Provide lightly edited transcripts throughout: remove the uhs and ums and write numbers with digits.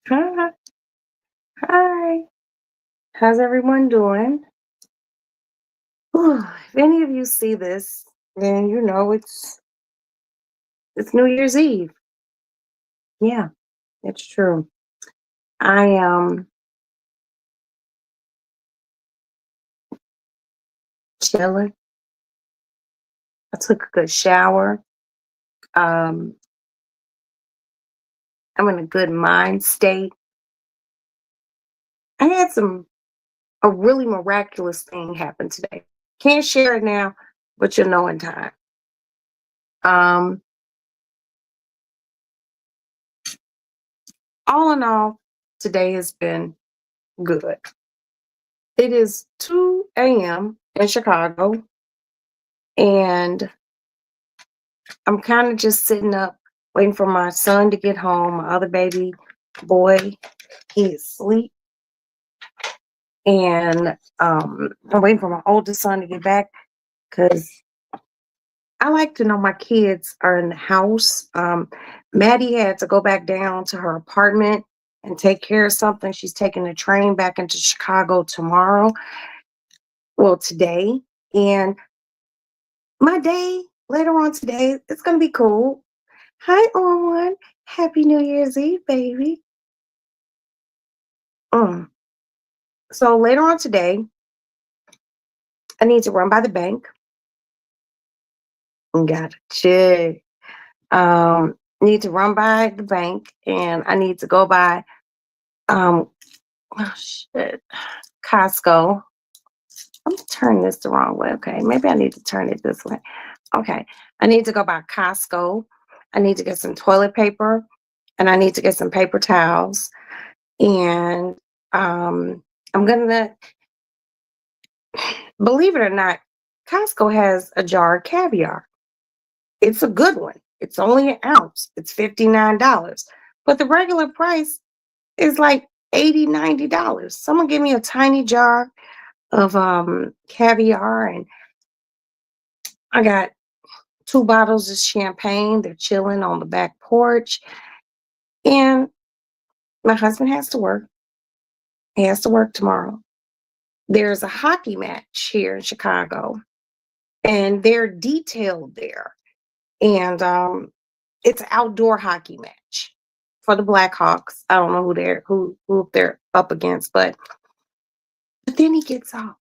Hi. Hi. How's everyone doing? Whew, if any of you see this, then you know it's New Year's Eve. Yeah, it's true. I chilling. I took a good shower. Um, I'm in a good mind state. I had some a really miraculous thing happen today. Can't share it now, but you'll know in time. Um, all in all, today has been good. It is 2 a.m. in Chicago, and I'm kind of just sitting up, waiting for my son to get home. My other baby boy, he is asleep. And I'm waiting for my oldest son to get back because I like to know my kids are in the house. Maddie had to go back down to her apartment and take care of something. She's taking the train back into Chicago tomorrow. Well, today. And my day later on today, it's going to be cool. Hi, Owen. Happy New Year's Eve, baby. Mm. So later on today, I need to run by the bank. Gotcha. Need to run by the bank, and I need to go by um oh shit, Costco. I'm turning this the wrong way. Okay, maybe I need to turn it this way. Okay, I need to go by Costco. I need to get some toilet paper, and I need to get some paper towels. And I'm gonna believe it or not, Costco has a jar of caviar. It's a good one. It's only an ounce. It's $59. But the regular price is like $80, $90. Someone give me a tiny jar of caviar, and I got two bottles of champagne. They're chilling on the back porch. And my husband has to work. He has to work tomorrow. There's a hockey match here in Chicago, and they're detailed there. And it's an outdoor hockey match for the Blackhawks. I don't know who they're up against, but then he gets off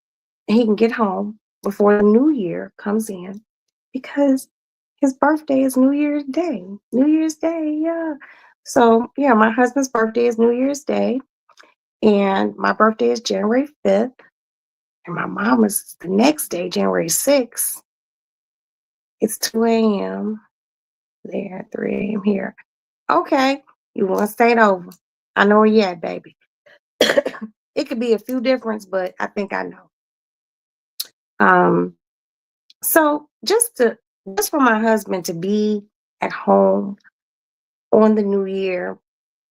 and he can get home before the new year comes in because his birthday is New Year's Day. New Year's Day, yeah. So yeah, my husband's birthday is New Year's Day, and my birthday is January 5th, and my mama's the next day, January 6th. It's 2 a.m. there, 3 a.m. here. Okay, you want to stay over. I know where you at, baby. It could be a few difference, but I think I know. Um, so just for my husband to be at home on the new year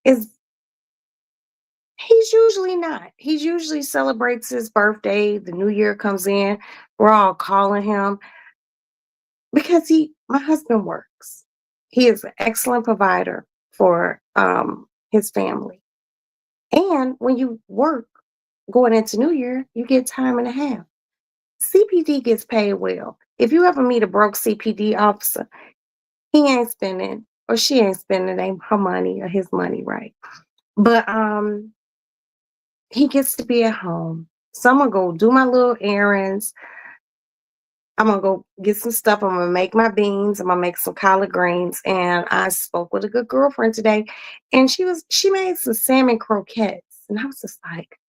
is he's usually not. He usually celebrates his birthday, the new year comes in, we're all calling him because he my husband works. He is an excellent provider for his family. And when you work going into New Year, you get time and a half. CPD gets paid well. If you ever meet a broke CPD officer, he ain't spending or she ain't spending her money or his money right. But he gets to be at home. So I'm gonna go do my little errands. I'm gonna go get some stuff. I'm gonna make my beans. I'm gonna make some collard greens. And I spoke with a good girlfriend today, and she made some salmon croquettes, and I was just like,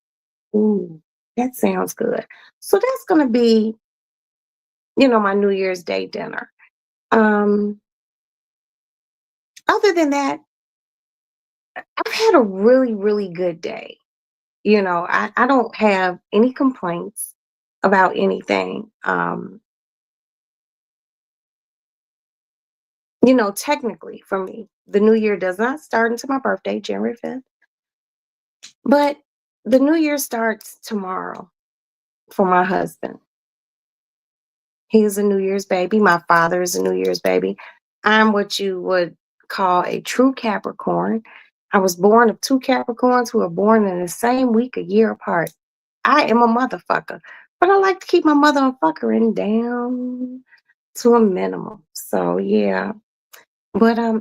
ooh, that sounds good. So that's gonna be, my New Year's Day dinner. Um, Other than that, I've had a really, really good day. I don't have any complaints about anything. Technically for me, the new year does not start until my birthday, January 5th, but the new year starts tomorrow for my husband. He's a New Year's baby. My father is a New Year's baby. I'm what you would call a true Capricorn. I was born of two Capricorns who were born in the same week, a year apart. I am a motherfucker, but I like to keep my mother and fuckering down to a minimum. So yeah, but I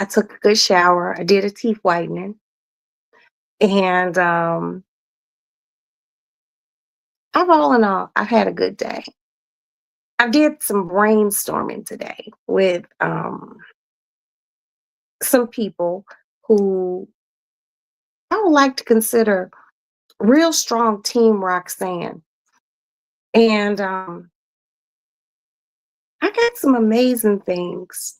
took a good shower. I did a teeth whitening, and I've all in all, I've had a good day. I did some brainstorming today with some people who I would like to consider real strong team Roxanne. And I got some amazing things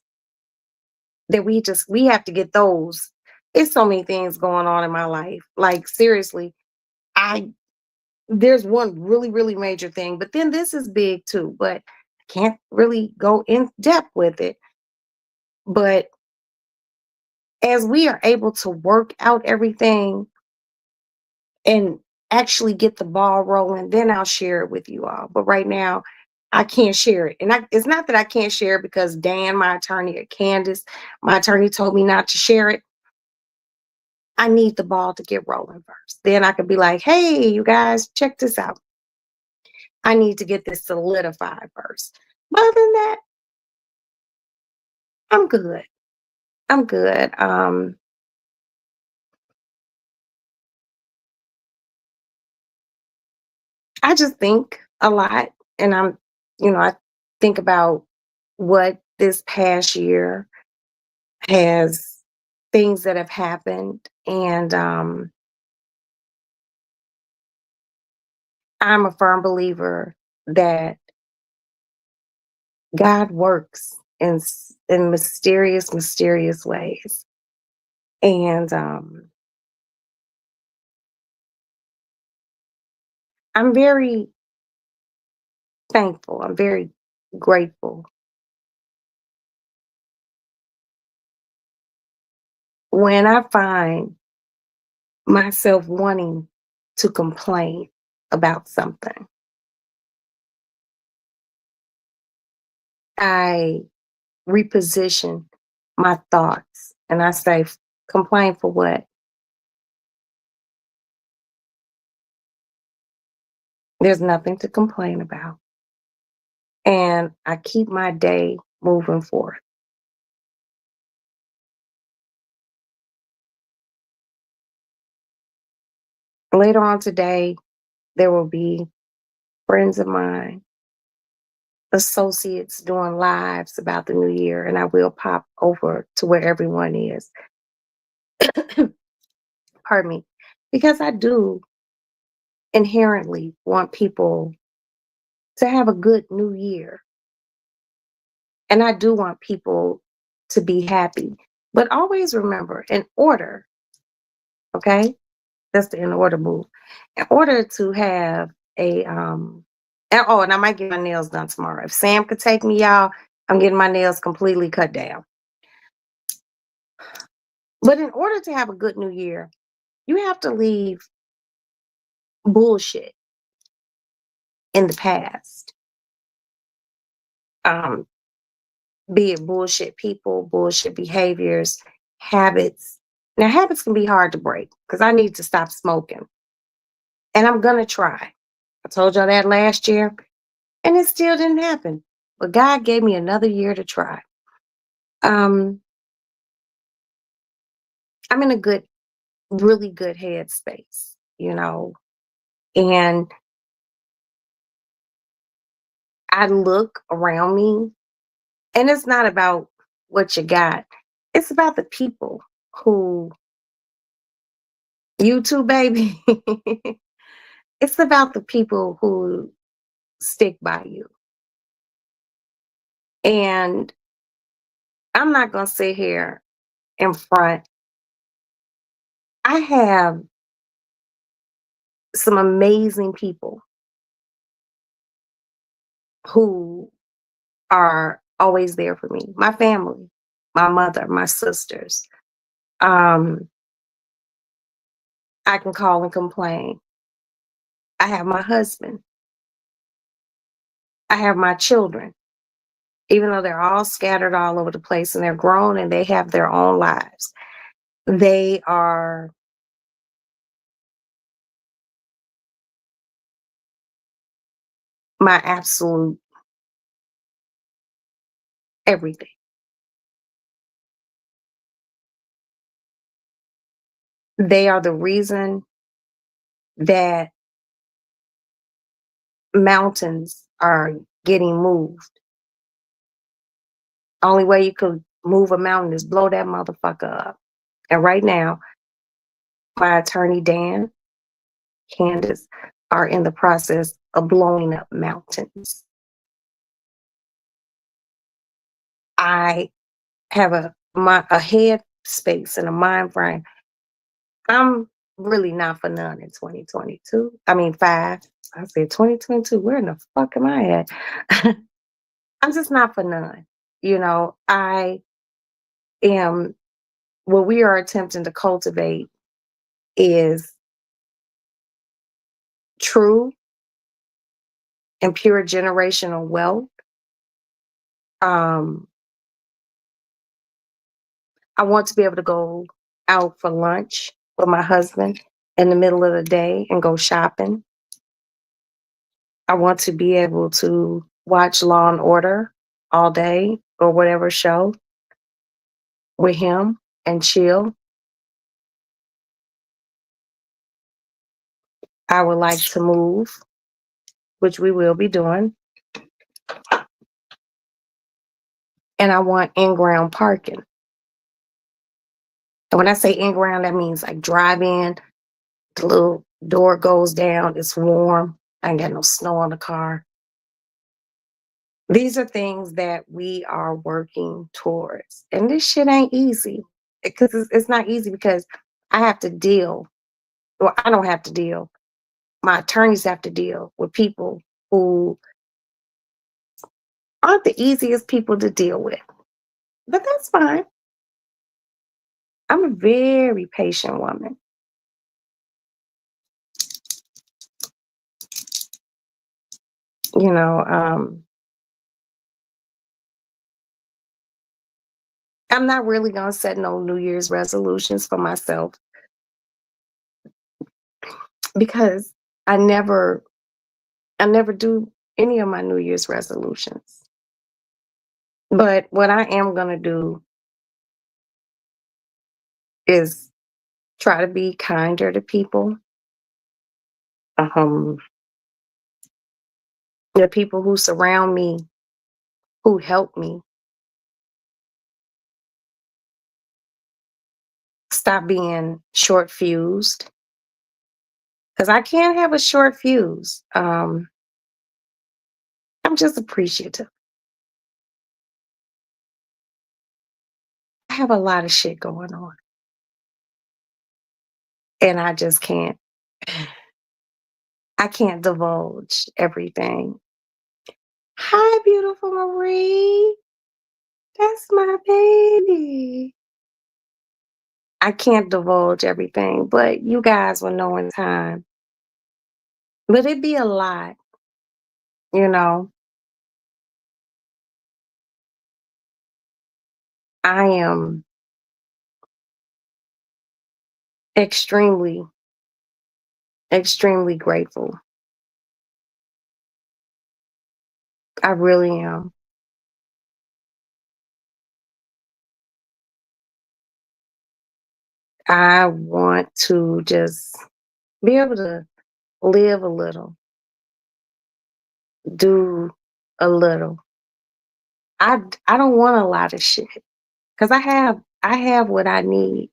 that we have to get those. It's so many things going on in my life. Like seriously, I there's one really, really major thing, but then this is big too, but I can't really go in depth with it. But as we are able to work out everything and actually get the ball rolling, then I'll share it with you all. But right now, I can't share it. And it's not that I can't share it because Dan, my attorney, or Candace, my attorney, told me not to share it. I need the ball to get rolling first. Then I could be like, hey, you guys, check this out. I need to get this solidified first. But other than that, I'm good. I'm good. I just think a lot, and I think about what this past year has things that have happened, and I'm a firm believer that God works in mysterious, mysterious ways, and I'm very thankful. I'm very grateful when I find myself wanting to complain about something. I reposition my thoughts and I say, complain for what? There's nothing to complain about. And I keep my day moving forward. Later on today, there will be friends of mine, associates doing lives about the new year, and I will pop over to where everyone is. Pardon me. Because I do inherently want people to have a good new year. And I do want people to be happy. But always remember, in order, okay? That's the in order move. In order to have and I might get my nails done tomorrow. If Sam could take me, y'all, I'm getting my nails completely cut down. But in order to have a good new year, you have to leave bullshit in the past. Um, be it bullshit people, bullshit behaviors, habits. Now, habits can be hard to break because I need to stop smoking. And I'm going to try. I told y'all that last year, and it still didn't happen. But God gave me another year to try. Um, I'm in a really good headspace, and I look around me, and it's not about what you got, it's about the people who, you too, baby. It's about the people who stick by you. And I'm not going to sit here in front. I have some amazing people who are always there for me. My family, my mother, my sisters. Um, I can call and complain. I have my husband. I have my children, even though they're all scattered all over the place and they're grown and they have their own lives. They are my absolute everything. They are the reason that mountains are getting moved. Only way you could move a mountain is blow that motherfucker up. And right now, my attorney Dan, Candace, are in the process of blowing up mountains. I have a head space and a mind frame. I'm really not for none in 2022. I mean, five. I said 2022. Where in the fuck am I at? I'm just not for none. I am, what we are attempting to cultivate is true and pure generational wealth. Um, I want to be able to go out for lunch with my husband in the middle of the day and go shopping. I want to be able to watch Law and Order all day or whatever show with him and chill. I would like to move, which we will be doing. And I want in-ground parking. And when I say in-ground, that means like drive in, the little door goes down, it's warm. I ain't got no snow on the car. These are things that we are working towards. And this shit ain't easy. Because it's not easy because I have to deal, or I don't have to deal. My attorneys have to deal with people who aren't the easiest people to deal with. But that's fine. I'm a very patient woman. You know, I'm not really gonna set no New Year's resolutions for myself because I never I never do any of my New Year's resolutions. But what I am gonna do is try to be kinder to people. Um, the people who surround me, who help me, stop being short fused. Because I can't have a short fuse. I'm just appreciative. I have a lot of shit going on, and I just can't. I can't divulge everything. Hi, beautiful Marie. That's my baby. I can't divulge everything, but you guys will know in time. But it'd be a lot, you know. I am extremely, extremely grateful. I really am. I want to just be able to live a little, do a little. I don't want a lot of shit because I have what I need.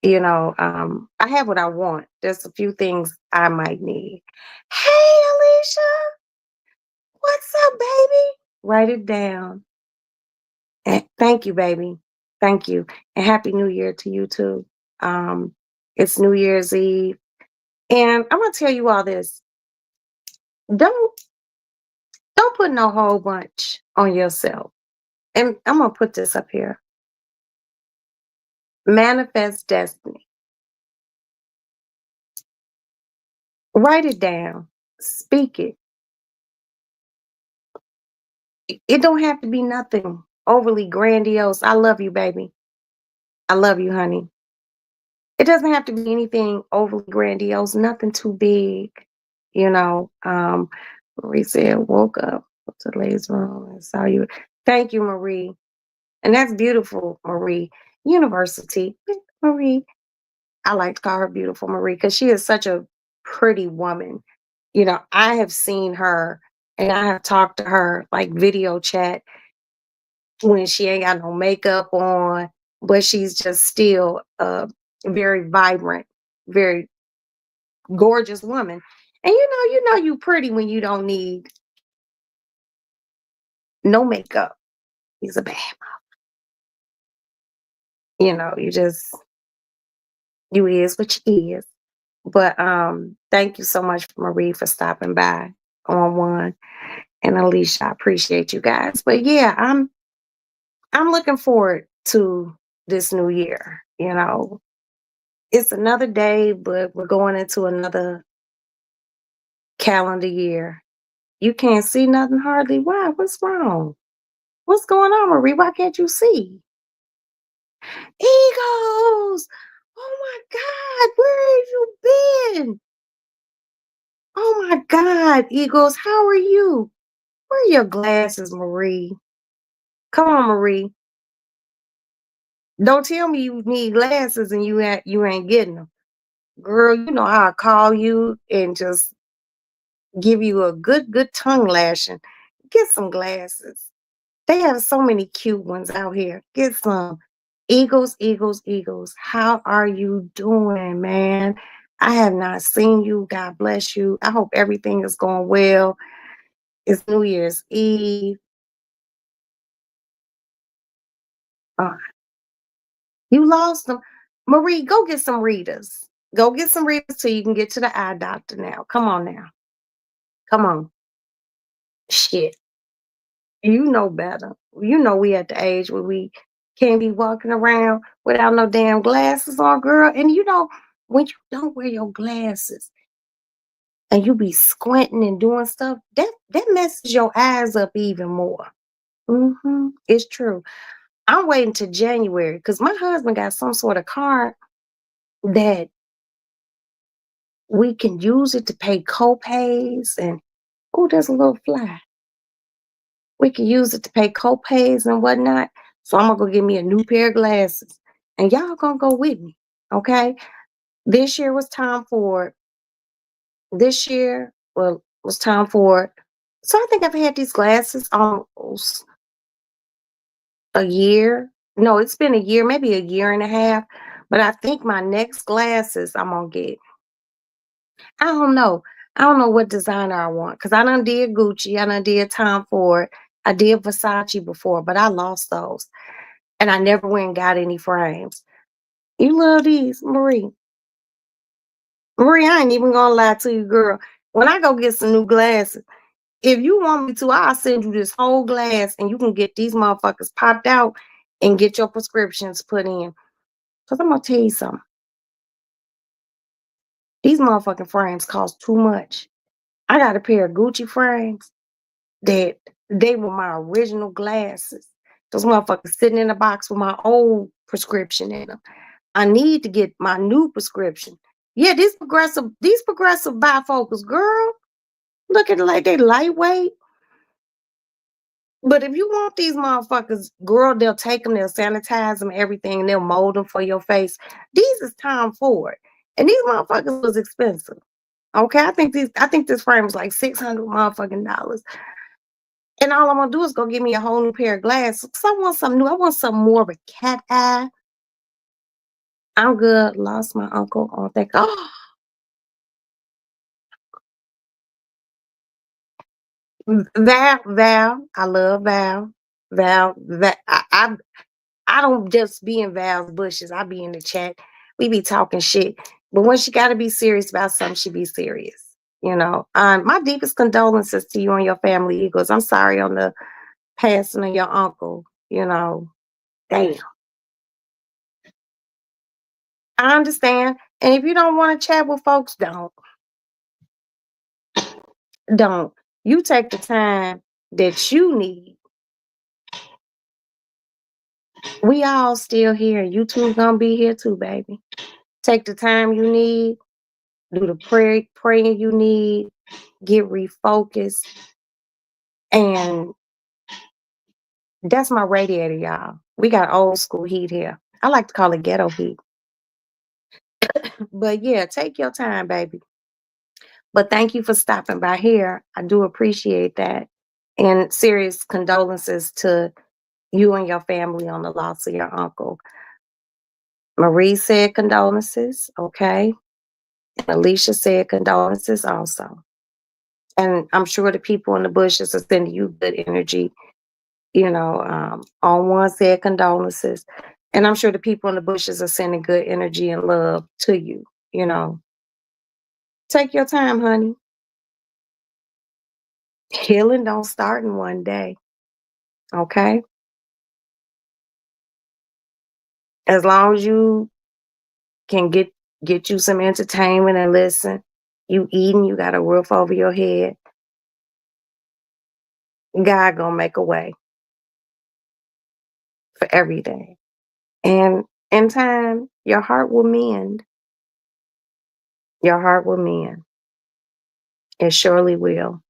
I have what I want. There's a few things I might need. Hey, Alicia, what's up, baby? Write it down. Thank you, baby. Thank you. And Happy New Year to you too. Um, it's New Year's Eve. And I'm gonna tell you all this. Don't don't put no whole bunch on yourself. And I'm gonna put this up here. Manifest destiny. Write it down. Speak it. It don't have to be nothing overly grandiose. I love you, baby. I love you, honey. It doesn't have to be anything overly grandiose, nothing too big, you know. Marie said, woke up to the ladies' room and saw you. Thank you, Marie. And that's beautiful, Marie. University, Marie. I like to call her beautiful Marie because she is such a pretty woman. You know, I have seen her and I have talked to her like video chat when she ain't got no makeup on, but she's just still a very vibrant, very gorgeous woman. And you pretty when you don't need no makeup. He's a bad, you just you is what you is. But thank you so much, Marie, for stopping by on one. And Alicia, I appreciate you guys. But yeah, I'm looking forward to this new year. It's another day, but we're going into another calendar year. You can't see nothing hardly. Why? What's wrong? What's going on, Marie? Why can't you see? Eagles! Oh my God, where have you been? Oh my God, Eagles, how are you? Where are your glasses, Marie? Come on, Marie. Don't tell me you need glasses and you ain't getting them. Girl, you know how I call you and just give you a good tongue lashing. Get some glasses. They have so many cute ones out here. Get some. Eagles, Eagles, Eagles. How are you doing, man? I have not seen you. God bless you. I hope everything is going well. It's New Year's Eve. Uh, you lost them. Marie, go get some readers. Go get some readers so you can get to the eye doctor now. Come on now. Come on. Shit. You know better. You know we at the age where we can't be walking around without no damn glasses on, girl. And when you don't wear your glasses and you be squinting and doing stuff, that messes your eyes up even more. It's true. I'm waiting till January because my husband got some sort of card that we can use it to pay co-pays and oh, there's a little fly. We can use it to pay co-pays and whatnot. So I'm gonna go get me a new pair of glasses. And y'all gonna go with me. Okay. This year was time for it. This year, well, was time for it. So I think I've had these glasses almost a year. No, it's been a year, maybe a year and a half. But I think my next glasses I'm gonna get. I don't know. I don't know what designer I want because I done did Gucci, I done did Tom Ford, I did Versace before, but I lost those. And I never went and got any frames. You love these, Marie. Marie, I ain't even gonna lie to you, girl. When I go get some new glasses, if you want me to, I'll send you this whole glass and you can get these motherfuckers popped out and get your prescriptions put in. Because I'm gonna tell you something. These motherfucking frames cost too much. I got a pair of Gucci frames that they were my original glasses. Those motherfuckers sitting in a box with my old prescription in them. I need to get my new prescription. Yeah, these progressive bifocals, girl. Look at it like they lightweight. But if you want these motherfuckers, girl, they'll take them, they'll sanitize them, everything, and they'll mold them for your face. These is Tom Ford. And these motherfuckers was expensive. Okay, I think this frame was like $600 motherfucking dollars. And all I'm gonna do is go get me a whole new pair of glasses. Cause I want something new. I want something more of a cat eye. I'm good. Lost my uncle. Oh, thank God. Val. I love Val. Val. I don't just be in Val's bushes. I be in the chat. We be talking shit. But when she got to be serious about something, she be serious. My deepest condolences to you and your family, Eagles. I'm sorry on the passing of your uncle. Damn. I understand. And if you don't want to chat with folks, don't. You take the time that you need We all still here. You two gonna be here too, baby. Take the time you need, do the praying you need, get refocused, and that's my radiator, y'all. We got old school heat here. I like to call it ghetto heat. But yeah, take your time, baby. But thank you for stopping by here. I do appreciate that. And serious condolences to you and your family on the loss of your uncle. Marie said condolences, okay? And Alicia said condolences also. And I'm sure the people in the bushes are sending you good energy. On one said condolences. And I'm sure the people in the bushes are sending good energy and love to you, you know. Take your time, honey. Healing don't start in one day, okay? As long as you can get you some entertainment and listen, you eating, you got a roof over your head, God gonna make a way for everything. And in time, your heart will mend. Your heart will mend. It surely will.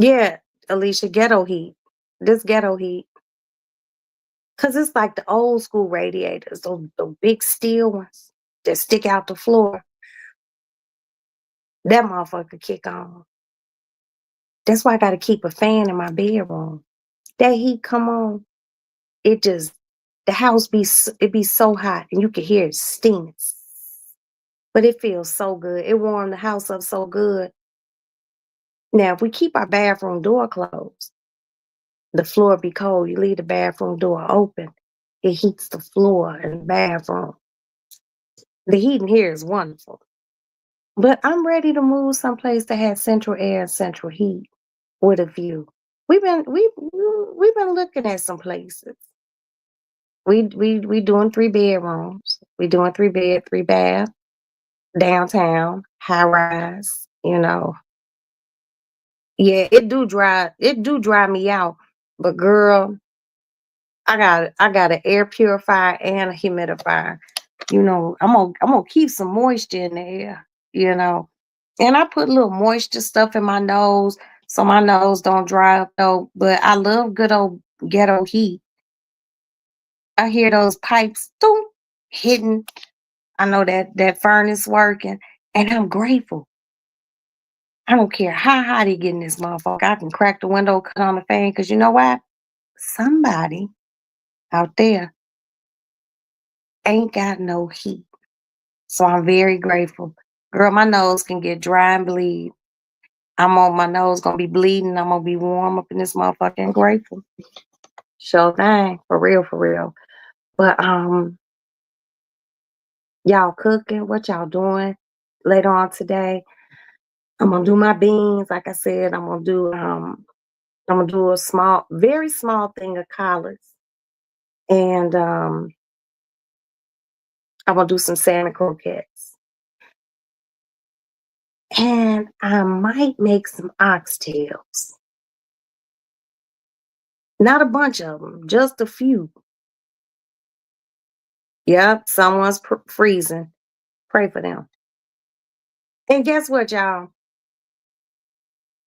Yeah, Alicia, ghetto heat. This ghetto heat. Cause it's like the old school radiators, those big steel ones that stick out the floor. That motherfucker kick on. That's why I gotta keep a fan in my bedroom. That heat come on, it just the house it be so hot and you can hear it steaming. But it feels so good. It warmed the house up so good. Now, if we keep our bathroom door closed, the floor be cold. You leave the bathroom door open, it heats the floor in the bathroom. The heat in here is wonderful. But I'm ready to move someplace that has central air and central heat with a view. We've been looking at some places. We doing 3 bedrooms. We doing 3 bed, 3 bath, downtown, high rise, Yeah, it do dry me out. But girl, I got an air purifier and a humidifier. I'm gonna keep some moisture in the air. And I put a little moisture stuff in my nose so my nose don't dry up though. But I love good old ghetto heat. I hear those pipes doom, hitting. I know that furnace working, and I'm grateful. I don't care how hot it get in this motherfucker. I can crack the window, cut on the fan, because you know what? Somebody out there ain't got no heat. So I'm very grateful. Girl, my nose can get dry and bleed. My nose gonna be bleeding. I'm gonna be warm up in this motherfucking grateful. Sure thing. For real, for real. But y'all cooking? What y'all doing later on today? I'm gonna do my beans. Like I said, I'm gonna do a small, very small thing of collards. And I'm gonna do some salmon croquettes. And I might make some oxtails. Not a bunch of them, just a few. Yep, someone's freezing. Pray for them. And guess what, y'all?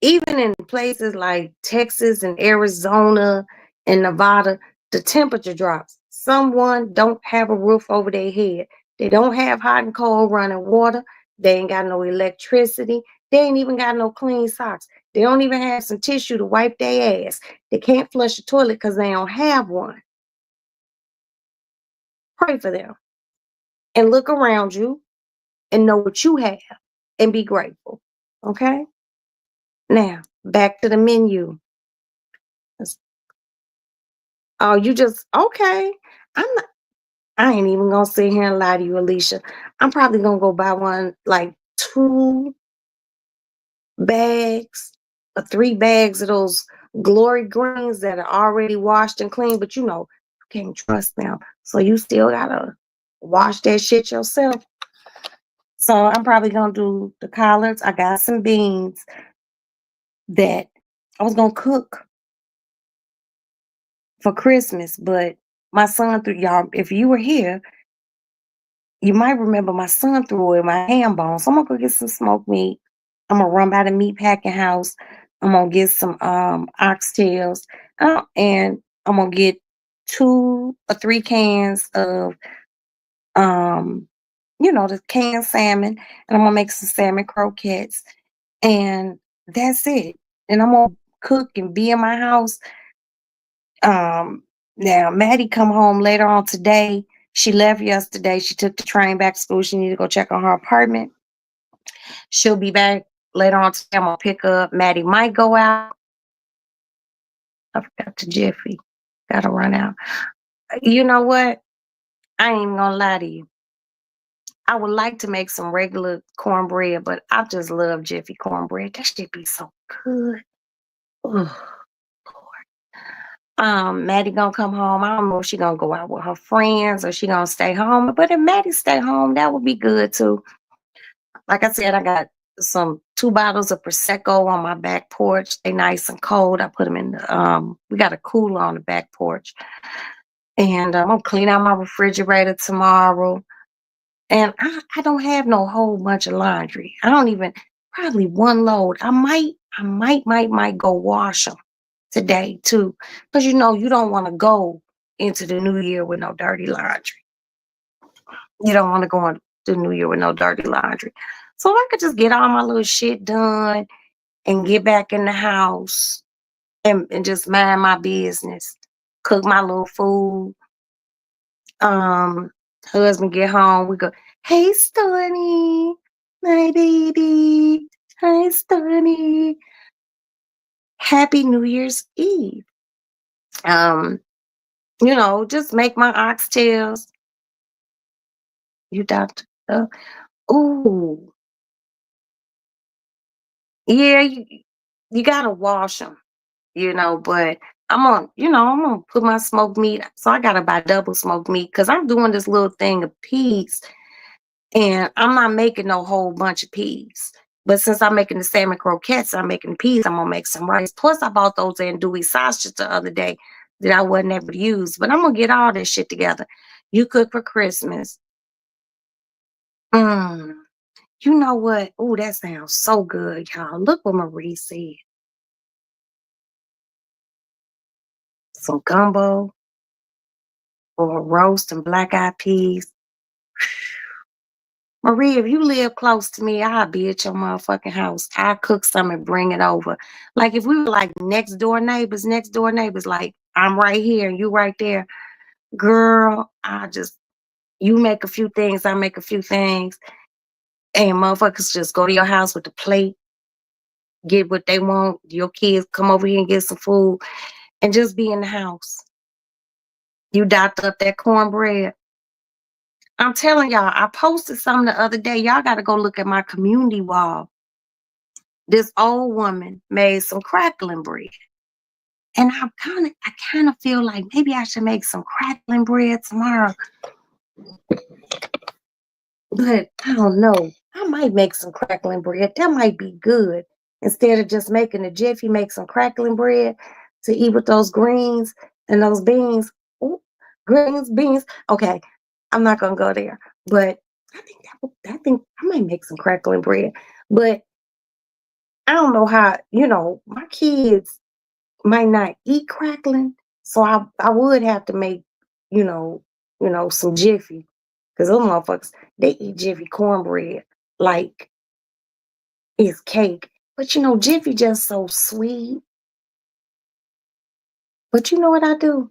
Even in places like Texas and Arizona and Nevada, the temperature drops. Someone don't have a roof over their head. They don't have hot and cold running water. They ain't got no electricity. They ain't even got no clean socks. They don't even have some tissue to wipe their ass. They can't flush the toilet because they don't have one. Pray for them and look around you and know what you have and be grateful. Okay? Now, back to the menu. Oh, you just okay. I'm not I ain't even gonna sit here and lie to you, Alicia. I'm probably gonna go buy one like 2 bags or 3 bags of those glory greens that are already washed and clean, but you can't trust them. So you still gotta wash that shit yourself. So I'm probably gonna do the collards. I got some beans that I was gonna cook for Christmas, but my son threw y'all. If you were here, you might remember my son threw away my ham bones. So I'm gonna go get some smoked meat. I'm gonna run by the meat packing house. I'm gonna get some oxtails, and I'm gonna get 2 or 3 cans of um, the canned salmon, and I'm gonna make some salmon croquettes, and that's it. And I'm gonna cook and be in my house. Um, Now Maddie come home later on today. She left yesterday. She took the train back to school. She need to go check on her apartment. She'll be back later on today. I'm gonna pick her up. Maddie might go out. I forgot to Jiffy. Gotta run out. You know what? I ain't even gonna lie to you. I would like to make some regular cornbread, but I just love Jiffy cornbread. That should be so good. Ugh. Maddie gonna come home. I don't know if she gonna go out with her friends or she gonna stay home. But if Maddie stay home, that would be good too. Like I said, I got some 2 bottles of Prosecco on my back porch. They nice and cold. I put them in the we got a cooler on the back porch. And I'm gonna clean out my refrigerator tomorrow. And I don't have no whole bunch of laundry. I don't even probably one load. I might go wash them today too. Because you don't want to go into the new year with no dirty laundry. You don't want to go into the new year with no dirty laundry. So I could just get all my little shit done and get back in the house and just mind my business. Cook my little food. Um, Husband get home, we go, hey Stoney, my baby. Hi Stoney. Happy New Year's Eve. Um, just make my oxtails. You doctor. Ooh, yeah, you gotta wash them, but I'm gonna put my smoked meat. So I gotta buy double smoked meat because I'm doing this little thing of peas. And I'm not making no whole bunch of peas. But since I'm making the salmon croquettes, I'm making peas, I'm gonna make some rice. Plus, I bought those andouille sausages the other day that I wasn't able to use. But I'm gonna get all this shit together. You cook for Christmas. Mm, you know what? Oh, that sounds so good, y'all. Look what Marie said. Some gumbo or roast and black eyed peas. Marie, if you live close to me, I'll be at your motherfucking house. I'll cook some and bring it over. Like if we were like next door neighbors, like I'm right here and you right there, girl, you make a few things, I make a few things, and motherfuckers just go to your house with the plate, get what they want. Your kids come over here and get some food and just be in the house. You doctor up that cornbread. I'm telling y'all, I posted something the other day. Y'all got to go look at my community wall. This old woman made some crackling bread. And I kind of feel like maybe I should make some crackling bread tomorrow. But I don't know. I might make some crackling bread. That might be good. Instead of just making a jiffy, make some crackling bread to eat with those greens and those beans. Ooh, greens, beans. Okay, I'm not gonna go there. But I think I might make some crackling bread. But I don't know how, my kids might not eat crackling, so I would have to make, you know, some Jiffy, because those motherfuckers they eat Jiffy cornbread like it's cake. But Jiffy just so sweet. But you know what I do?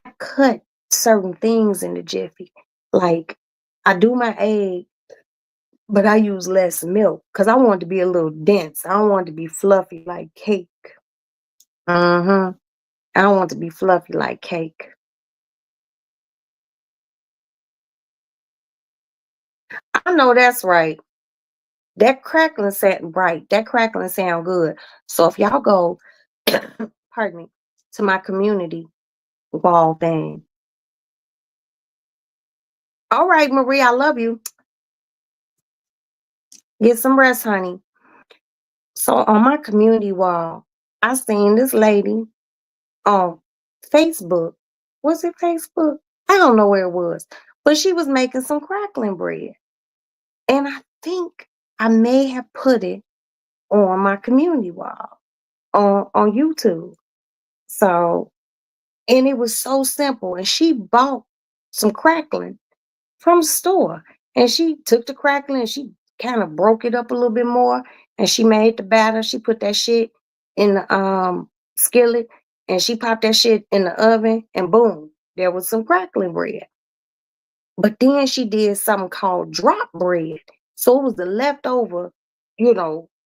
I cut certain things in the Jiffy. Like I do my egg, but I use less milk because I want it to be a little dense. I don't want it to be fluffy like cake. Mm-hmm. I don't want it to be fluffy like cake. I know that's right. That crackling sound right. That crackling sound good. So if y'all go, pardon me, to my community wall thing. All right, Marie, I love you. Get some rest, honey. So on my community wall, I seen this lady on Facebook. Was it Facebook? I don't know where it was, but she was making some crackling bread. And I think I may have put it on my community wall on YouTube. So, and it was so simple. And she bought some crackling from the store. And she took the crackling and she kind of broke it up a little bit more. And she made the batter. She put that shit in the skillet and she popped that shit in the oven and boom, there was some crackling bread. But then she did something called drop bread. So it was the leftover,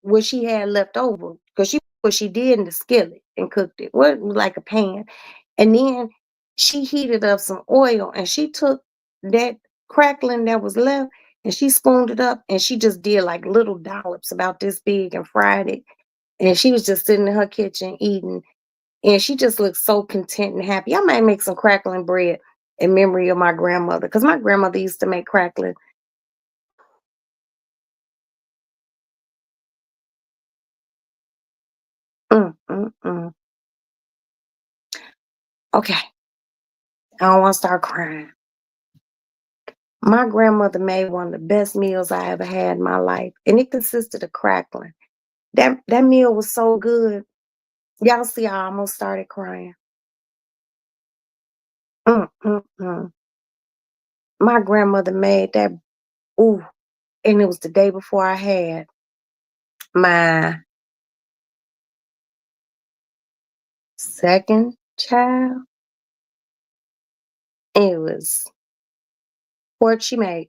what she had left over. Because she what she did in the skillet and cooked it. Well, it was like a pan. And then she heated up some oil and she took that crackling that was left and she spooned it up and she just did like little dollops about this big and fried it. And she was just sitting in her kitchen eating. And she just looked so content and happy. I might make some crackling bread in memory of my grandmother because my grandmother used to make crackling. Mm, mm, mm. Okay, I don't want to start crying. My grandmother made one of the best meals I ever had in my life, and it consisted of crackling. That meal was so good. Y'all see, I almost started crying. Mm, mm, mm. My grandmother made that. Ooh, and it was the day before I had my second child. It was pork. She made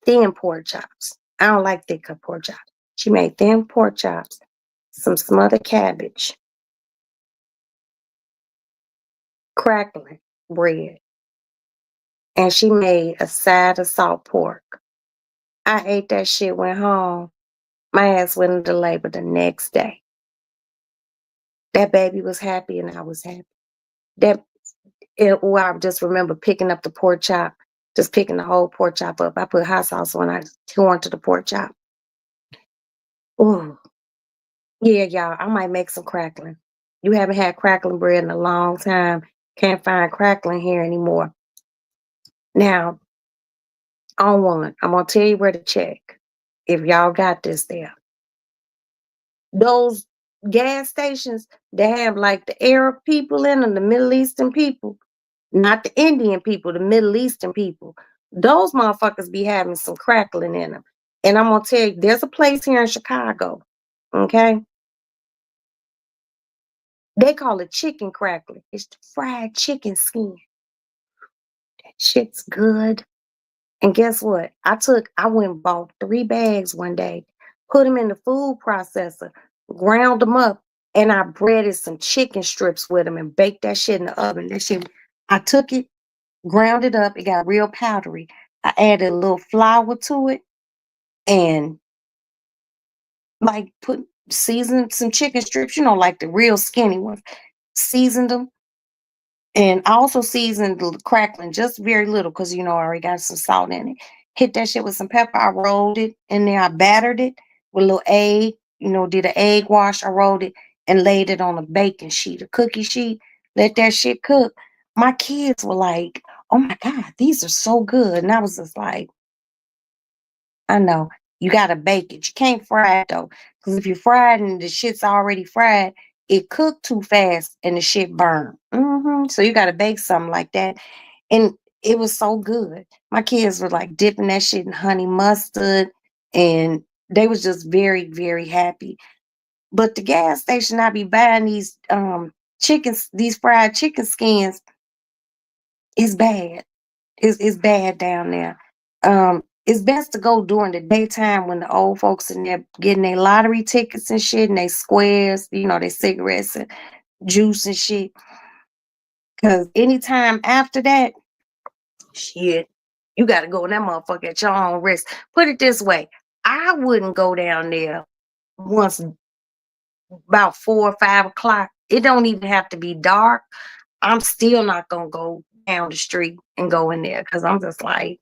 thin pork chops. I don't like thick cut pork chops. She made thin pork chops, some smothered cabbage, crackling bread, and she made a side of salt pork. I ate that shit, went home. My ass went into labor the next day. That baby was happy and I was happy. That I just remember picking up the pork chop, just picking the whole pork chop up. I put hot sauce on. I tore into the pork chop. Ooh, yeah, y'all. I might make some crackling. You haven't had crackling bread in a long time. Can't find crackling here anymore. Now, on one, I'm gonna tell you where to check. If y'all got this there. Those gas stations that have like the Arab people in them, the Middle Eastern people, not the Indian people, the Middle Eastern people. Those motherfuckers be having some crackling in them. And I'm gonna tell you, there's a place here in Chicago, okay? They call it chicken crackling. It's the fried chicken skin. That shit's good. And guess what? I went and bought 3 bags one day, put them in the food processor, ground them up, and I breaded some chicken strips with them and baked that shit in the oven. That shit, I took it, ground it up, it got real powdery. I added a little flour to it and like put seasoned some chicken strips, like the real skinny ones. Seasoned them. And I also seasoned the crackling just very little because I already got some salt in it. Hit that shit with some pepper. I rolled it and then I battered it with a little egg, did an egg wash. I rolled it and laid it on a baking sheet, a cookie sheet. Let that shit cook. My kids were like, oh my God, these are so good. And I was just like, I know. You gotta bake it. You can't fry it though. Because if you fry it and the shit's already fried, it cooked too fast and the shit burned. So you gotta bake something like that. And it was so good. My kids were like dipping that shit in honey mustard and they was just very, very happy. But the gas station I be buying these chickens, these fried chicken skins is bad. It's bad down there. It's best to go during the daytime when the old folks in there getting their lottery tickets and shit and they squares, their cigarettes and juice and shit. Cause anytime after that, shit, you gotta go in that motherfucker at your own risk. Put it this way, I wouldn't go down there once about 4 or 5 o'clock. It don't even have to be dark. I'm still not gonna go down the street and go in there because I'm just like,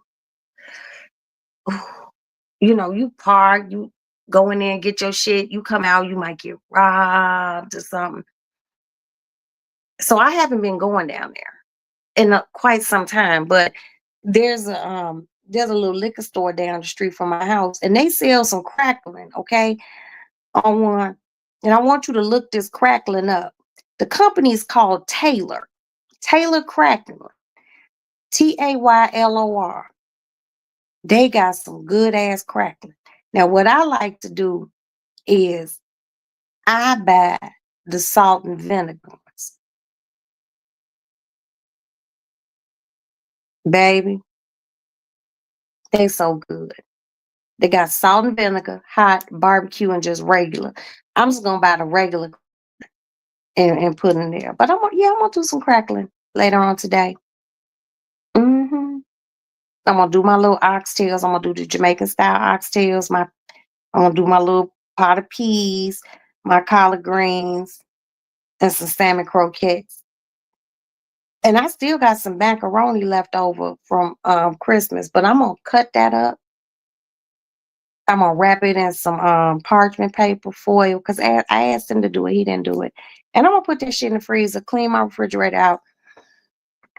you park, you go in there and get your shit, you come out, you might get robbed or something. So I haven't been going down there in quite some time, but there's a little liquor store down the street from my house, and they sell some crackling, okay, on one. And I want you to look this crackling up. The company is called Taylor Crackling, Taylor. They got some good ass crackling. Now, what I like to do is I buy the salt and vinegar ones, baby. They so good. They got salt and vinegar, hot, barbecue, and just regular. I'm just gonna buy the regular and put in there. But I'm gonna do some crackling later on today. hmm I'm gonna do my little oxtails. I'm gonna do the Jamaican style oxtails. I'm gonna do my little pot of peas, my collard greens, and some salmon croquettes. And I still got some macaroni left over from Christmas, but I'm gonna cut that up. I'm gonna wrap it in some parchment paper foil because I asked him to do it. He didn't do it. And I'm gonna put that shit in the freezer, clean my refrigerator out,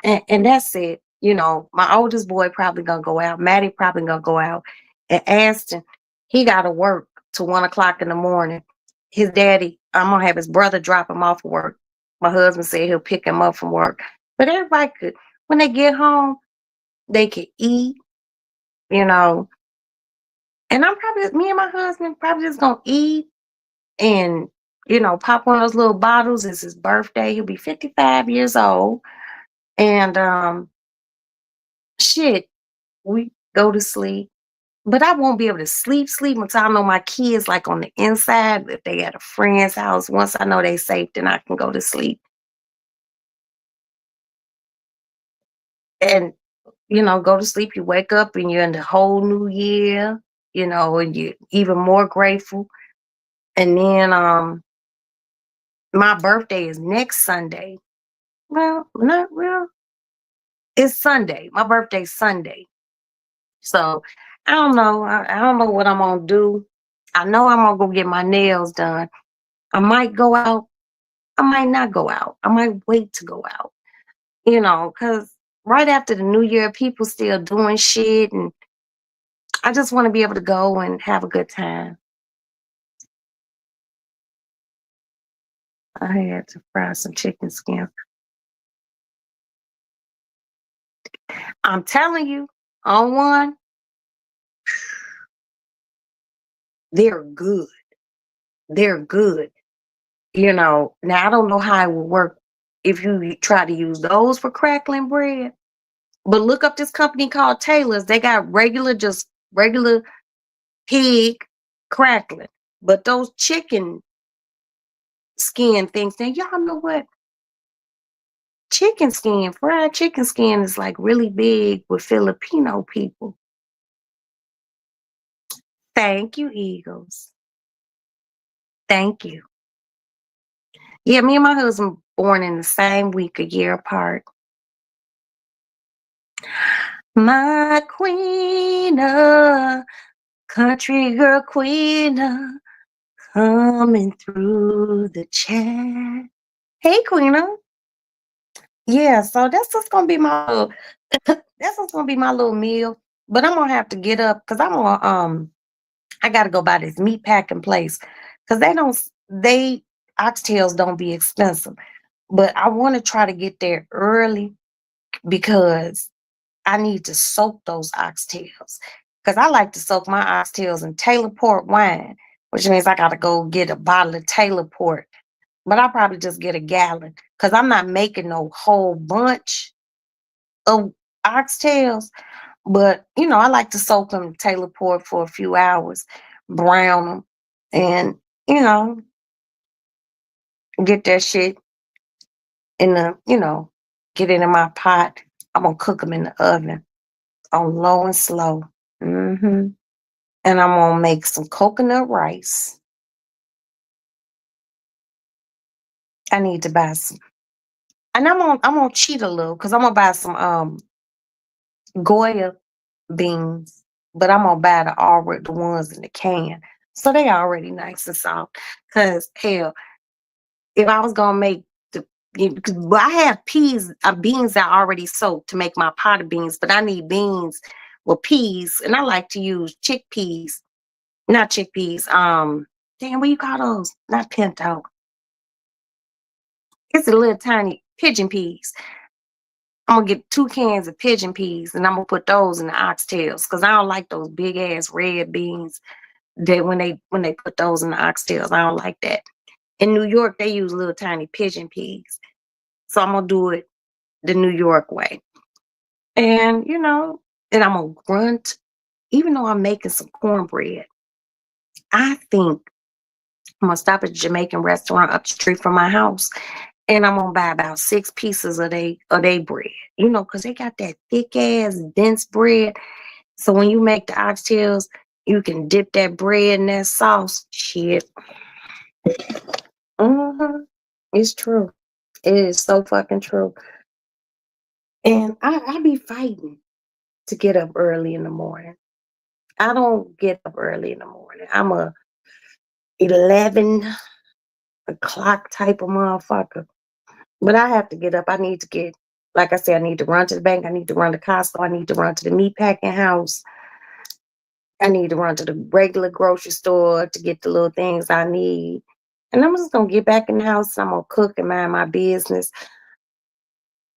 and that's it. You know, my oldest boy probably gonna go out. Maddie probably gonna go out. And Aston, he gotta work till 1 o'clock in the morning. His daddy, I'm gonna have his brother drop him off of work. My husband said he'll pick him up from work. But everybody could, when they get home, they could eat, you know. And me and my husband probably just gonna eat and, pop one of those little bottles. It's his birthday. He'll be 55 years old. And shit, we go to sleep. But I won't be able to sleep until I know my kids like on the inside. If they at a friend's house, once I know they safe, then I can go to sleep. And, go to sleep, you wake up and you're in the whole new year, and you're even more grateful. And then my birthday is next Sunday. Well, not real. It's Sunday. My birthday's Sunday. So I don't know. I don't know what I'm gonna do. I know I'm gonna go get my nails done. I might go out. I might not go out. I might wait to go out. Because right after the new year, people still doing shit, and I just want to be able to go and have a good time. I had to fry some chicken skins. I'm telling you, on one, they're good. They're good. Now I don't know how it will work if you try to use those for crackling bread. But look up this company called Taylor's. They got just regular pig crackling. But those chicken skin things, now y'all know what? Fried chicken skin is like really big with Filipino people. Thank you, Eagles. Thank you. Yeah, me and my husband born in the same week, a year apart. My queen, country girl queen, coming through the chat. Hey, Queena. Yeah, so that's just gonna be my little, that's just gonna be my little meal. But I'm gonna have to get up because I gotta go by this meat packing place because they oxtails don't be expensive. But I want to try to get there early because I need to soak those oxtails. Because I like to soak my oxtails in Taylor Port wine, which means I gotta go get a bottle of Taylor Port. But I'll probably just get a gallon because I'm not making no whole bunch of oxtails. But I like to soak them in Taylor Port for a few hours, brown them, and you know, get that shit in get it in my pot. I'm gonna cook them in the oven on low and slow. And I'm gonna make some coconut rice. I need to buy some, and I'm gonna cheat a little because I'm gonna buy some Goya beans, but I'm gonna buy the ones in the can, so they already nice and soft. Cause hell, if I was gonna make Because I have beans that I already soaked to make my pot of beans, but I need beans with peas, and I like to use chickpeas, not chickpeas. Damn, what you call those? Not pinto. It's a little tiny pigeon peas. I'm gonna get 2 cans of pigeon peas, and I'm gonna put those in the oxtails because I don't like those big ass red beans. That when they put those in the oxtails, I don't like that. In New York, they use little tiny pigeon peas, so I'm gonna do it the New York way. And and I'm gonna grunt. Even though I'm making some cornbread, I think I'm gonna stop at a Jamaican restaurant up the street from my house, and I'm gonna buy about 6 pieces of they bread. Because they got that thick ass dense bread. So when you make the oxtails, you can dip that bread in that sauce. Shit. hmm It's true. It is so fucking true. And I be fighting to get up early in the morning. I don't get up early in the morning. I'm a 11 o'clock type of motherfucker. But I have to get up. I need to get, like I said, I need to run to the bank. I need to run to Costco. I need to run to the meat packing house. I need to run to the regular grocery store to get the little things I need. And I'm just gonna get back in the house. I'm gonna cook and mind my business.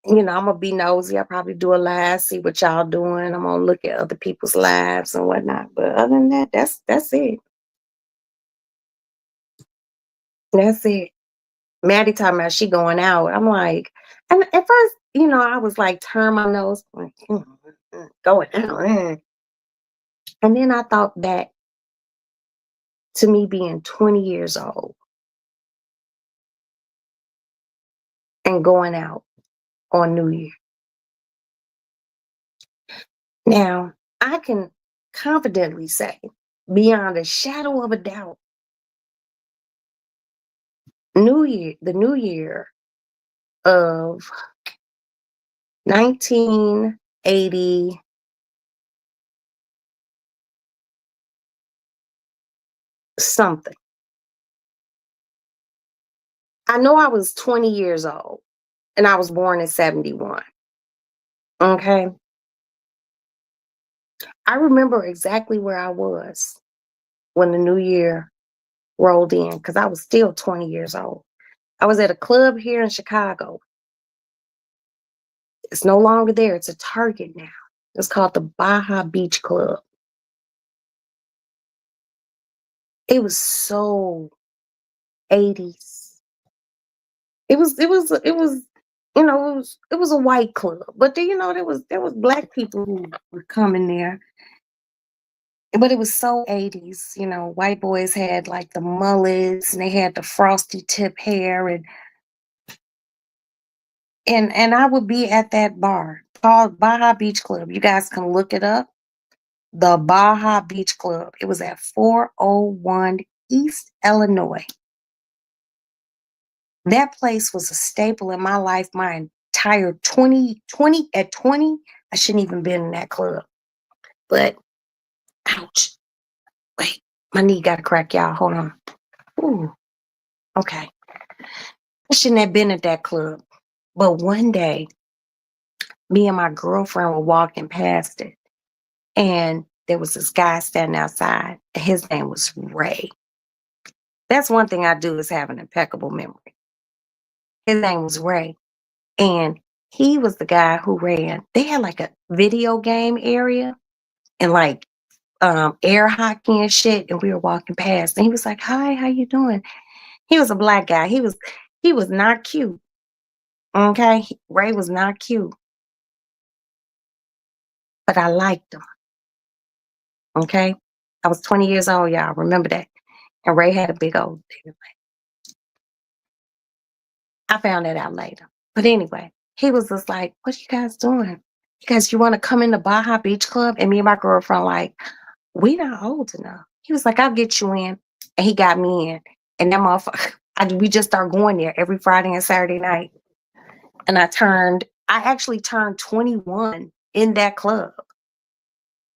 I'm gonna be nosy. I'll probably do a live, see what y'all doing. I'm gonna look at other people's lives and whatnot. But other than that, that's it. That's it. Maddie talking about she going out. I'm like, and at first, I was like, turn my nose, like, going out. And then I thought back to me being 20 years old and going out on New Year. Now, I can confidently say, beyond a shadow of a doubt, the New Year of 1980 something. I know I was 20 years old and I was born in 71. Okay. I remember exactly where I was when the new year rolled in because I was still 20 years old. I was at a club here in Chicago. It's no longer there. It's a Target now. It's called the Baja Beach Club. It was so 80s. It was a white club, but there was black people who were coming there. But it was so 80s. White boys had like the mullets and they had the frosty tip hair and I would be at that bar called Baja Beach Club. You guys can look it up. The Baja Beach Club. It was at 401 East Illinois. That place was a staple in my life my entire 20 at 20. I shouldn't even been in that club. But ouch. Wait, my knee got a crack, y'all. Hold on. Ooh, okay. I shouldn't have been at that club. But one day, me and my girlfriend were walking past it, and there was this guy standing outside. His name was Ray. That's one thing I do is have an impeccable memory. His name was Ray. And he was the guy who ran. They had like a video game area and like air hockey and shit. And we were walking past. And he was like, "Hi, how you doing?" He was a black guy. He was not cute. Okay. Ray was not cute. But I liked him. Okay. I was 20 years old, y'all. Remember that. And Ray had a big old thing. I found that out later. But anyway, he was just like, "What are you guys doing? You want to come in the Baja Beach Club?" And me and my girlfriend, like, we not old enough. He was like, "I'll get you in." And he got me in. And that motherfucker, we just start going there every Friday and Saturday night. And I actually turned 21 in that club.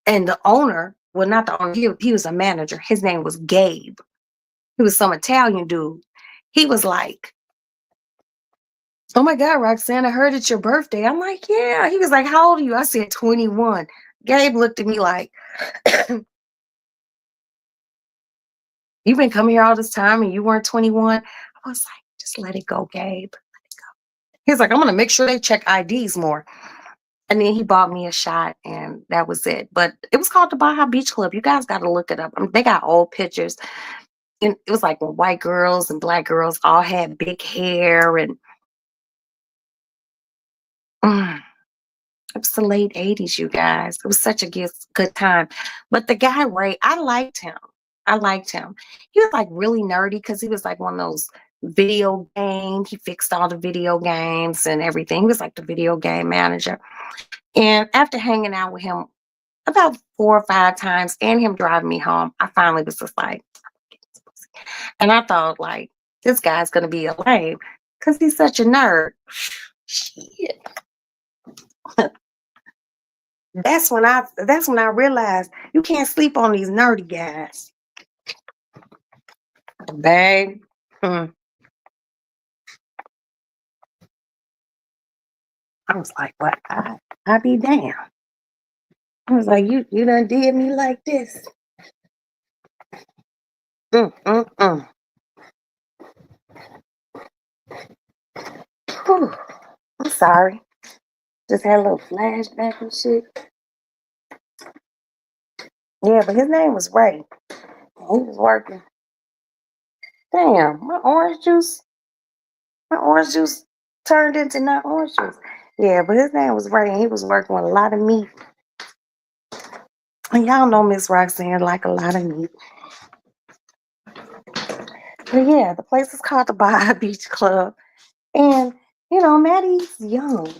And the owner, well, not the owner, he was a manager. His name was Gabe. He was some Italian dude. He was like, Oh my God, Roxanne, I heard it's your birthday. I'm like, yeah. He was like, how old are you? I said 21. Gabe looked at me like, you've been coming here all this time and you weren't 21. I was like, just let it go, Gabe. He's like, I'm gonna make sure they check IDs more. And then he bought me a shot, and that was it. But it was called the Baja Beach Club. You guys got to look it up. I mean, they got old pictures, and it was like when white girls and black girls all had big hair, and mm, it was the late '80s. You guys, it was such a good time. But the guy Ray, I liked him. I liked him. He was like really nerdy because he was like one of those video games. He fixed all the video games and everything. He was like the video game manager. And after hanging out with him about 4 or 5 times and him driving me home, I finally was just like, and I thought, like, this guy's going to be a lame because he's such a nerd. Shit. That's when I realized you can't sleep on these nerdy guys. Babe. I was like, what? I be damned. I was like, you done did me like this. Mm, mm, mm. Whew. I'm sorry. Just had a little flashback and shit. Yeah, but his name was Ray. He was working. Damn, my orange juice turned into not orange juice. Yeah, but his name was Ray, and he was working with a lot of meat. And y'all know Miss Roxanne like a lot of meat. But yeah, the place is called the Baja Beach Club. And, Maddie's young,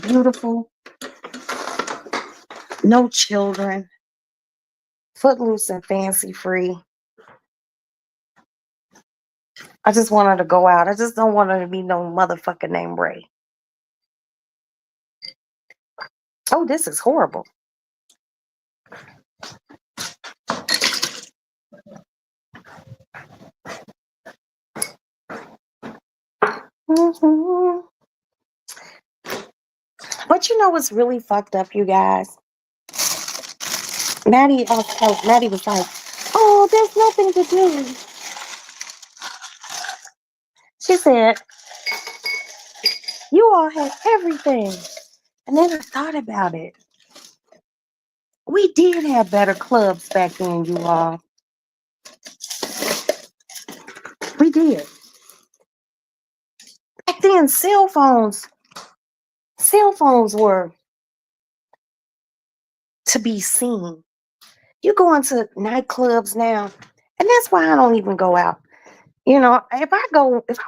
beautiful, no children, footloose and fancy free. I just want her to go out. I just don't want her to be no motherfucker named Ray. Oh, this is horrible. Mhm. But you know what's really fucked up, you guys? Maddie was like, oh, there's nothing to do. She said, you all had everything. And then I thought about it. We did have better clubs back then, you all. We did. Back then, cell phones were to be seen. You go into nightclubs now, and that's why I don't even go out. If I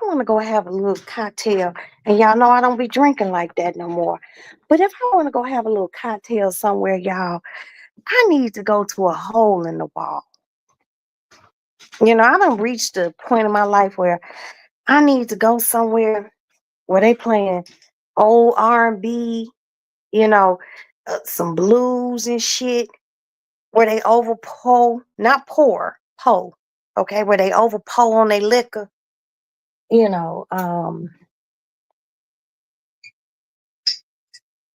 want to go have a little cocktail, and y'all know I don't be drinking like that no more. But if I want to go have a little cocktail somewhere, y'all, I need to go to a hole in the wall. I don't reach the point in my life where I need to go somewhere where they playing old R&B, you know, some blues and shit, where they overpour, not pour, okay, where they overpour on their liquor, you know,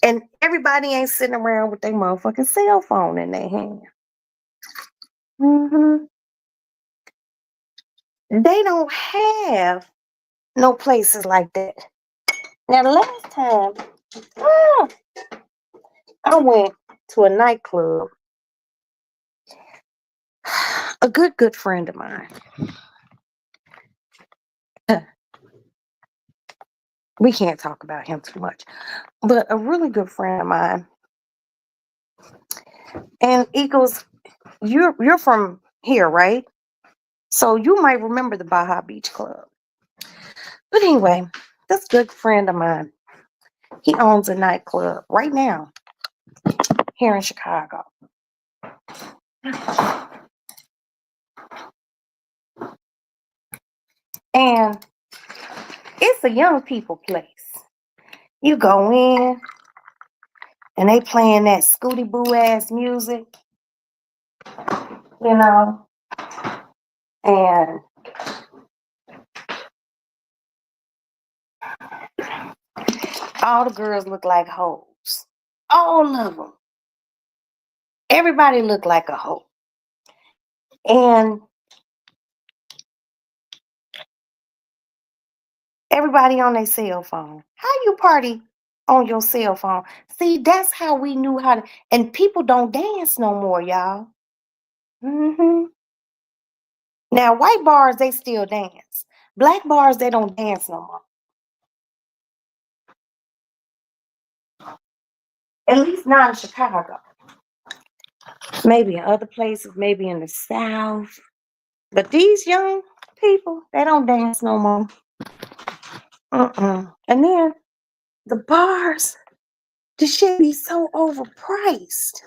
and everybody ain't sitting around with their motherfucking cell phone in their hand. hmm They don't have no places like that. Now, the last time ah, I went to a nightclub, a good friend of mine, we can't talk about him too much, but a really good friend of mine, and he goes, you're from here, right? So you might remember the Baja Beach Club. But anyway, this good friend of mine, he owns a nightclub right now here in Chicago. And it's a young people place. You go in and they playing that Scooty Boo ass music, you know, and All the girls look like hoes. All of them. Everybody looked like a hoe. And everybody on their cell phone. How you party on your cell phone? See, that's how we knew how to. And people don't dance no more, y'all. Now, white bars, they still dance. Black bars, they don't dance no more. At least not in Chicago. Maybe in other places, maybe in the South. But these young people, they don't dance no more. And then the bars, the shit be so overpriced.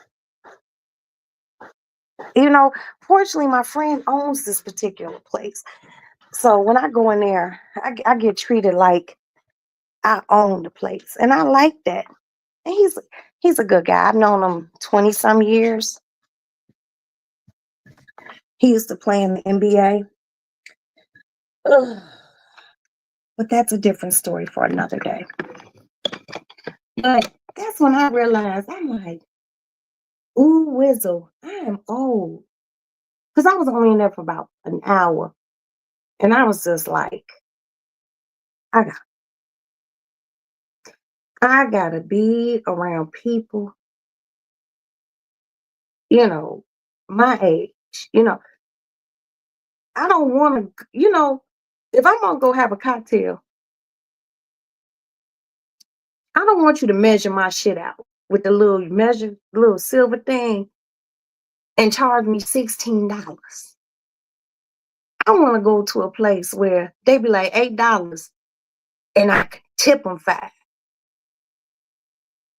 You know, fortunately, my friend owns this particular place. So when I go in there, I get treated like I own the place. And I like that. And he's a good guy. I've known him 20 some years. He used to play in the NBA. Ugh. But that's a different story for another day. But that's when I realized, I'm like, ooh, Wizzle, I am old. Because I was only in there for about an hour. And I was just like, I got I gotta be around people, you know, my age. You know, I don't want to, if I'm gonna go have a cocktail, I don't want you to measure my shit out with the little silver thing and charge me $16. I want to go to a place where they be like $8 and I can tip them 5.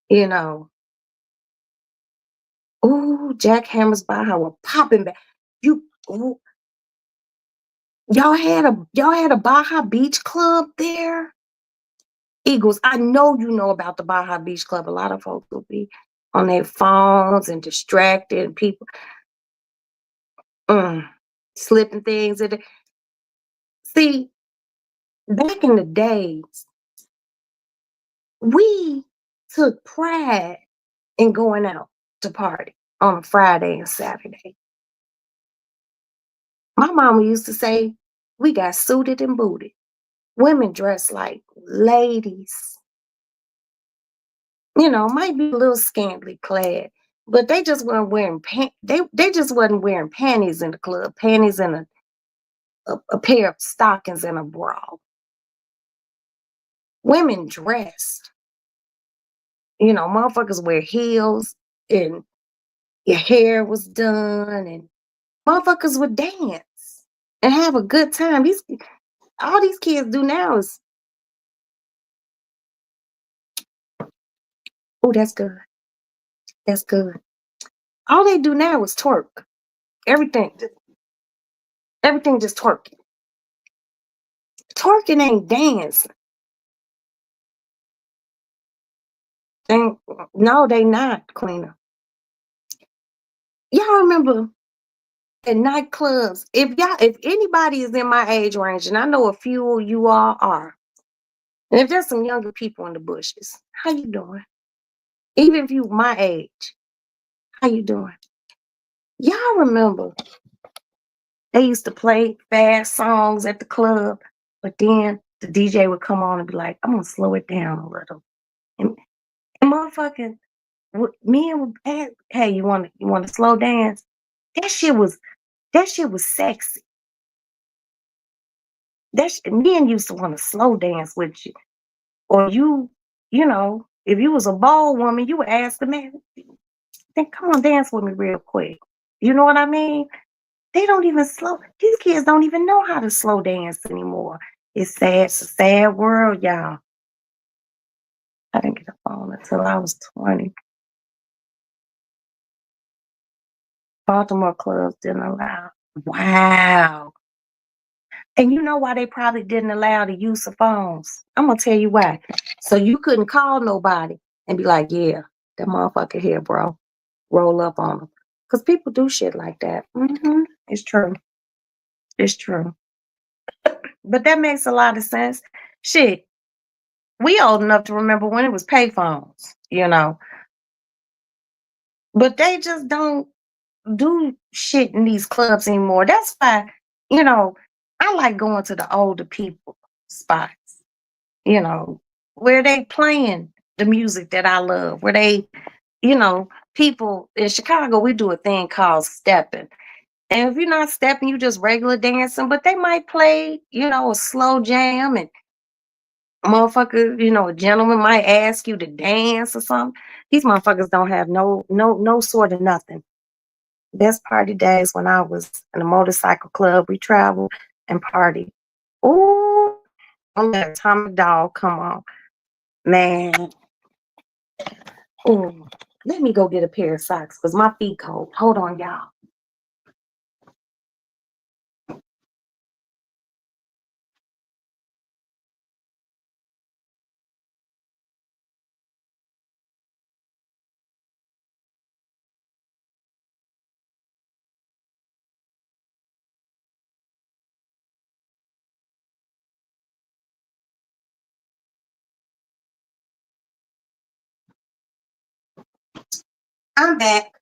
You know, ooh, Jack Hammer's Baja were popping back. You, ooh, y'all had a Baja Beach Club there. Eagles, I know you know about the Baja Beach Club. A lot of folks will be on their phones and distracted, and people slipping things. See, back in the days, we took pride in going out to party on a Friday and Saturday. My mama used to say, we got suited and booted. Women dressed like ladies. Might be a little scantily clad, but they just weren't wearing they just wasn't wearing panties in the club, panties and a pair of stockings and a bra. Women dressed, motherfuckers wear heels and your hair was done and motherfuckers would dance and have a good time. All these kids do now is, oh, that's good. That's good. All they do now is twerk. Everything, everything just twerking. Twerking ain't dance. They, no, they not, Queena. Y'all remember at nightclubs? If anybody is in my age range, and I know a few of you all are, and if there's some younger people in the bushes, how you doing? Even if you my age, how you doing? Y'all remember they used to play fast songs at the club, but then the DJ would come on and be like, I'm gonna slow it down a little. And motherfucking men would ask, hey, you want to slow dance? That shit was sexy. Men used to want to slow dance with you. Or if you was a bold woman, you would ask the man, then come on, dance with me real quick. You know what I mean? These kids don't even know how to slow dance anymore. It's sad. It's a sad world, y'all. I didn't get a phone until I was 20. Baltimore clubs didn't allow. Wow. And you know why they probably didn't allow the use of phones? I'm gonna tell you why. So you couldn't call nobody and be like, yeah, that motherfucker here, bro. Roll up on them. Because people do shit like that. It's true. It's true. But that makes a lot of sense. Shit. We old enough to remember when it was payphones. But they just don't do shit in these clubs anymore. That's why, you know, I like going to the older people spots, you know, where they playing the music that I love, where people in Chicago, we do a thing called stepping. And if you're not stepping, you just regular dancing, but they might play, a slow jam and motherfucker, a gentleman might ask you to dance or something. These motherfuckers don't have no sort of nothing. Best party days when I was in a motorcycle club. We traveled and party. Ooh, on that Atomic Dog, come on. Man. Ooh. Let me go get a pair of socks because my feet cold. Hold on, y'all. I'm back.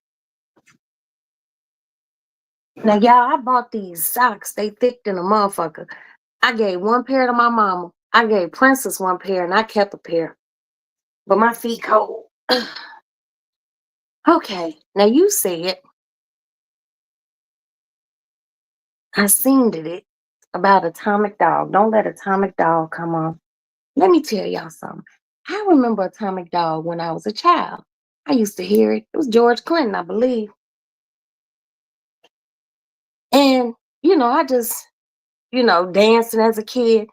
Now, y'all, I bought these socks. They thick than a motherfucker. I gave one pair to my mama. I gave Princess one pair, and I kept a pair. But my feet cold. Okay, now you said I seen it about Atomic Dog. Don't let Atomic Dog come on. Let me tell y'all something. I remember Atomic Dog when I was a child. I used to hear it. It was George Clinton, I believe. And, I just, dancing as a kid.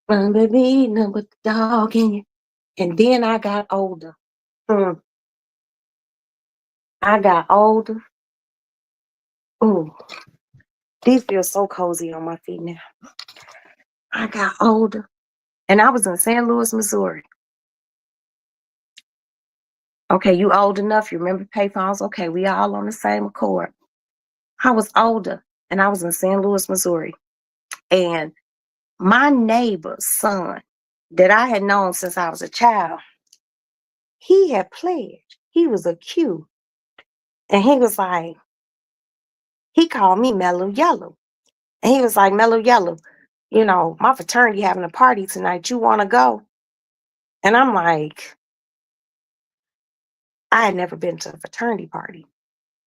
Run, baby, nothing but the dog in you. And then I got older. Mm, I got older. Ooh, these feel so cozy on my feet now. I got older. And I was in St. Louis, Missouri. Okay, you old enough. You remember payphones? Okay, we all on the same accord. I was older and I was in St. Louis, Missouri. And my neighbor's son that I had known since I was a child, he had pledged. He was a Q. And he was like, he called me Mellow Yellow. And he was like, Mellow Yellow, my fraternity having a party tonight. You want to go? And I'm like, I had never been to a fraternity party.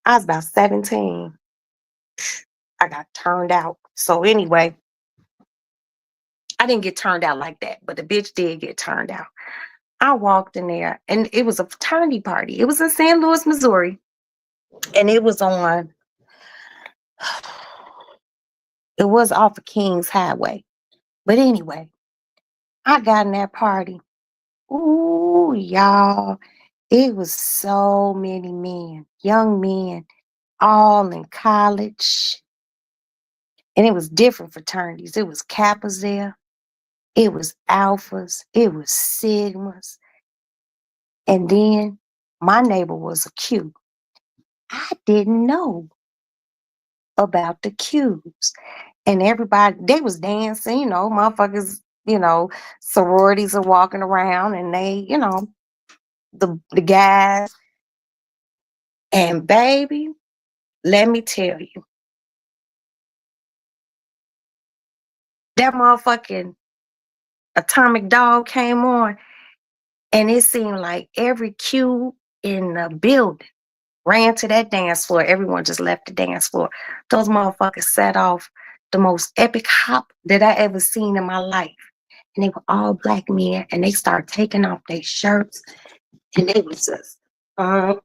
I was about 17. I got turned out. So anyway, I didn't get turned out like that, but the bitch did get turned out. I walked in there and it was a fraternity party. It was in St. Louis, Missouri. And it was it was off of Kings Highway. But anyway, I got in that party. Ooh, y'all. It was so many men, young men, all in college. And it was different fraternities. It was Kappas there. It was Alphas. It was Sigmas. And then my neighbor was a Q. I didn't know about the Qs. And everybody, they was dancing, motherfuckers, sororities are walking around and they, the guys. And baby, let me tell you, that motherfucking Atomic Dog came on and it seemed like every Q in the building ran to that dance floor. Everyone just left the dance floor. Those motherfuckers set off the most epic hop that I ever seen in my life. And they were all black men and they started taking off their shirts and they was just they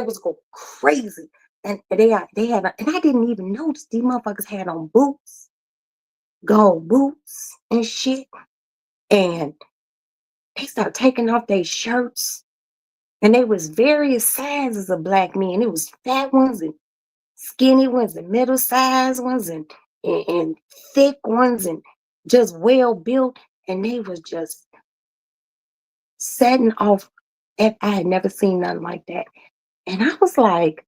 was go crazy. And and I didn't even notice these motherfuckers had on boots, gold boots and shit. And they started taking off their shirts. And they was various sizes of black men. It was fat ones and skinny ones and middle sized ones and thick ones and just well built. And they was just setting off. And I had never seen nothing like that. And I was like,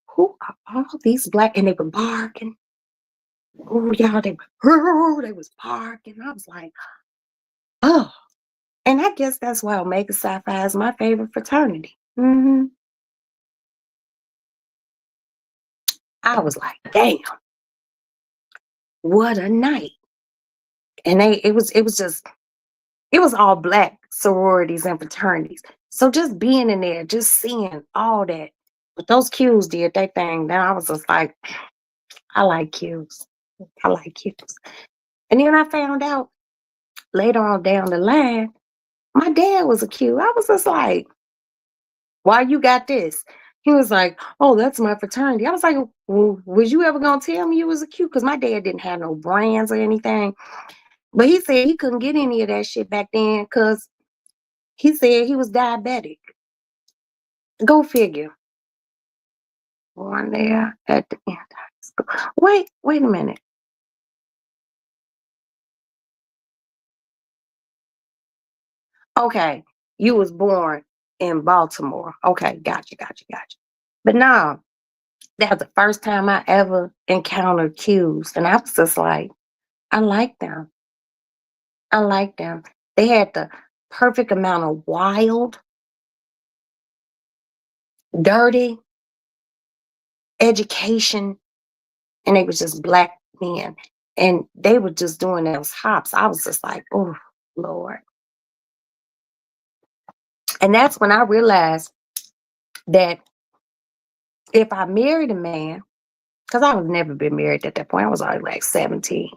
who are all these black? And they were barking. Oh, y'all, they was barking. I was like, Oh, and I guess that's why Omega Psi Phi is my favorite fraternity. I was like, damn, what a night. And it was just, it was all black sororities and fraternities. So just being in there, just seeing all that. But those Qs did that thing. Then I was just like, I like Qs. I like Qs. And then I found out later on down the line, my dad was a Q. I was just like, why you got this? He was like, oh, that's my fraternity. I was like, well, was you ever gonna tell me you was a Q? Because my dad didn't have no brands or anything. But he said he couldn't get any of that shit back then because he said he was diabetic. Go figure. Born there at the end of school. Wait a minute. Okay, you was born in Baltimore. Okay, gotcha. But no, that was the first time I ever encountered Qs, and I was just like, I like them. I like them. They had the perfect amount of wild, dirty education, and they was just black men. And they were just doing those hops. I was just like, oh, Lord. And that's when I realized that if I married a man, because I was never been married at that point, I was already like 17.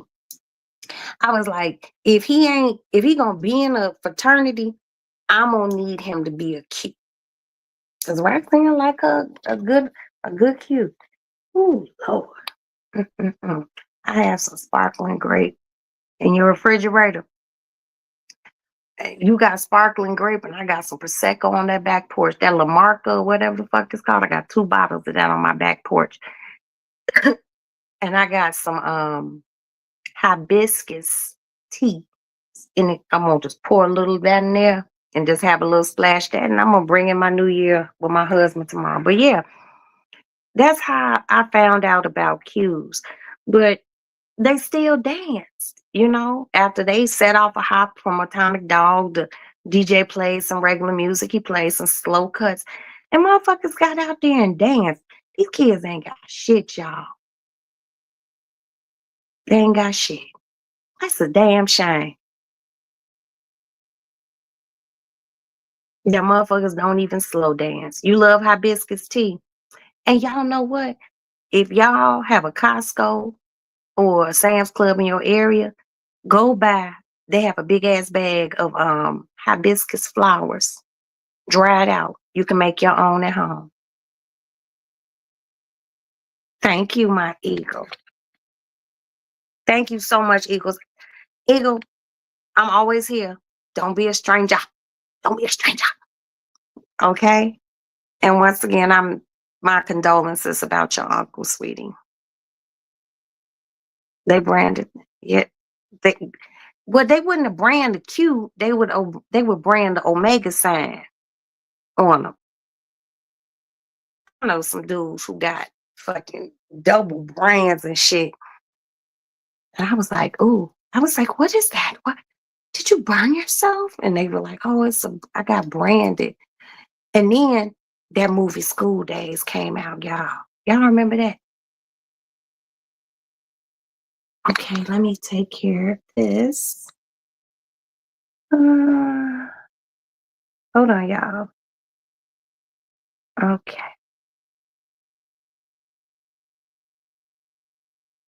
I was like, if he gonna be in a fraternity, I'm gonna need him to be a Q. Because we're feeling like a good Q. Ooh, Lord. Mm-mm-mm. I have some sparkling grape in your refrigerator. You got sparkling grape, and I got some Prosecco on that back porch. That La Marca, whatever the fuck it's called. I got 2 bottles of that on my back porch. And I got some hibiscus tea in it. I'm gonna just pour a little of that in there and just have a little splash of that. And I'm gonna bring in my new year with my husband tomorrow. But yeah, that's how I found out about Q's. But they still danced, after they set off a hop from Atomic Dog, the DJ played some regular music, he played some slow cuts, and motherfuckers got out there and danced. These kids ain't got shit, y'all. They ain't got shit. That's a damn shame. The motherfuckers don't even slow dance. You love hibiscus tea. And y'all know what? If y'all have a Costco or a Sam's Club in your area, go buy. They have a big ass bag of hibiscus flowers, dried out. You can make your own at home. Thank you, my eagle. Thank you so much, Eagles. Eagle, I'm always here. Don't be a stranger. Don't be a stranger. Okay? And once again, my condolences about your uncle, sweetie. They branded it. They well, they wouldn't have branded Q. They would brand the Omega sign on them. I know some dudes who got fucking double brands and shit. And I was like, ooh. I was like, what is that? What did you burn yourself? And they were like, oh, I got branded. And then that movie School Days came out, y'all. Y'all remember that? Okay, let me take care of this. Uh, hold on, y'all. Okay.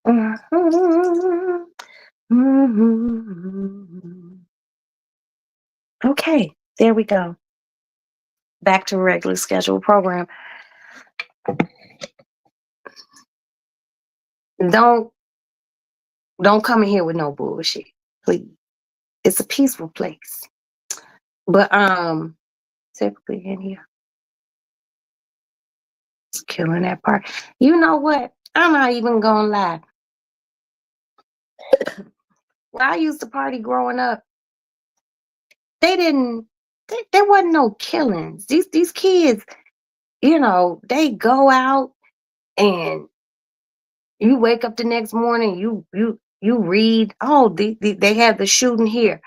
Mhm. Mhm. Okay, there we go. Back to a regular scheduled program. Don't don't come in here with no bullshit, please. It's a peaceful place. But typically in here, it's killing that part. You know what? I'm not even gonna lie. When I used to party growing up, they didn't there wasn't no killings. These kids, they go out and you wake up the next morning, you read, oh, they have the shooting here.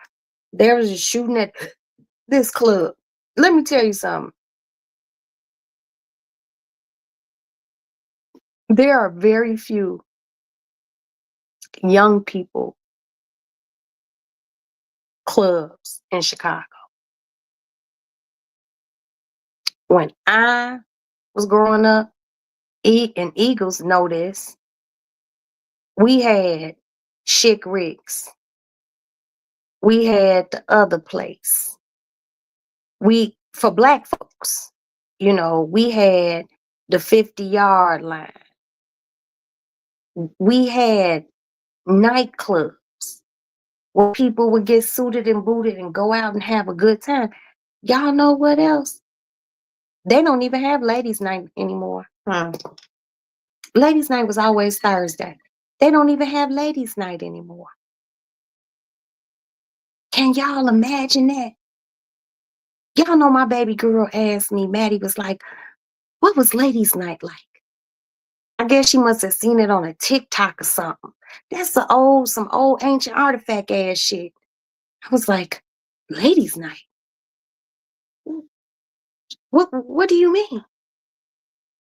There was a shooting at this club. Let me tell you something. There are very few young people clubs in Chicago. When I was growing up, and Eagles know this, we had Chick Rick's. We had the other place. We, for black folks, we had the 50-yard line. We had nightclubs where people would get suited and booted and go out and have a good time. Y'all know what else? They don't even have ladies' night anymore. Ladies' night was always Thursday. They don't even have ladies' night anymore. Can y'all imagine that? Y'all know my baby girl asked me, Maddie was like, what was ladies' night like? I guess she must have seen it on a TikTok or something. That's some old ancient artifact ass shit. I was like, ladies' night? What do you mean?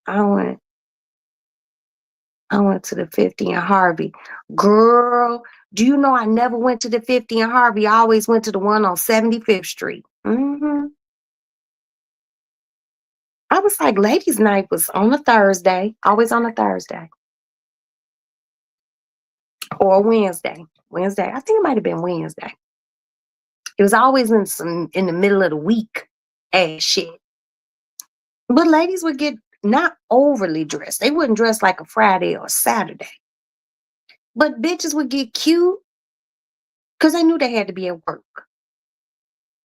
I went to the 50 and Harvey. Girl, do you know I never went to the 50 and Harvey? I always went to the one on 75th Street. I was like, ladies' night was on a Thursday, always on a Thursday. Or a Wednesday. I think it might have been Wednesday. It was always in the middle of the week ass shit. But ladies would get not overly dressed. They wouldn't dress like a Friday or Saturday. But bitches would get cute because they knew they had to be at work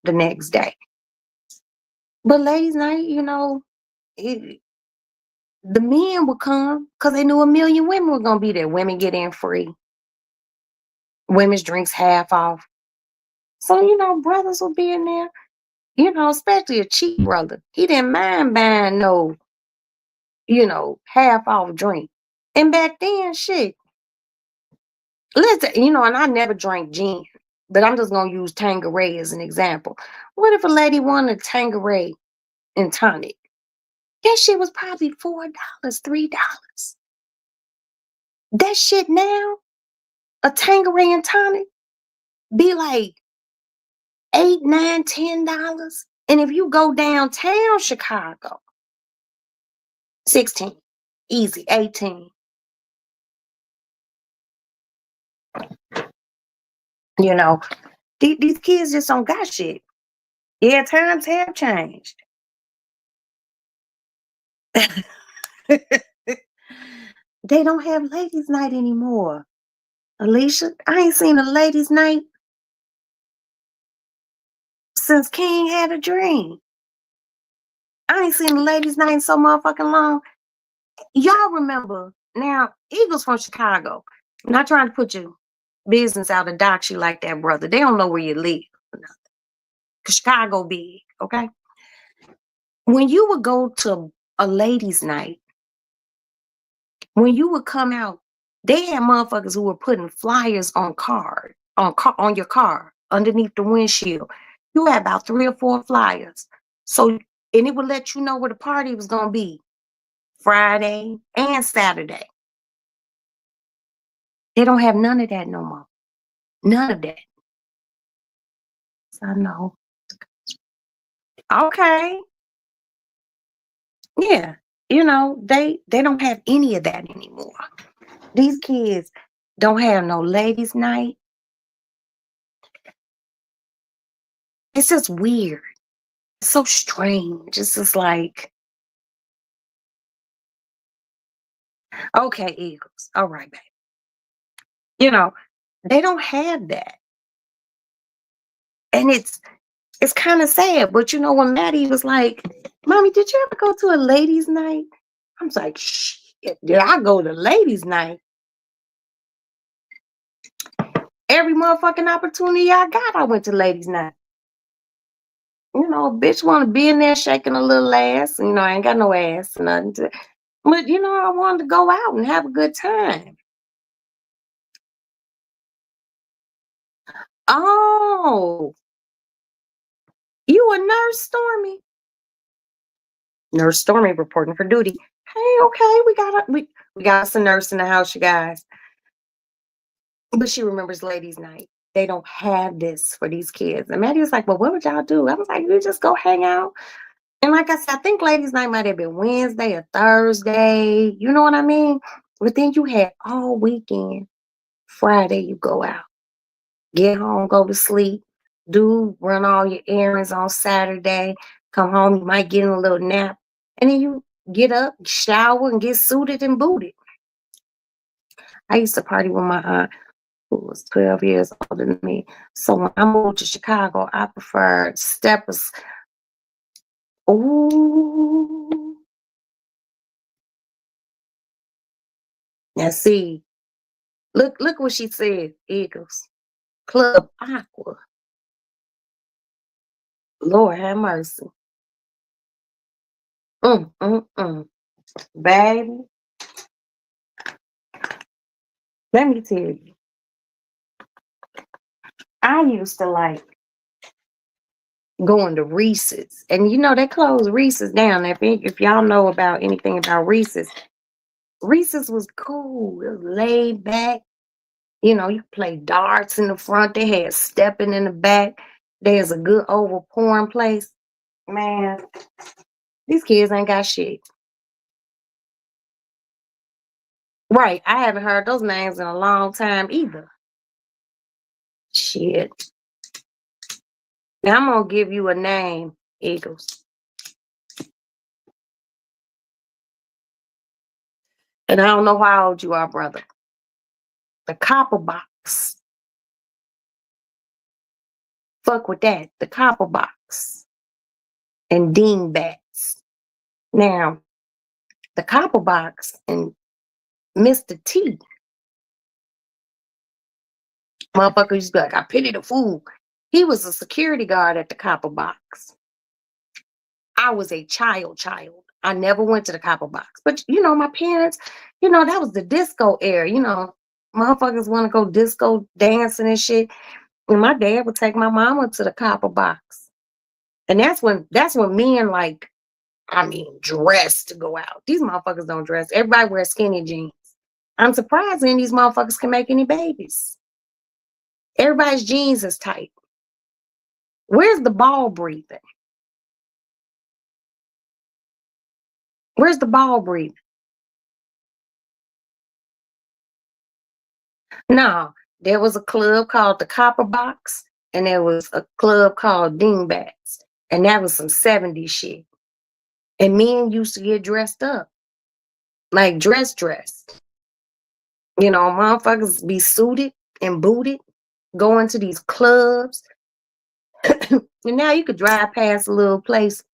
the next day. But ladies' night, the men would come because they knew a million women were going to be there. Women get in free. Women's drinks half off. So, brothers would be in there, especially a cheap brother. He didn't mind buying no, half off drink. And back then, shit, listen, and I never drank gin, but I'm just going to use Tanqueray as an example. What if a lady wanted Tanqueray and tonic? That shit was probably $4, $3. That shit now, a Tanqueray and tonic, be like $8, $9, $10. And if you go downtown Chicago, 16, easy, 18. These kids just don't got shit. Yeah, times have changed. They don't have ladies' night anymore. Alicia, I ain't seen a ladies' night since King had a dream. I ain't seen a ladies' night in so motherfucking long. Y'all remember, now, Eagles from Chicago. I'm not trying to put your business out of dox you like that, brother. They don't know where you live. Cause Chicago big, okay? When you would go to a ladies' night, when you would come out, they had motherfuckers who were putting flyers on your car underneath the windshield. You had about 3 or 4 flyers. So, and it would let you know where the party was gonna be Friday and Saturday. They don't have none of that no more. None of that. So I know. Okay. Yeah. They don't have any of that anymore. These kids don't have no ladies' night. It's just weird. It's so strange. It's just like, okay, Eagles. All right, babe. They don't have that. And it's kind of sad. But when Maddie was like, Mommy, did you ever go to a ladies' night? I was like, shit, did I go to ladies' night? Every motherfucking opportunity I got, I went to ladies' night. A bitch want to be in there shaking a little ass. I ain't got no ass or nothing. But, I wanted to go out and have a good time. Oh, You a nurse, Stormy? Nurse Stormy reporting for duty. Hey, okay, we got us a nurse in the house, you guys. But she remembers ladies' night. They don't have this for these kids. And Maddie was like, well, what would y'all do? I was like, you just go hang out. And like I said, I think ladies' night might have been Wednesday or Thursday. You know what I mean? But then you had all weekend. Friday, you go out, get home, go to sleep, run all your errands on Saturday, come home, you might get in a little nap, and then you get up, shower, and get suited and booted. I used to party with my aunt who was 12 years older than me. So when I moved to Chicago, I preferred steppers. Ooh. Now see, look what she said, Eagles. Club Aqua. Lord have mercy. Mm, mm, mm. Baby, let me tell you, I used to like going to Reese's. And you know, they closed Reese's down. If y'all know about anything about Reese's, Reese's was cool. It was laid back. You know, you play darts in the front. They had stepping in the back. There's a good oval pouring place. Man, these kids ain't got shit. Right. I haven't heard those names in a long time either. Shit. Now I'm gonna give you a name, Eagles. And I don't know how old you are, brother. The Copper Box. Fuck with that. The Copper Box. And Dingbats. Now, the Copper Box and Mr. T. Motherfucker used to be like, I pity the fool. He was a security guard at the Copper Box. I was a child. I never went to the Copper Box. But, you know, my parents, you know, that was the disco era. You know, motherfuckers want to go disco dancing and shit. And my dad would take my mama to the Copper Box. And that's when men like, I mean, dress to go out. These motherfuckers don't dress. Everybody wears skinny jeans. I'm surprised any of these motherfuckers can make any babies. Everybody's jeans is tight. Where's the ball breathing? Where's the ball breathing? No, there was a club called the Copper Box, and there was a club called Dingbats, and that was some 70s shit. And men used to get dressed up, like dress. You know, motherfuckers be suited and booted, going to these clubs. And now you could drive past a little place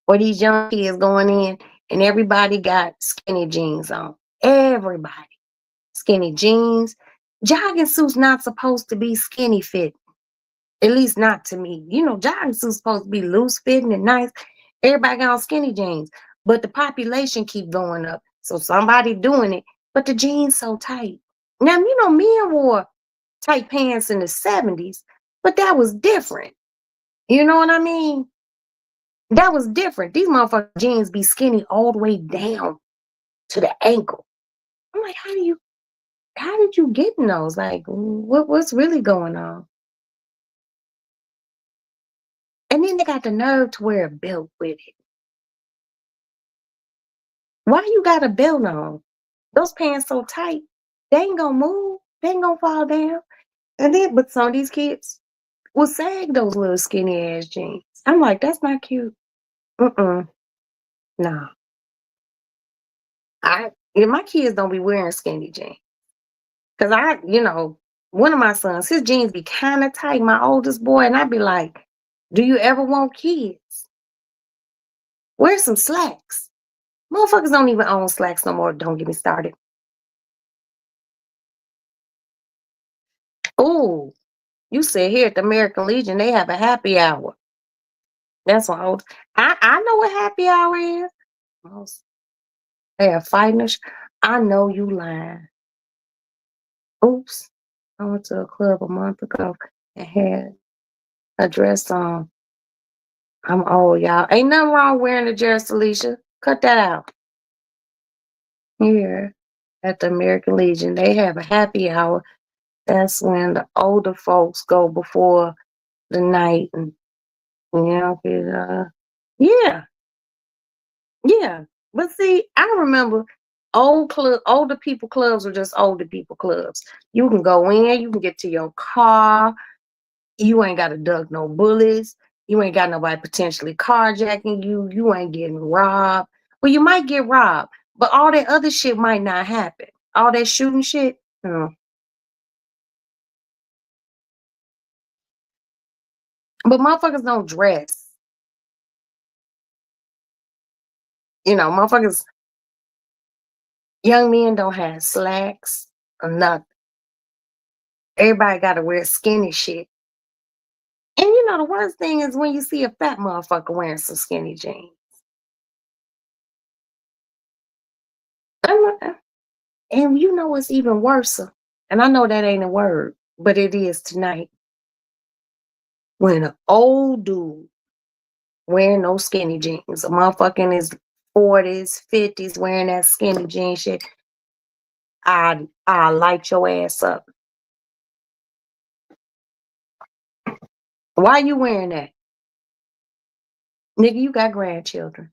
where these young kids going in, and everybody got skinny jeans on. Everybody. Skinny jeans. Jogging suits not supposed to be skinny fit. At least not to me. You know, jogging suits supposed to be loose fitting and nice. Everybody got on skinny jeans. But the population keep going up. So somebody doing it. But the jeans so tight. Now, you know, men wore tight pants in the 70s, but that was different. You know what I mean? That was different. These motherfucking jeans be skinny all the way down to the ankle. I'm like, how did you get in those? Like, what's really going on? And then they got the nerve to wear a belt with it. Why you got a belt on? Those pants so tight, they ain't gonna move. They ain't gonna fall down. And then, but some of these kids will sag those little skinny ass jeans. I'm like, that's not cute. Mm-mm. Nah. My kids don't be wearing skinny jeans. Cause one of my sons, his jeans be kind of tight, my oldest boy, and I'd be like, do you ever want kids? Wear some slacks. Motherfuckers don't even own slacks no more. Don't get me started. Oh, you said here at the American Legion, they have a happy hour. That's what I know what happy hour is. They are fighting us. I know you lying. Oops. I went to a club a month ago and had a dress on. I'm old, y'all. Ain't nothing wrong wearing a dress, Alicia. Cut that out. Here at the American Legion, they have a happy hour. That's when the older folks go before the night and yeah, yeah. But see, I remember older people clubs were just older people clubs. You can go in, you can get to your car, you ain't gotta duck no bullets, you ain't got nobody potentially carjacking you, you ain't getting robbed. Well, you might get robbed, but all that other shit might not happen. All that shooting shit. But motherfuckers don't dress. Motherfuckers, young men don't have slacks or nothing. Everybody gotta wear skinny shit. And the worst thing is when you see a fat motherfucker wearing some skinny jeans. I'm not- And what's even worse? And I know that ain't a word, but it is tonight. When an old dude wearing those skinny jeans, a motherfucker in his 40s, 50s wearing that skinny jean shit, I light your ass up. Why you wearing that? Nigga, you got grandchildren.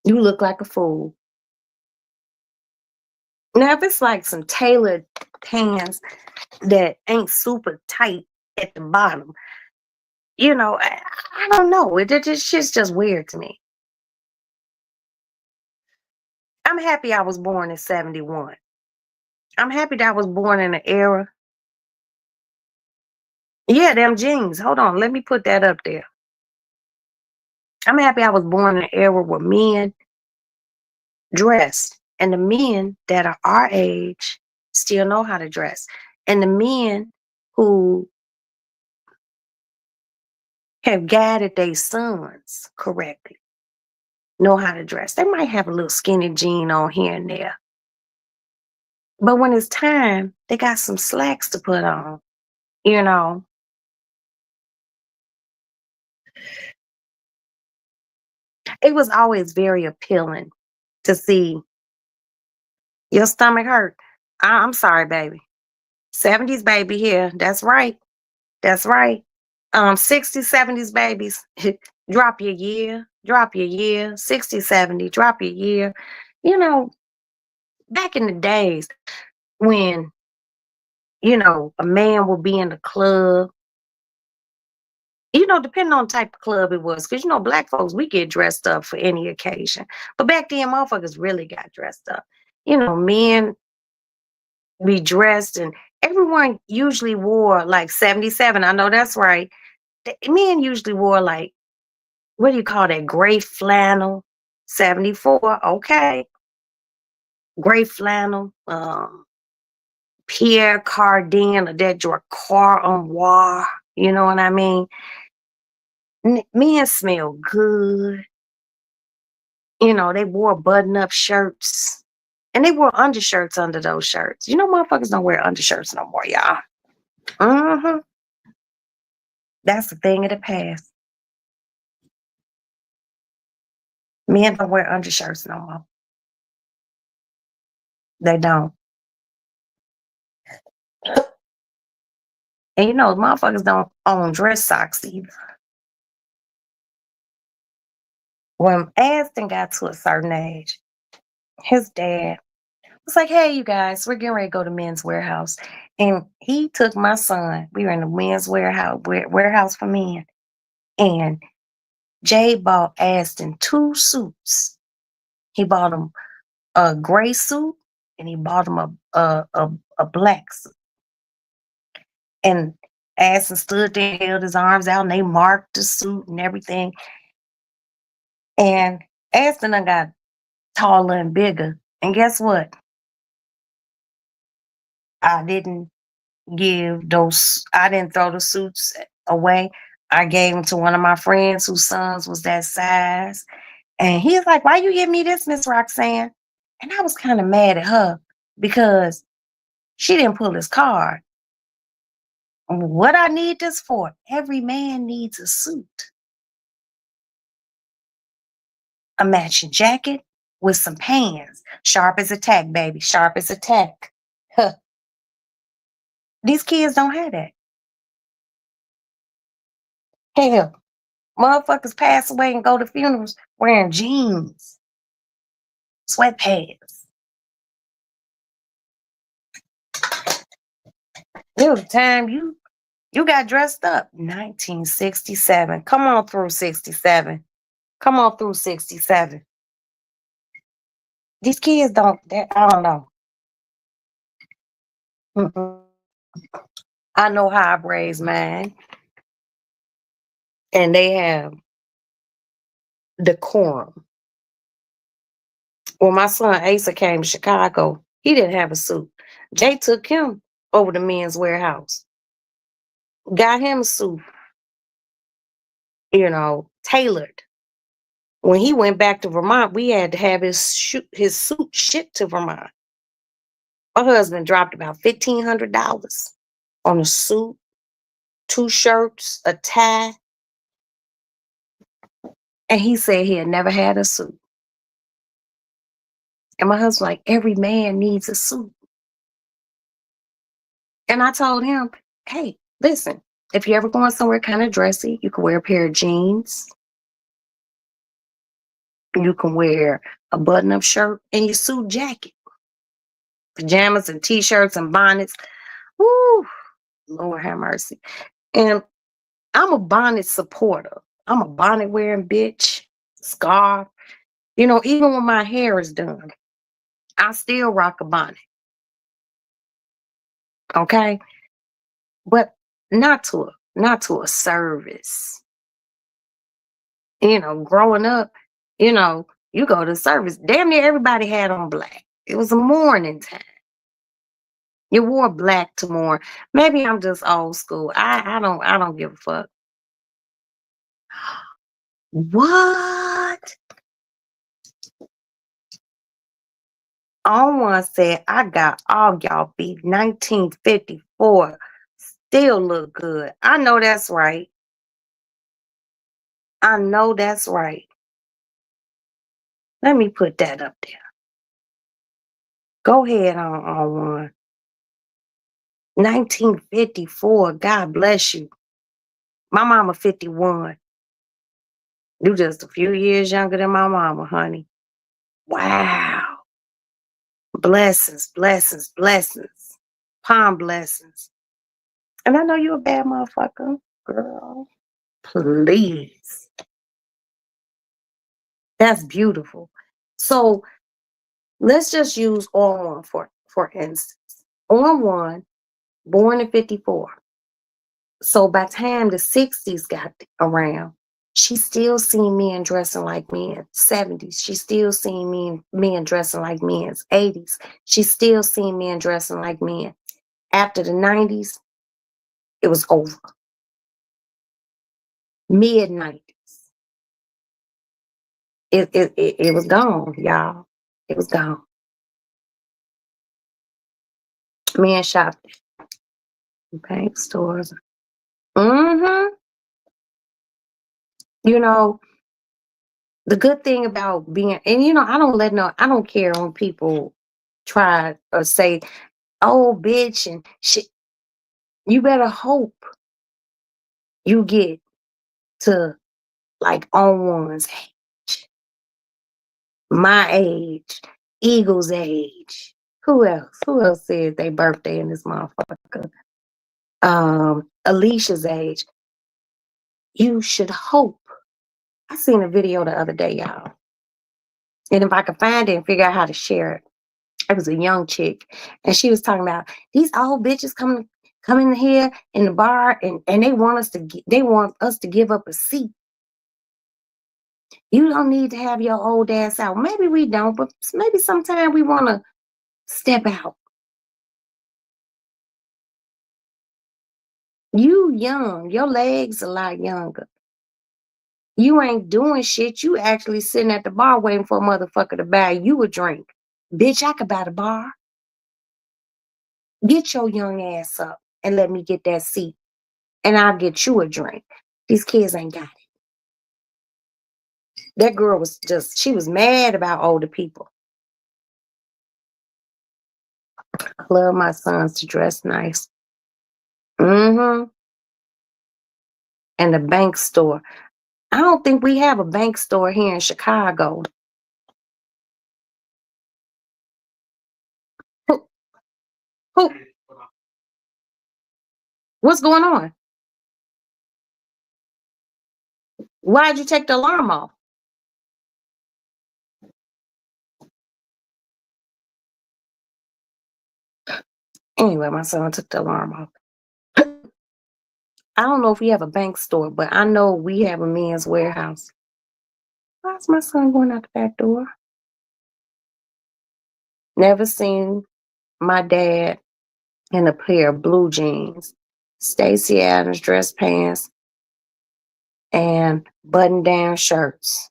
You look like a fool. Now, if it's like some tailored pants that ain't super tight at the bottom, I don't know. This shit's just weird to me. I'm happy I was born in 71. I'm happy that I was born in an era. Yeah, them jeans. Hold on. Let me put that up there. I'm happy I was born in an era where men dressed, and the men that are our age still know how to dress. And the men who have guided their sons correctly know how to dress. They might have a little skinny jean on here and there. But when it's time, they got some slacks to put on. You know, it was always very appealing to see your stomach hurt. I'm sorry, baby. 70s baby here. That's right. That's right. 60s, 70s babies. Drop your year. Drop your year. 60, 70, drop your year. You know, back in the days when, a man would be in the club, depending on the type of club it was, because black folks, we get dressed up for any occasion. But back then, motherfuckers really got dressed up. Men be dressed, and everyone usually wore like 77. I know that's right. Men usually wore like, what do you call that? Gray flannel. 74. Okay. Gray flannel. Pierre Cardin or that Dracar Armoire. You know what I mean? Men smell good. They wore button-up shirts. And they wore undershirts under those shirts. Motherfuckers don't wear undershirts no more, y'all. Mm-hmm. That's the thing of the past. Men don't wear undershirts no more. They don't. And motherfuckers don't own dress socks either. When Aston got to a certain age, his dad was like, hey, you guys, we're getting ready to go to Men's Warehouse. And he took my son. We were in the Men's Warehouse for men. And Jay bought Aston 2 suits. He bought him a gray suit and he bought him a black suit. And Aston stood there, held his arms out, and they marked the suit and everything. And Aston done got taller and bigger. And guess what? I didn't I didn't throw the suits away. I gave them to one of my friends whose sons was that size. And he's like, why you give me this, Miss Roxanne? And I was kind of mad at her because she didn't pull his card. What I need this for? Every man needs a suit, a matching jacket with some pants. Sharp as a tack, baby. Sharp as a tack. Huh. These kids don't have that. Hell, motherfuckers pass away and go to funerals wearing jeans, sweatpants. There was a time you got dressed up. 1967. Come on through 67. Come on through 67. These kids don't, I don't know. Mm-mm. I know how I've raised mine, and they have decorum. When my son Asa came to Chicago, he didn't have a suit. Jay took him over to Men's Warehouse, got him a suit, tailored. When he went back to Vermont, we had to have his suit shipped to Vermont. My husband dropped about $1,500 on a suit, 2 shirts, a tie, and he said he had never had a suit. And my husband's like, every man needs a suit. And I told him, hey, listen, if you're ever going somewhere kind of dressy, you can wear a pair of jeans. You can wear a button-up shirt and your suit jacket. Pajamas and t-shirts and bonnets. Woo, Lord have mercy. And I'm a bonnet supporter. I'm a bonnet wearing bitch, scarf. Even when my hair is done, I still rock a bonnet. Okay? But not to a service. Growing up, you go to service. Damn near everybody had on black. It was a mourning time. You wore black to mourn. Maybe I'm just old school. I don't give a fuck. What? On one said, I got all y'all beat 1954. Still look good. I know that's right. I know that's right. Let me put that up there. Go ahead on one. 1954. God bless you. My mama 51. You just a few years younger than my mama, honey. Wow. Blessings, blessings, blessings. Palm blessings. And I know you a bad motherfucker, girl. Please. That's beautiful. So let's just use On One for instance. On One, born in 54. So by the time the 60s got around, she still seen men dressing like men. 70s, she still seen men dressing like men. 80s, she still seen men dressing like men. After the 90s, it was over. Mid 90s, it was gone, y'all. It was gone. Men shopping, bank stores. Mm-hmm. You know, the good thing about being, and I don't care when people try or say, oh, bitch, and shit. You better hope you get to like On One's age, my age, Eagle's age. Who else? Who else said their birthday in this motherfucker? Alicia's age. You should hope. I seen a video the other day, y'all. And if I could find it and figure out how to share it, it was a young chick. And she was talking about these old bitches come in here in the bar and they want us to give up a seat. You don't need to have your old ass out. Maybe we don't, but maybe sometime we want to step out. You young, your legs a lot younger. You ain't doing shit. You actually sitting at the bar waiting for a motherfucker to buy you a drink. Bitch, I could buy the bar. Get your young ass up. and let me get that seat, and I'll get you a drink. These kids ain't got it. That girl was she was mad about older people. I love my sons to dress nice. Mm-hmm. And the bank store. I don't think we have a bank store here in Chicago. Who, who, what's going on? Why'd you take the alarm off? Anyway, my son took the alarm off. I don't know if we have a bank store, but I know we have a Men's Warehouse. Why's my son going out the back door? Never seen my dad in a pair of blue jeans, Stacey Adams dress pants, and button-down shirts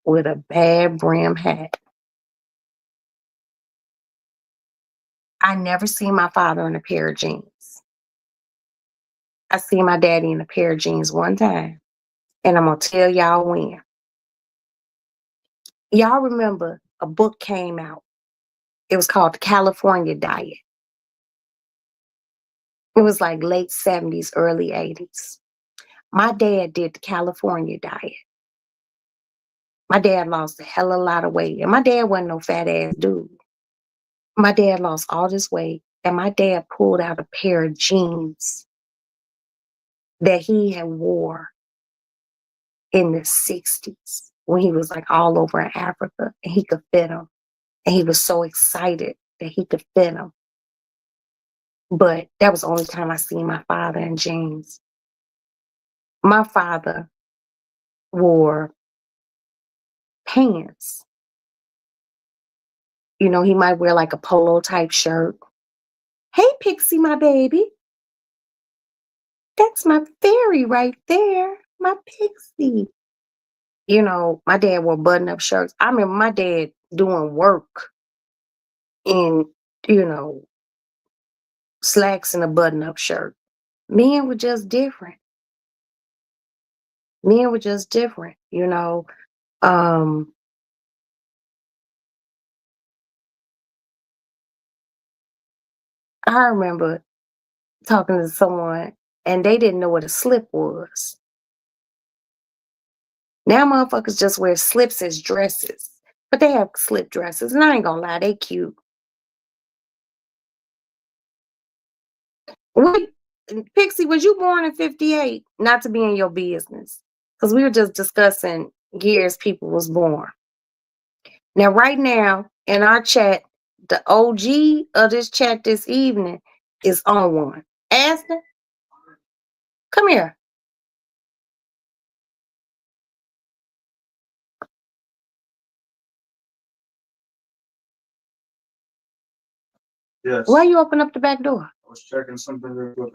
with a bad brim hat. I never seen my father in a pair of jeans. I seen my daddy in a pair of jeans one time, and I'm gonna tell y'all when. Y'all remember a book came out. It was called The California Diet. It was like late 70s, early 80s. My dad did the California diet. My dad lost a hell of a lot of weight, and my dad wasn't no fat ass dude. My dad lost all this weight, and my dad pulled out a pair of jeans that he had wore in the 60s when he was like all over in Africa, and he could fit them. And he was so excited that he could fit them. But that was the only time I seen my father in jeans. My father wore pants. You know, he might wear like a polo type shirt. Hey, Pixie, my baby. That's my fairy right there. My Pixie. You know, my dad wore button-up shirts. I remember my dad doing work in, you know, slacks and a button-up shirt. Men were just different. Men were just different, you know. I remember talking to someone and they didn't know what a slip was. Now motherfuckers just wear slips as dresses, but they have slip dresses, and I ain't gonna lie, they cute. What, Pixie, was you born in 58? Not to be in your business, because we were just discussing years people was born. Now, right now, in our chat, the OG of this chat this evening is on one. Aston, come here. Yes. Why you open up the back door? I was checking something real quick.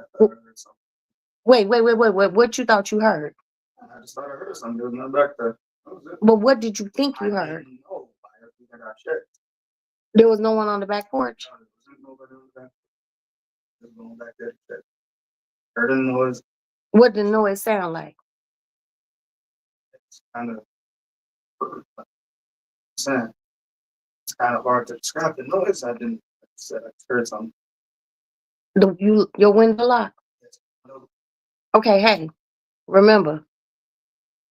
Wait. What you thought you heard? I just thought I heard something. There was nothing back there. But what did you think you heard? Didn't know. I got checked. There was no one on the back porch? No, there wasn't nobody on the back. Just going back there to check. Heard a noise. What did the noise sound like? It's kind of sad. It's kind of hard to describe the noise. I heard something. Your window locked? Okay, hey, remember,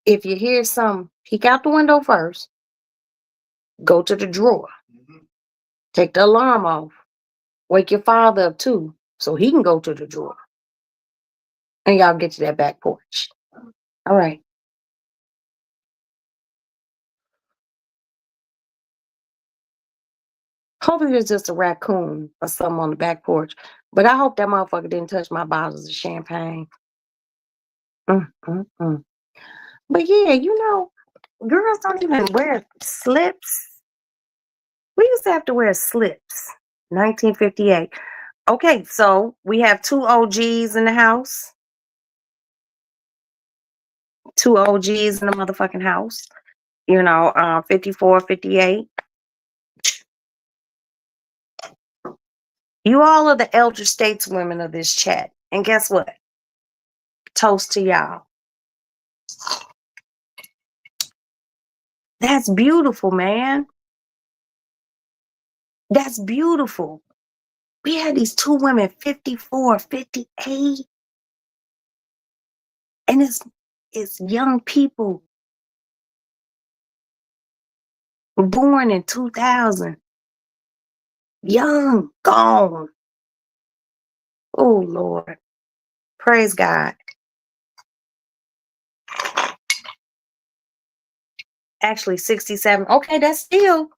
if you hear something, peek out the window first, go to the drawer, take the alarm off, wake your father up too, so he can go to the drawer. And y'all get to that back porch. All right. Hopefully there's just a raccoon or something on the back porch. But I hope that motherfucker didn't touch my bottles of champagne. But yeah, you know, girls don't even wear slips. We used to have to wear slips. 1958. Okay, so we have two OGs in the house. Two OGs in the motherfucking house. You know, 54, 58. You all are the elder stateswomen of this chat. And guess what? Toast to y'all. That's beautiful, man. That's beautiful. We had these two women, 54, 58, and it's young people born in 2000. Young, gone. Oh, Lord. Praise God. Actually, 67. Okay, that's still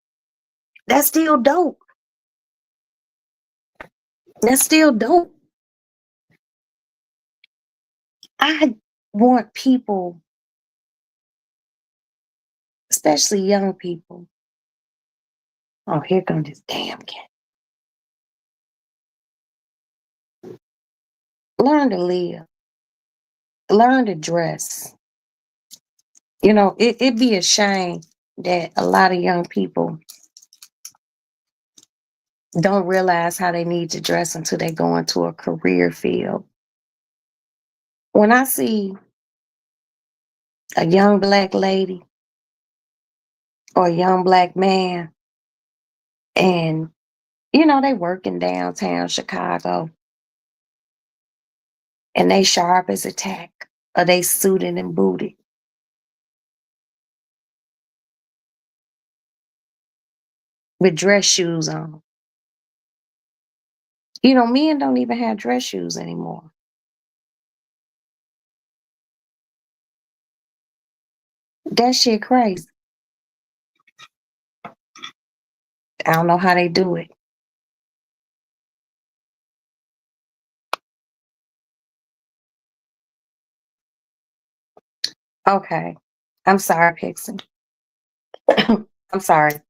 dope. That's still dope. I want people, especially young people. Oh, here comes this damn cat. Learn to live. Learn to dress. You know, it'd be a shame that a lot of young people don't realize how they need to dress until they go into a career field. When I see a young Black lady or a young Black man, and you know, they work in downtown Chicago and they sharp as a tack, or they suited and booted, with dress shoes on. You know, men don't even have dress shoes anymore. That shit crazy. I don't know how they do it. Okay. I'm sorry, Pixie. I'm sorry.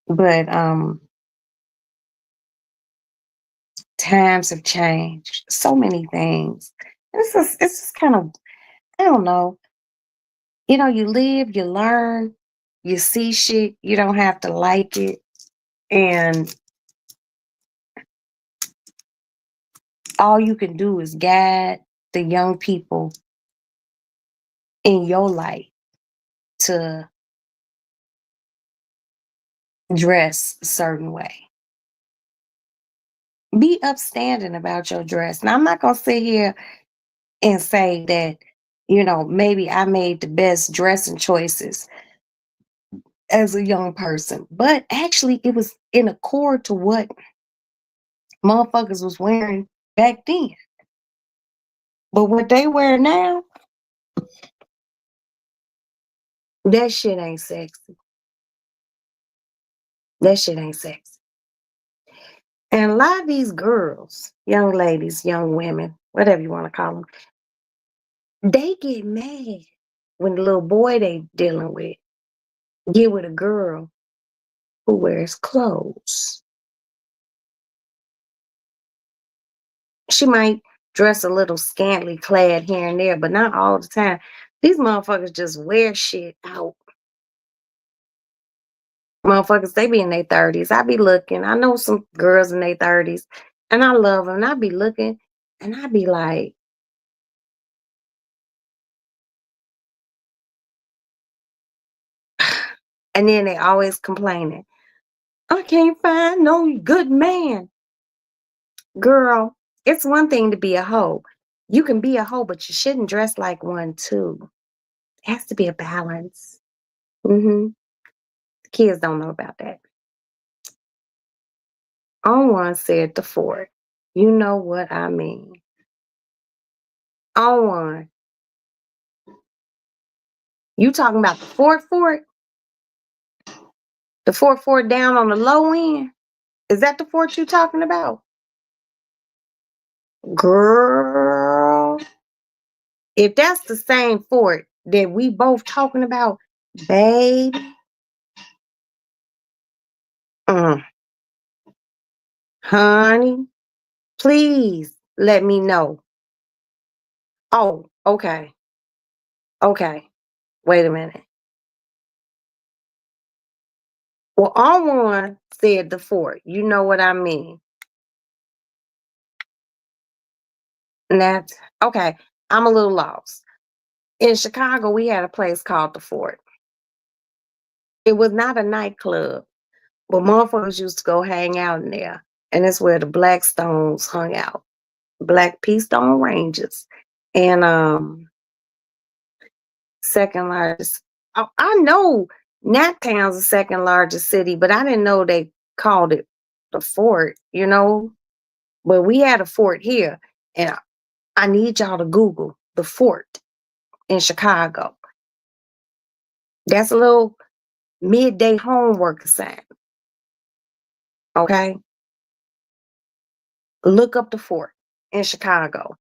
But times have changed. So many things. It's just kind of, I don't know. You know, you live, you learn, you see shit, you don't have to like it. And all you can do is guide the young people in your life to dress a certain way. Be upstanding about your dress. Now, I'm not going to sit here and say that, you know, maybe I made the best dressing choices as a young person, but actually it was in accord to what motherfuckers was wearing back then. But what they wear now, that shit ain't sexy. That shit ain't sexy. And a lot of these girls, young ladies, young women, whatever you want to call them, they get mad when the little boy they dealing with get with a girl who wears clothes. She might dress a little scantily clad here and there, but not all the time. These motherfuckers just wear shit out. Motherfuckers, they be in their 30s. I be looking. I know some girls in their 30s, and I love them. And I be looking, and I be like, and then they always complaining, I can't find no good man. Girl, it's one thing to be a hoe. You can be a hoe, but you shouldn't dress like one too. It has to be a balance. Kids don't know about that. On one said the fort. You know what I mean. On one. You talking about the fort? The fort down on the low end? Is that the fort you talking about? Girl, if that's the same fort that we both talking about, babe, honey, please let me know. Oh, okay. Okay. Wait a minute. Well, on one said the fort. You know what I mean. And that's okay. I'm a little lost. In Chicago, we had a place called the Fort. It was not a nightclub, but motherfuckers used to go hang out in there. And it's where the Blackstones hung out. Black P Stone Rangers. And second largest. I know Naptown's the second largest city, but I didn't know they called it the Fort, you know. But we had a fort here, and I need y'all to Google the Fort in Chicago. That's a little midday homework assignment. Okay, look up the Fort in Chicago.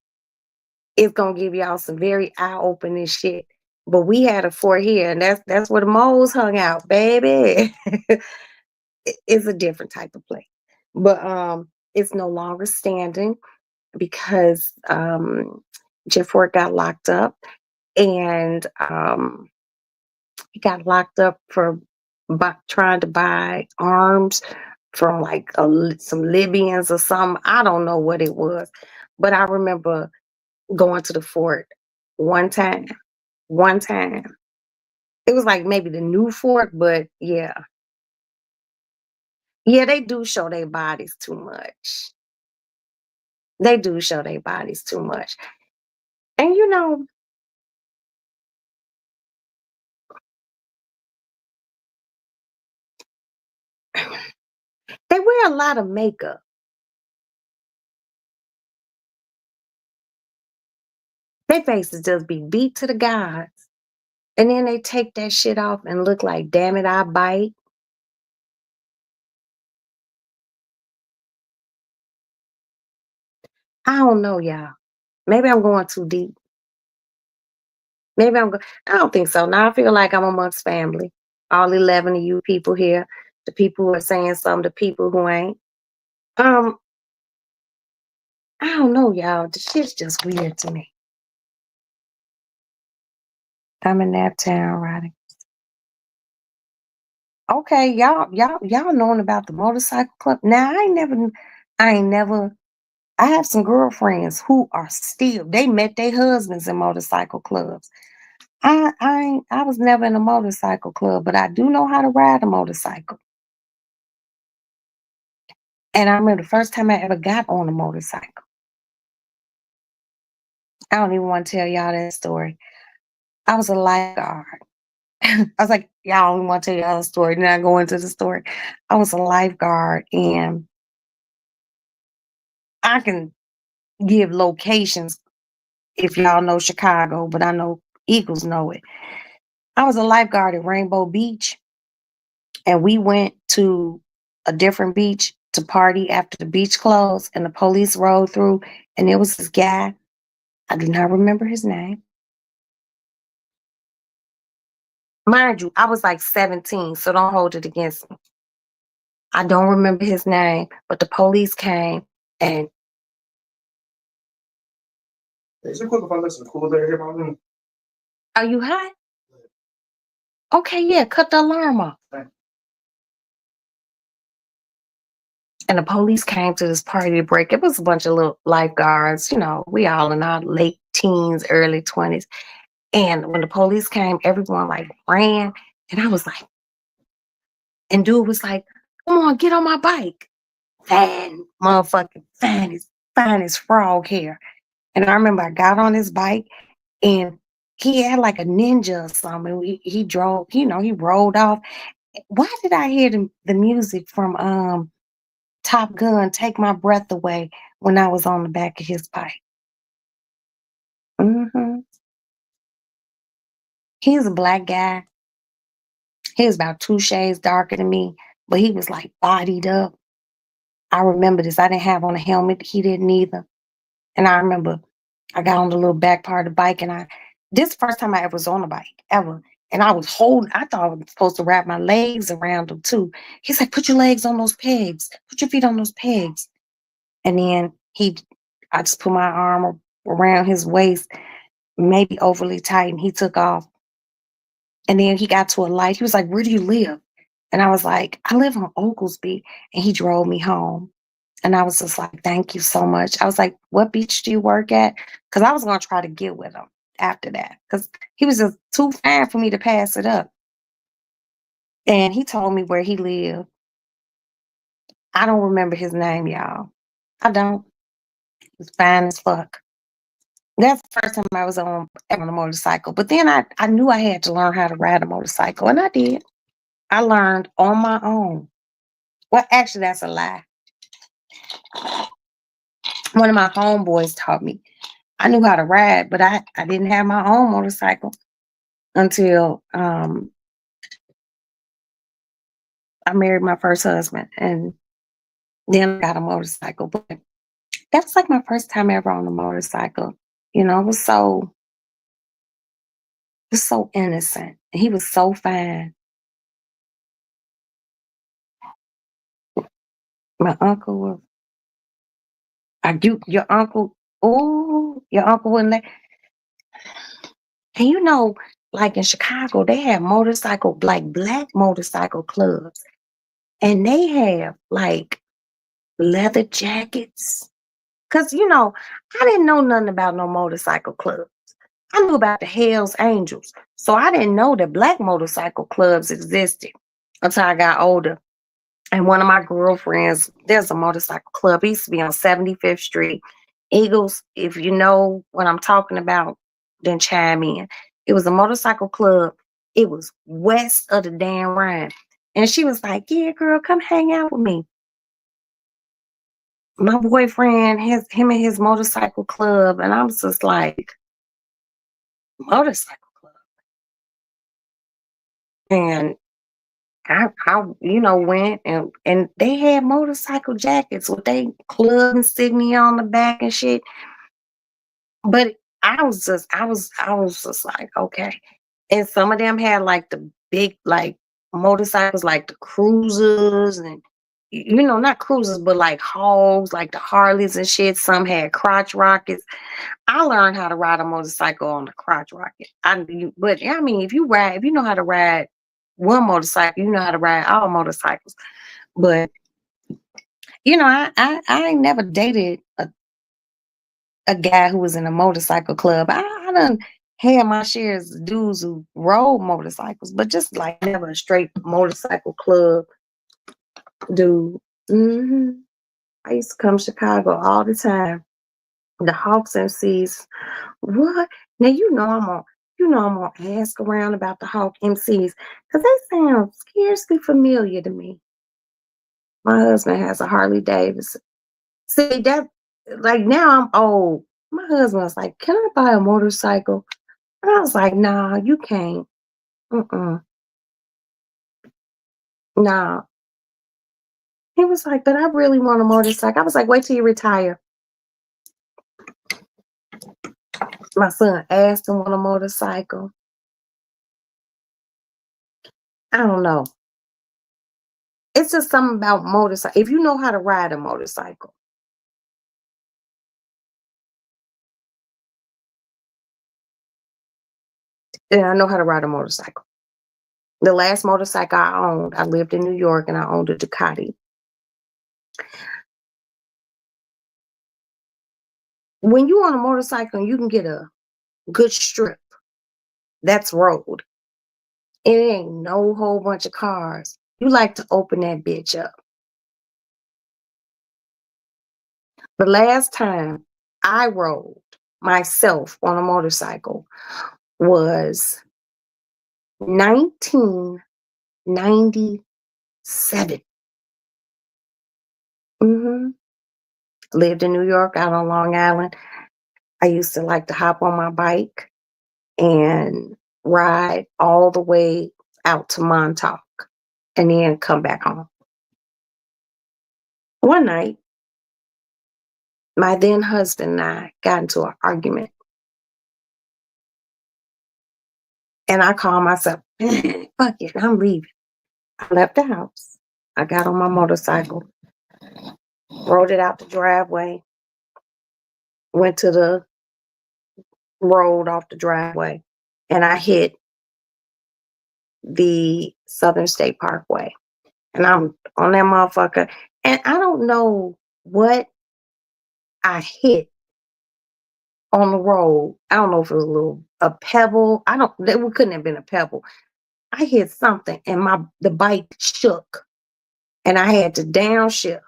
It's gonna give y'all some very eye-opening shit. But we had a fort here, and that's where the moles hung out, baby. It's a different type of place. But it's no longer standing because Jeff Fort got locked up, and he got locked up for trying to buy arms from like some Libyans or something. I don't know what it was, but I remember going to the fort one time. One time. It was like maybe the new fort, but yeah. Yeah, they do show their bodies too much. They do show their bodies too much. And you know, they wear a lot of makeup. Their faces just be beat to the gods. And then they take that shit off and look like, damn it, I bite. I don't know, y'all. Maybe I'm going too deep. Maybe I don't think so. Now I feel like I'm amongst family. All 11 of you people here, the people who are saying something, the people who ain't. Um, I don't know, y'all. The shit's just weird to me. I'm in that town, right? Okay, y'all knowing about the motorcycle club. Now I ain't never I have some girlfriends who are still they met their husbands in motorcycle clubs. I was never in a motorcycle club, but I do know how to ride a motorcycle. And I remember the first time I ever got on a motorcycle. I don't even want to tell y'all that story. I was a lifeguard. I was like, y'all don't want to tell y'all the story. Then I go into the story. I was a lifeguard, and I can give locations if y'all know Chicago, but I know Eagles know it. I was a lifeguard at Rainbow Beach, and we went to a different beach to party after the beach closed, and the police rolled through, and there was this guy. I do not remember his name. Mind you, I was like 17, so don't hold it against me. I don't remember his name, but the police came and Is it cool if I listen to Cool Air here, my room? are you hot? Okay, yeah, cut the alarm off. Thanks. And the police came to this party to break. It was a bunch of little lifeguards, we all in our late teens, early 20s. And when the police came, everyone like ran. And I was like, and dude was like, come on, get on my bike. Fan, motherfucking fine as frog hair. And I remember I got on his bike and he had like a ninja or something. He drove, he rolled off. Why did I hear the music from Top Gun, Take My Breath Away, when I was on the back of his bike? Hmm. He's a black guy. He was about 2 shades darker than me, but he was like bodied up. I remember this. I didn't have on a helmet. He didn't either. And I remember I got on the little back part of the bike, and this first time I ever was on a bike, ever. And I thought I was supposed to wrap my legs around him too. He's like, put your legs on those pegs. Put your feet on those pegs. And then I just put my arm around his waist, maybe overly tight, and he took off. And then he got to a light. He was like, where do you live? And I was like, I live on Oglesby. And he drove me home. And I was just like, thank you so much. I was like, what beach do you work at? Because I was going to try to get with him after that. Because he was just too fine for me to pass it up. And he told me where he lived. I don't remember his name, y'all. I don't. He's fine as fuck. That's the first time I was ever on a motorcycle. But then I knew I had to learn how to ride a motorcycle. And I did. I learned on my own. Well, actually, that's a lie. One of my homeboys taught me. I knew how to ride, but I didn't have my own motorcycle until I married my first husband, and then I got a motorcycle. But that was like my first time ever on a motorcycle. You know, it was so innocent. He was so fine. My uncle was, your uncle, oh, your uncle wouldn't let. And you know, like in Chicago, they have like black motorcycle clubs. And they have like leather jackets. Cause you know, I didn't know nothing about no motorcycle clubs. I knew about the Hells Angels. So I didn't know that black motorcycle clubs existed until I got older. And one of my girlfriends, there's a motorcycle club. It used to be on 75th Street. Eagles, if you know what I'm talking about, then chime in. It was a motorcycle club. It was west of the Dan Ryan. And she was like, yeah, girl, come hang out with me. My boyfriend has him and his motorcycle club. And I was just like, motorcycle club. And I went and they had motorcycle jackets with they club insignia on the back and shit. But I was just like, okay. And some of them had like the big like motorcycles, like the cruisers and not cruisers, but like hogs, like the Harleys and shit. Some had crotch rockets. I learned how to ride a motorcycle on the crotch rocket. But I mean, if you know how to ride one motorcycle, you know how to ride all motorcycles. But I ain't never dated a guy who was in a motorcycle club. I done had my shares of dudes who rode motorcycles, but just like never a straight motorcycle club dude. hmm I used to come to Chicago all the time. The Hawks MCs. What? Now I'm gonna ask around about the Hawk MCs because they sound scarcely familiar to me. My husband has a Harley Davidson. See that like now I'm old. My husband was like, "Can I buy a motorcycle?" And I was like, "Nah, you can't. Mm-mm. Nah." He was like, "But I really want a motorcycle." I was like, "Wait till you retire." My son asked him on a motorcycle. I don't know. It's just something about motorcycle. If you know how to ride a motorcycle, then I know how to ride a motorcycle. The last motorcycle I owned, I lived in New York and I owned a Ducati. When you on a motorcycle and you can get a good strip, that's road. It ain't no whole bunch of cars. You like to open that bitch up. The last time I rode myself on a motorcycle was 1997. hmm Lived in New York, out on Long Island. I used to like to hop on my bike and ride all the way out to Montauk and then come back home. One night, my then husband and I got into an argument. And I called myself, fuck it, I'm leaving. I left the house. I got on my motorcycle, rode it out the driveway, went to the road off the driveway, and I hit the Southern State Parkway. And I'm on that motherfucker. And I don't know what I hit on the road. I don't know if it was a pebble. It couldn't have been a pebble. I hit something and the bike shook and I had to downshift.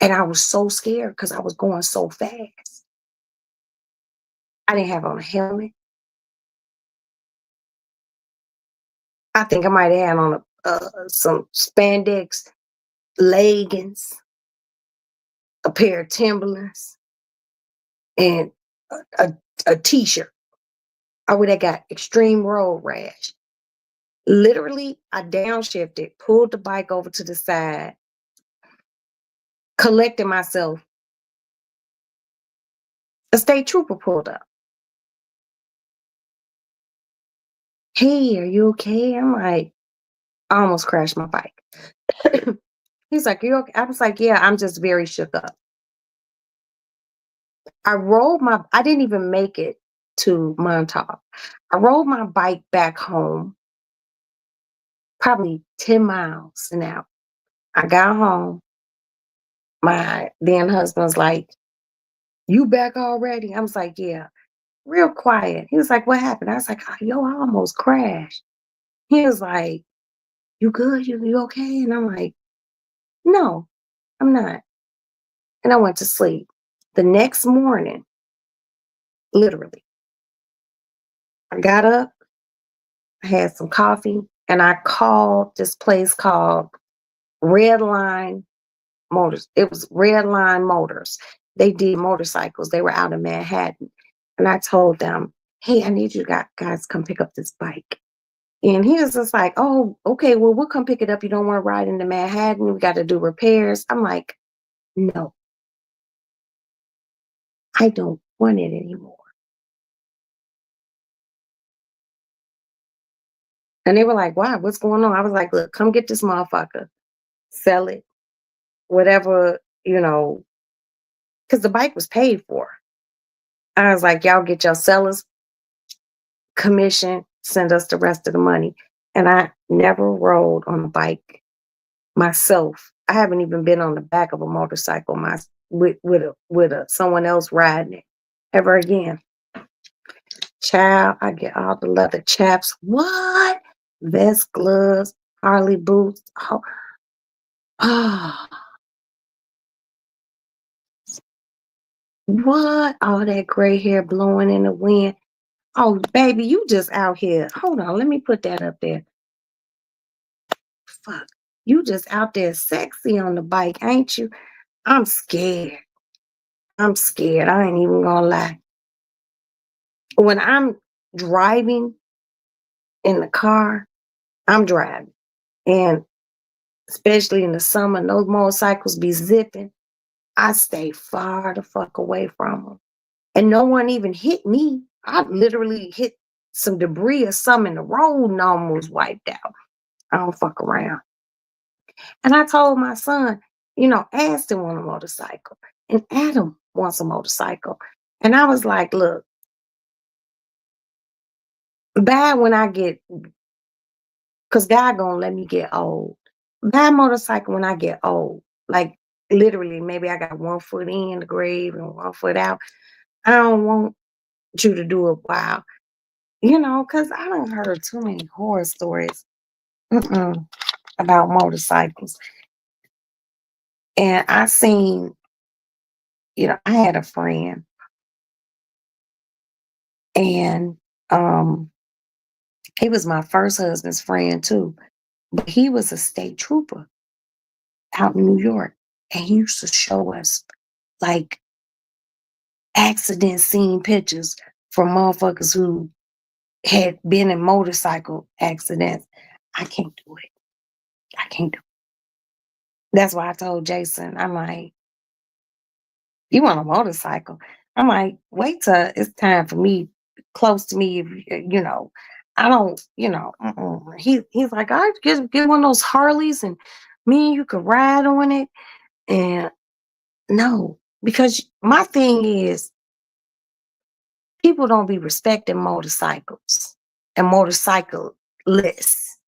And I was so scared because I was going so fast. I didn't have on a helmet. I think I might have had on some spandex leggings, a pair of Timberlands, and a t-shirt. I would have got extreme road rash. Literally, I downshifted, pulled the bike over to the side, collected myself. A state trooper pulled up. Hey, are you okay? I'm like, I almost crashed my bike. He's like, you okay? I was like, yeah, I'm just very shook up. I didn't even make it to Montauk. I rode my bike back home, probably 10 miles an hour. I got home. My then husband's like, you back already? I was like, yeah. Real quiet. He was like, what happened? I was like, oh, yo, I almost crashed. He was like, you good? You okay? And I'm like, no, I'm not. And I went to sleep. The next morning, literally, I got up, I had some coffee, and I called this place called Red Line Motors. It was Red Line Motors. They did motorcycles. They were out in Manhattan. And I told them, hey, I need you guys to come pick up this bike. And he was just like, oh, okay, well, we'll come pick it up. You don't want to ride into Manhattan. We got to do repairs. I'm like, no, I don't want it anymore. And they were like, why? What's going on? I was like, look, come get this motherfucker, sell it, whatever, because the bike was paid for. I was like, y'all get your seller's commission, send us the rest of the money. And I never rode on a bike myself. I haven't even been on the back of a motorcycle with someone else riding it ever again. Child, I get all the leather chaps. What? Vest, gloves, Harley boots. Oh, what? All that gray hair blowing in the wind. Oh, baby, you just out here. Hold on, let me put that up there. Fuck. You just out there sexy on the bike, ain't you? I'm scared. I'm scared. I ain't even gonna lie. When I'm driving in the car, I'm driving. And especially in the summer, and those motorcycles be zipping. I stay far the fuck away from them. And no one even hit me. I literally hit some debris or something in the road and almost wiped out. I don't fuck around. And I told my son, Aston want a motorcycle and Adam wants a motorcycle. And I was like, look, bad when I get, because God gonna let me get old. Buy a motorcycle when I get old. Like literally, maybe I got 1 foot in the grave and 1 foot out. I don't want you to do it while, because I done heard too many horror stories about motorcycles. And I seen, I had a friend and he was my first husband's friend too. But he was a state trooper out in New York. And he used to show us like accident scene pictures from motherfuckers who had been in motorcycle accidents. I can't do it. I can't do it. That's why I told Jason, I'm like, you want a motorcycle? I'm like, wait till it's time for me, close to me, I don't, he's like, all right, get one of those Harleys and me and you could ride on it. And no, because my thing is, people don't be respecting motorcycles and motorcyclists.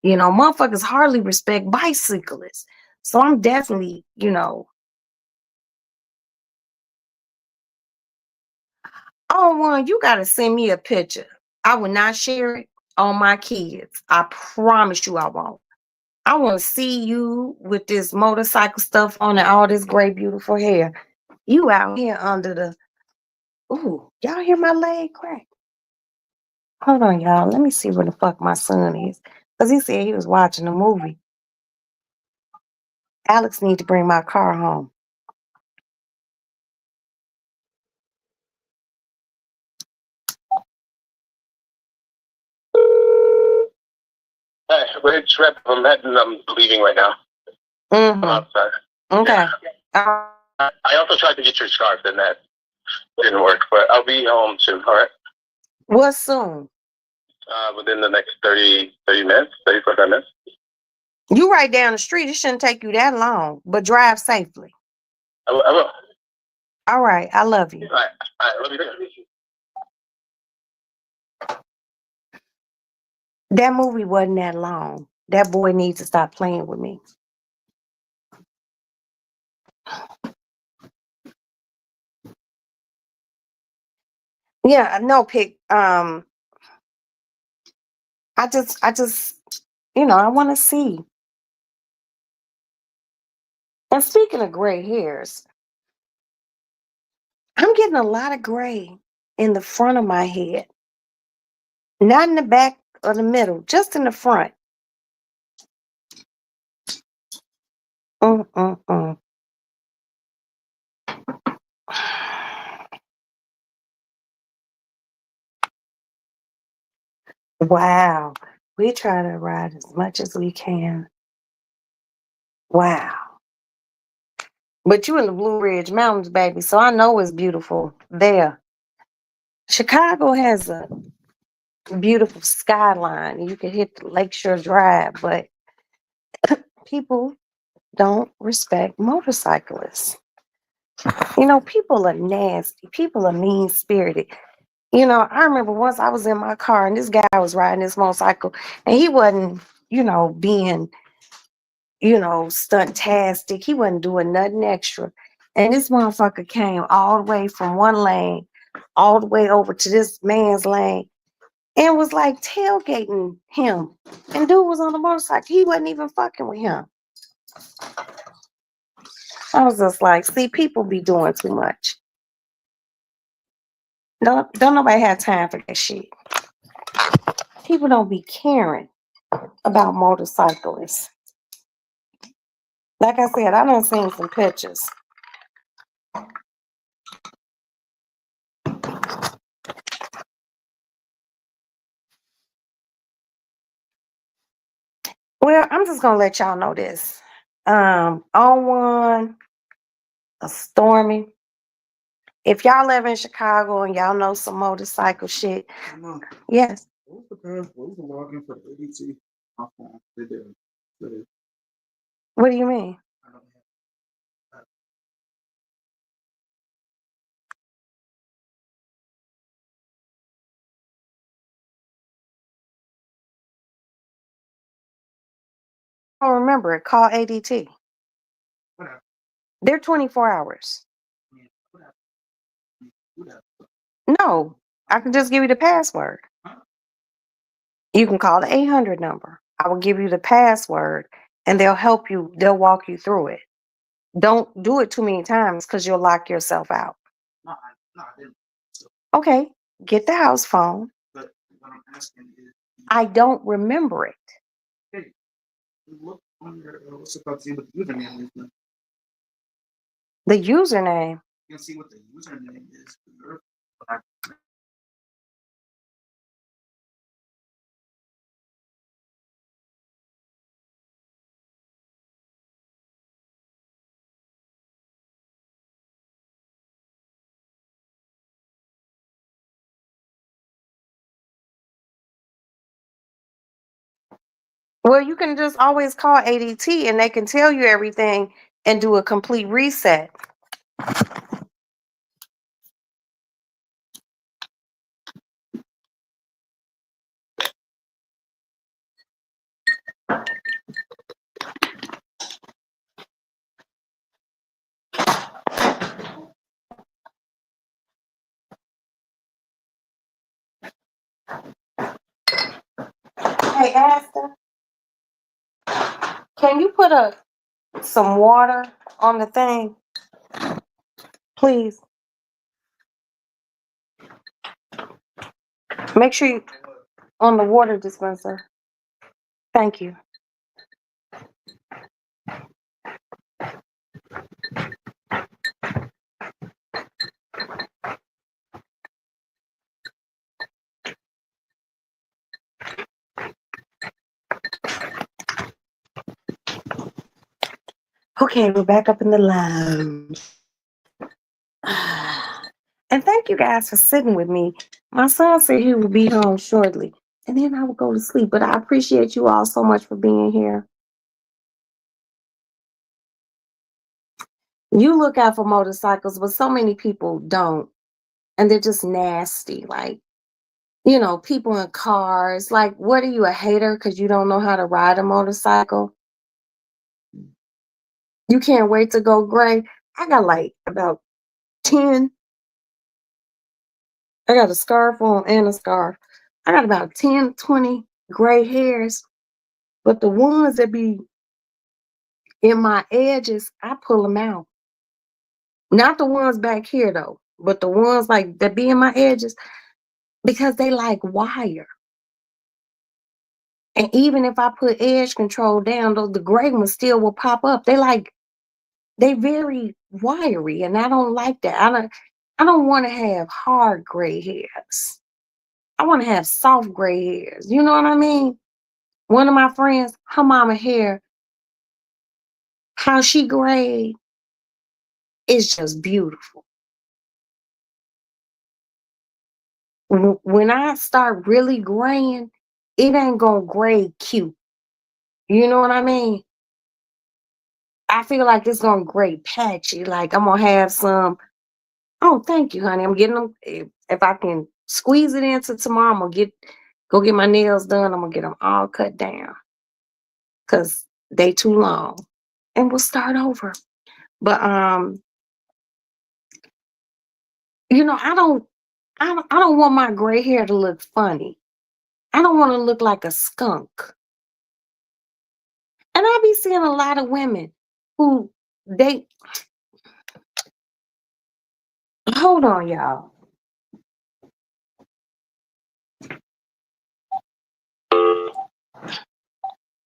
You know, motherfuckers hardly respect bicyclists. So I'm definitely, oh, one, you gotta send me a picture. I will not share it on my kids. I promise you I won't. I want to see you with this motorcycle stuff on and all this great, beautiful hair. You out here under the. Ooh, y'all hear my leg crack? Hold on, y'all. Let me see where the fuck my son is. Because he said he was watching a movie. Alex need to bring my car home. Hey, we're trip. I'm leaving right now. I'm Mm-hmm. outside. Okay. I also tried to get your scarf, and that didn't work. But I'll be home soon. All right. What soon? Within the next 30 minutes, 45 minutes. You right down the street. It shouldn't take you that long, but drive safely. I will. All right. I love you. All right. Love you too. That movie wasn't that long. That boy needs to stop playing with me. Yeah, no, Pick. I just, I want to see. And speaking of gray hairs, I'm getting a lot of gray in the front of my head. Not in the back or the middle, just in the front. Mm-mm-mm. Wow. We try to ride as much as we can. Wow. But you in the Blue Ridge Mountains, baby, so I know it's beautiful there. Chicago has a beautiful skyline. You can hit the Lakeshore Drive, but people don't respect motorcyclists. People are nasty. People are mean spirited. I remember once I was in my car and this guy was riding this motorcycle and he wasn't, being, stuntastic. He wasn't doing nothing extra. And this motherfucker came all the way from one lane, all the way over to this man's lane and was like tailgating him. And dude was on the motorcycle. He wasn't even fucking with him. I was just like, see, people be doing too much. Don't nobody have time for that shit. People don't be caring about motorcyclists. Like I said, I done seen some pictures. Well, I'm just gonna let y'all know this. On one, a Stormy. If y'all live in Chicago and y'all know some motorcycle shit, yes. What was the login for ADT? My phone. They did. What do you mean? I don't have. I don't remember it. Call ADT. Whatever. They're 24 hours. Yeah, whatever. No, I can just give you the password. You can call the 800 number. I will give you the password and they'll help you. They'll walk you through it. Don't do it too many times because you'll lock yourself out. No, I didn't. So, Okay, get the house phone. but what I'm asking is, I don't remember it. hey, look on your what's it called? See what the username is. Now. The username. You can see what the username is. Well, you can just always call ADT and they can tell you everything and do a complete reset. Hey, Asta, can you put some water on the thing, please? Make sure you on the water dispenser. Thank you. Okay, we're back up in the lounge. And thank you guys for sitting with me. My son said he would be home shortly, and then I would go to sleep. But I appreciate you all so much for being here. You look out for motorcycles, but so many people don't. And they're just nasty. Like, people in cars. Like, what are you, a hater because you don't know how to ride a motorcycle? You can't wait to go gray. I got like about 10. I got a scarf on and a scarf. I got about 10, 20 gray hairs. But the ones that be in my edges, I pull them out. Not the ones back here though, but the ones like that be in my edges because they like wire. And even if I put edge control down, the gray ones still will pop up. They very wiry, and I don't like that. I don't want to have hard gray hairs. I want to have soft gray hairs. You know what I mean? One of my friends, her mama hair, how she grayed is just beautiful. When I start really graying, it ain't gonna gray cute. You know what I mean? I feel like it's gonna gray patchy. Like I'm gonna have some. Oh, thank you, honey. I'm getting them. If I can squeeze it into tomorrow, I'm gonna go get my nails done. I'm gonna get them all cut down because they too long, and we'll start over. But I don't want my gray hair to look funny. I don't want to look like a skunk. And I be seeing a lot of women who they hold on, y'all.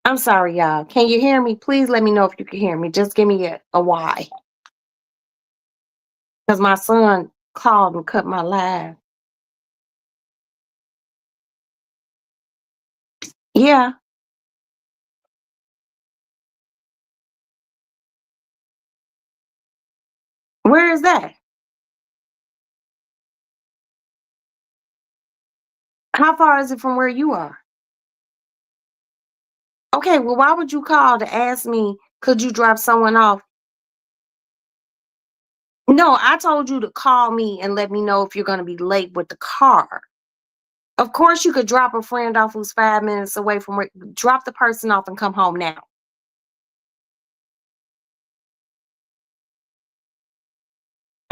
I'm sorry, y'all. Can you hear me? Please let me know if you can hear me. Just give me a why. Because my son called and cut my live. Yeah. Where is that? How far is it from where you are? Okay, well, why would you call to ask me, could you drop someone off? No, I told you to call me and let me know if you're going to be late with the car. Of course, you could drop a friend off who's 5 minutes away from where, drop the person off and come home now.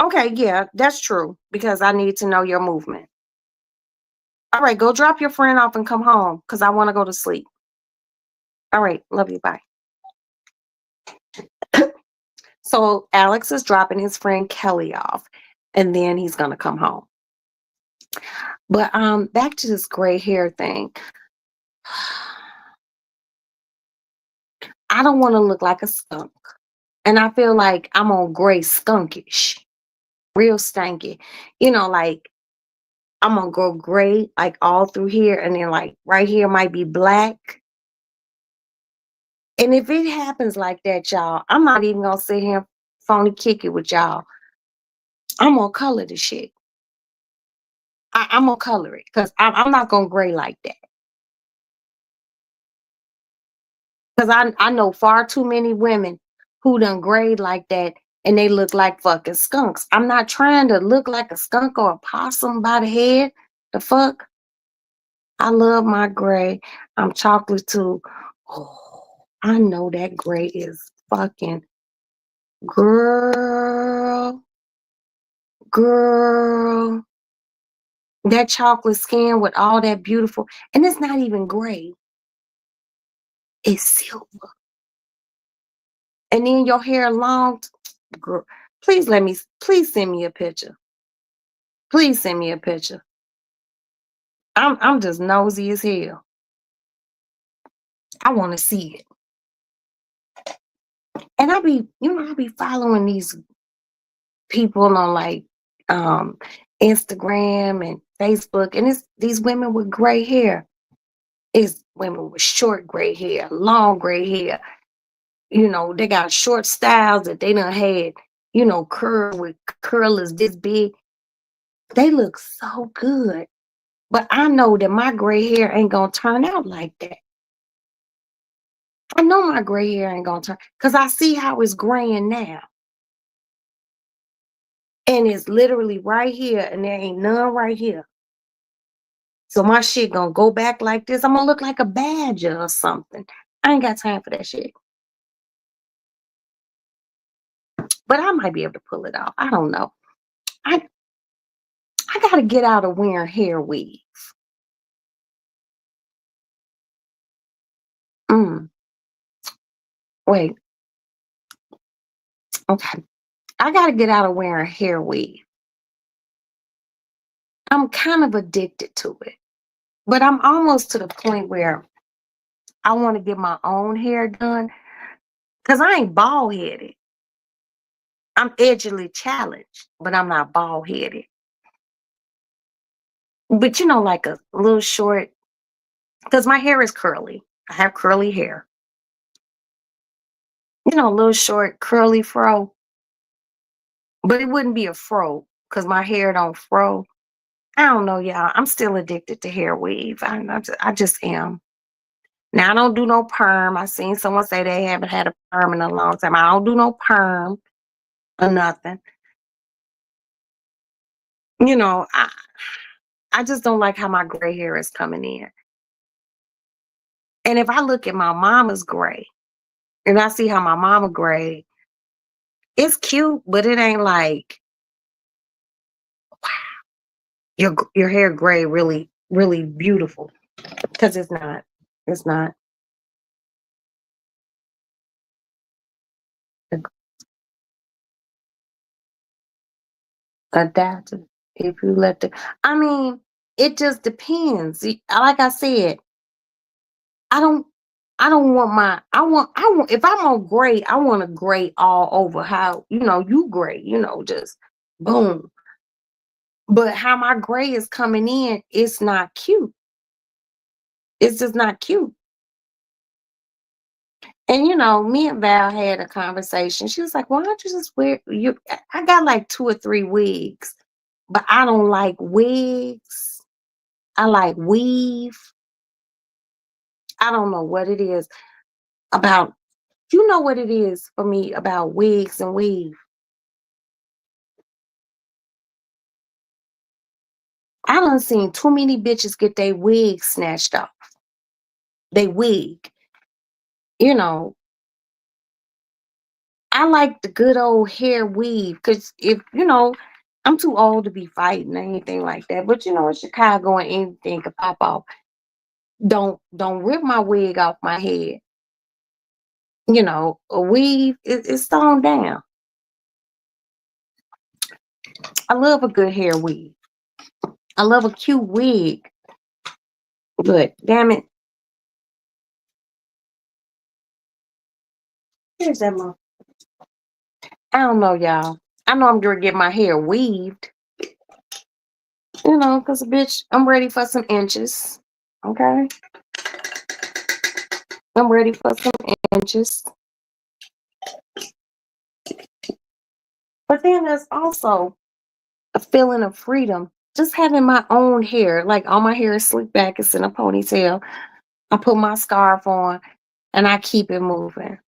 Okay, yeah, that's true because I need to know your movement. All right, go drop your friend off and come home because I want to go to sleep. All right, love you. Bye. So Alex is dropping his friend Kelly off, and then he's gonna come home. But back to this gray hair thing. I don't want to look like a skunk. And I feel like I'm on gray skunkish, real stanky. Like I'm gonna go gray like all through here, and then like right here might be black. And if it happens like that, y'all, I'm not even gonna sit here and phony kick it with y'all. I'm gonna color the shit. I'm gonna color it because I'm not gonna gray like that. Because I know far too many women who done grayed like that and they look like fucking skunks. I'm not trying to look like a skunk or a possum by the head. The fuck? I love my gray. I'm chocolate too. Oh, I know that gray is fucking girl. That chocolate skin with all that beautiful, and it's not even gray. It's silver. And then your hair long. Girl, please send me a picture. Please send me a picture. I'm just nosy as hell. I want to see it. And I be following these people on like Instagram and Facebook, and it's these women with gray hair. It's women with short gray hair, long gray hair. They got short styles that they done had, curl with curlers this big. They look so good. But I know that my gray hair ain't gonna turn out like that. I know my gray hair ain't gonna turn because I see how it's graying now. And it's literally right here, and there ain't none right here. So my shit gonna go back like this. I'm gonna look like a badger or something. I ain't got time for that shit. But I might be able to pull it off. I don't know. I gotta get out of wearing hair weave. Mm, wait. Okay. I gotta get out of wearing hair weave. I'm kind of addicted to it. But I'm almost to the point where I want to get my own hair done because I ain't bald headed. I'm edgily challenged, but I'm not bald headed. But like a little short, because my hair is curly. I have curly hair. A little short, curly fro. But it wouldn't be a fro because my hair don't fro. I don't know, y'all. I'm still addicted to hair weave. I just am. Now, I don't do no perm. I seen someone say they haven't had a perm in a long time. I don't do no perm or nothing. I just don't like how my gray hair is coming in. And if I look at my mama's gray and I see how my mama gray, it's cute, but it ain't like, wow, your hair gray really, really beautiful. Because it's not. It's not. Adaptive. If you let the, I mean, it just depends. Like I said, I don't I don't want if I'm on gray, I want a gray all over how, you gray, just boom. But how my gray is coming in, it's not cute. It's just not cute. And me and Val had a conversation. She was like, why don't you just wear you I got like 2 or 3 wigs, but I don't like wigs. I like weave. I don't know what it is about. You know what it is for me about wigs and weave. I done seen too many bitches get their wig snatched off. They wig. You know, I like the good old hair weave because I'm too old to be fighting or anything like that. But in Chicago and anything could pop off. Don't rip my wig off my head. A weave is thrown down. I love a good hair weave. I love a cute wig. But damn it. Here's that mom. I don't know, y'all. I know I'm gonna get my hair weaved. Because bitch, I'm ready for some inches. Okay. I'm ready for some inches. But then there's also a feeling of freedom. Just having my own hair. Like all my hair is slicked back, it's in a ponytail. I put my scarf on and I keep it moving.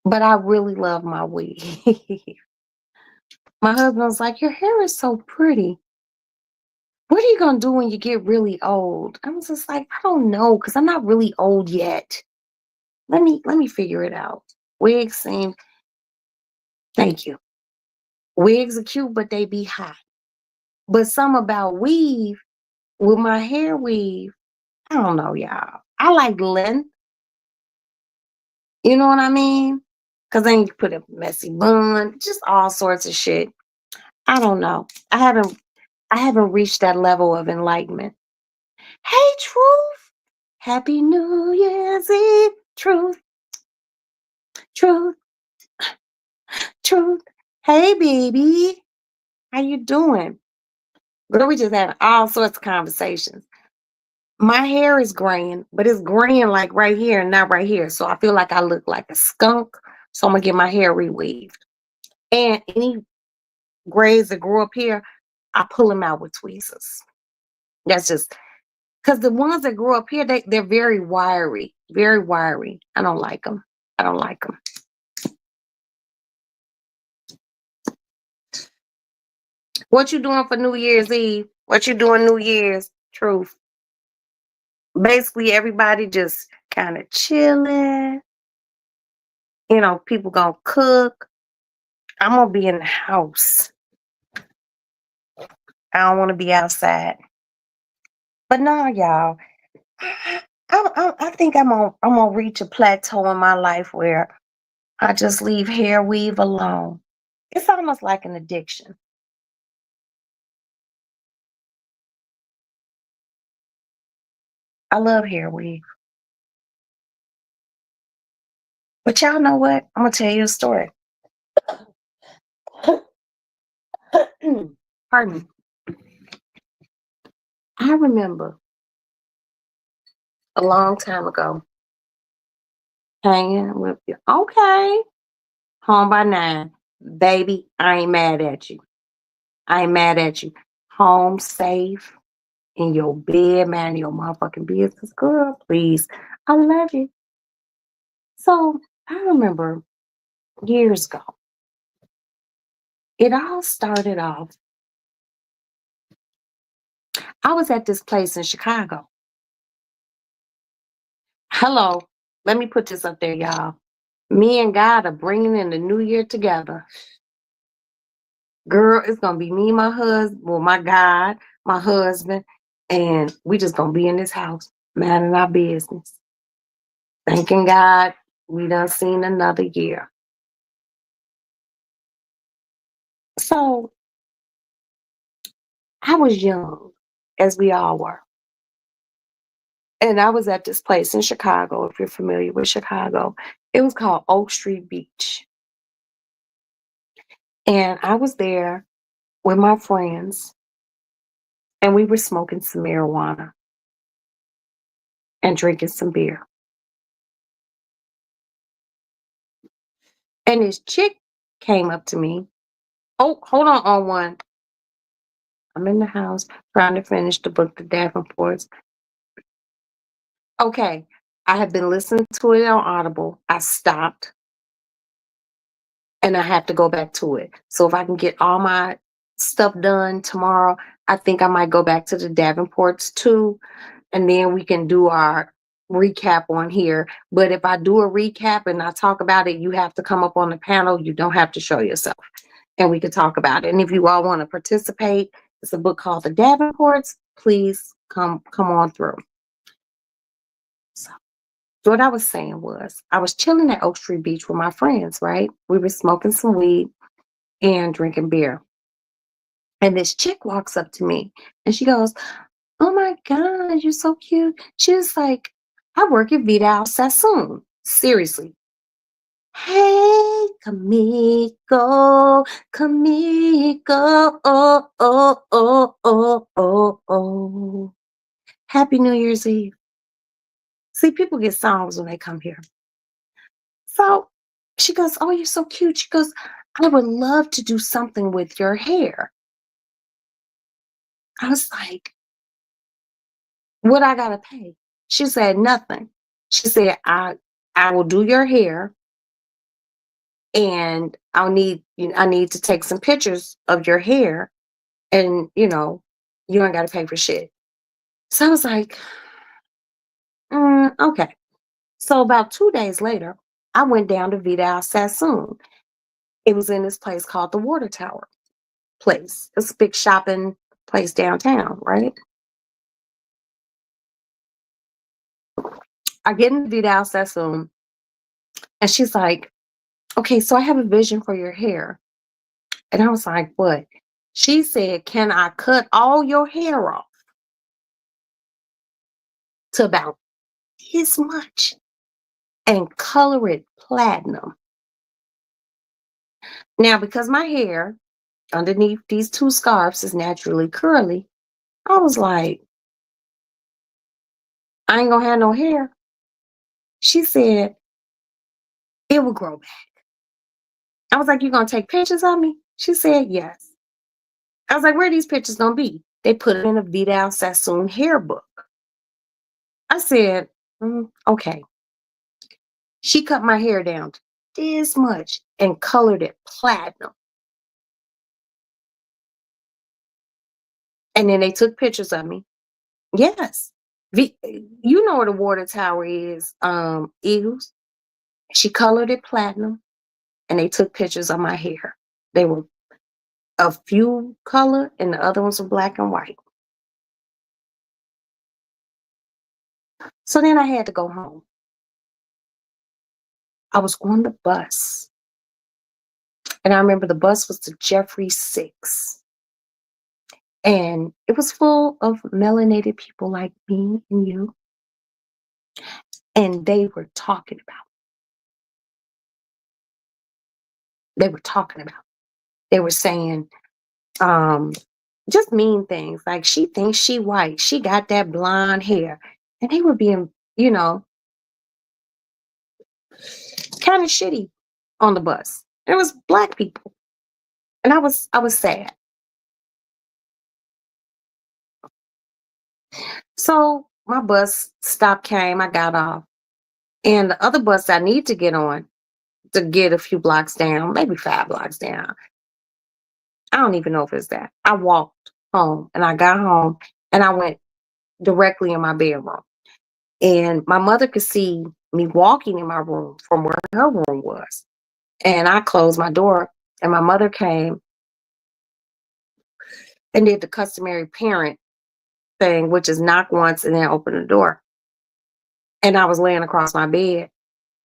But I really love my wig. My husband's like, your hair is so pretty. What are you gonna do when you get really old? I was just like, I don't know, because I'm not really old yet. Let me figure it out. Wigs seem, thank you. Wigs are cute, but they be hot. But some about weave with my hair weave, I don't know, y'all. I like length. You know what I mean? Because then you put a messy bun, just all sorts of shit. I don't know. I haven't reached that level of enlightenment. Hey, Truth. Happy New Year's Eve. Truth, truth, truth. Hey, baby. How you doing? Girl, we just having all sorts of conversations. My hair is graying, but it's graying like right here and not right here. So I feel like I look like a skunk. So I'm gonna get my hair reweaved. And any grays that grow up here, I pull them out with tweezers. That's just because the ones that grow up here, they're very wiry, very wiry. I don't like them. I don't like them. What you doing for New Year's Eve? What you doing New Year's? Truth. Basically, everybody just kind of chilling. You know, people gonna cook. I'm gonna be in the house. I don't want to be outside. But no, y'all. I think I'm gonna reach a plateau in my life where I just leave hair weave alone. It's almost like an addiction. I love hair weave. But y'all know what? I'm gonna tell you a story. Pardon me. I remember a long time ago hanging with you. Okay. Home by 9. Baby, I ain't mad at you. I ain't mad at you. Home safe in your bed, man, your motherfucking business. Girl, please. I love you. So I remember years ago, it all started off. I was at this place in Chicago. Hello. Let me put this up there, y'all. Me and God are bringing in the new year together. Girl, it's gonna be me, my husband, well, my God, my husband, and we just gonna be in this house, minding our business. Thanking God we done seen another year. So I was young, as we all were. And I was at this place in Chicago, if you're familiar with Chicago. It was called Oak Street Beach. And I was there with my friends, and we were smoking some marijuana and drinking some beer. And this chick came up to me. Oh, hold on one. I'm in the house trying to finish the book, The Davenports. Okay, I have been listening to it on Audible. I stopped and I have to go back to it. So if I can get all my stuff done tomorrow, I think I might go back to the Davenports too. And then we can do our recap on here. But if I do a recap and I talk about it, you have to come up on the panel. You don't have to show yourself. And we can talk about it. And if you all want to participate, it's a book called The Davenports. Please come on through. So what I was saying was I was chilling at Oak Street Beach with my friends, right? We were smoking some weed and drinking beer. And this chick walks up to me and she goes, "Oh my God, you're so cute." She was like, "I work at Vidal Sassoon." Seriously. Hey, Kamiko, Kamiko, oh, oh, oh, oh, oh, oh. Happy New Year's Eve. See, people get songs when they come here. So she goes, "Oh, you're so cute." She goes, "I would love to do something with your hair." I was like, "What I gotta pay?" She said, "Nothing." She said, I will do your hair and I need to take some pictures of your hair and you ain't gotta pay for shit. So I was like, okay. So about 2 days later, I went down to Vidal Sassoon. It was in this place called the Water Tower place. It's a big shopping place downtown, right? I get in the Vidal Sassoon, and she's like, okay, so I have a vision for your hair. And I was like, what? She said, can I cut all your hair off to about this much and color it platinum? Now, because my hair underneath these two scarves is naturally curly, I was like, I ain't gonna have no hair. She said, it will grow back. I was like, you gonna take pictures of me? She said, yes. I was like, where are these pictures gonna be? They put it in a Vidal Sassoon hair book. I said, okay. She cut my hair down to this much and colored it platinum. And then they took pictures of me. Yes. You know where the water tower is, Eagles. She colored it platinum and they took pictures of my hair. They were a few color and the other ones were black and white. So then I had to go home. I was on the bus. And I remember the bus was to Jeffrey 6. And it was full of melanated people like me and you. And they were talking about. They were saying, just mean things like she thinks she white. She got that blonde hair. And they were being, kind of shitty on the bus. It was black people. And I was sad. So my bus stop came, I got off. And the other bus I need to get on to get a few blocks down, maybe 5 blocks down. I don't even know if it's that. I walked home and I got home and I went directly in my bedroom. And my mother could see me walking in my room from where her room was. And I closed my door and my mother came and did the customary parent thing, which is knock once and then open the door. And I was laying across my bed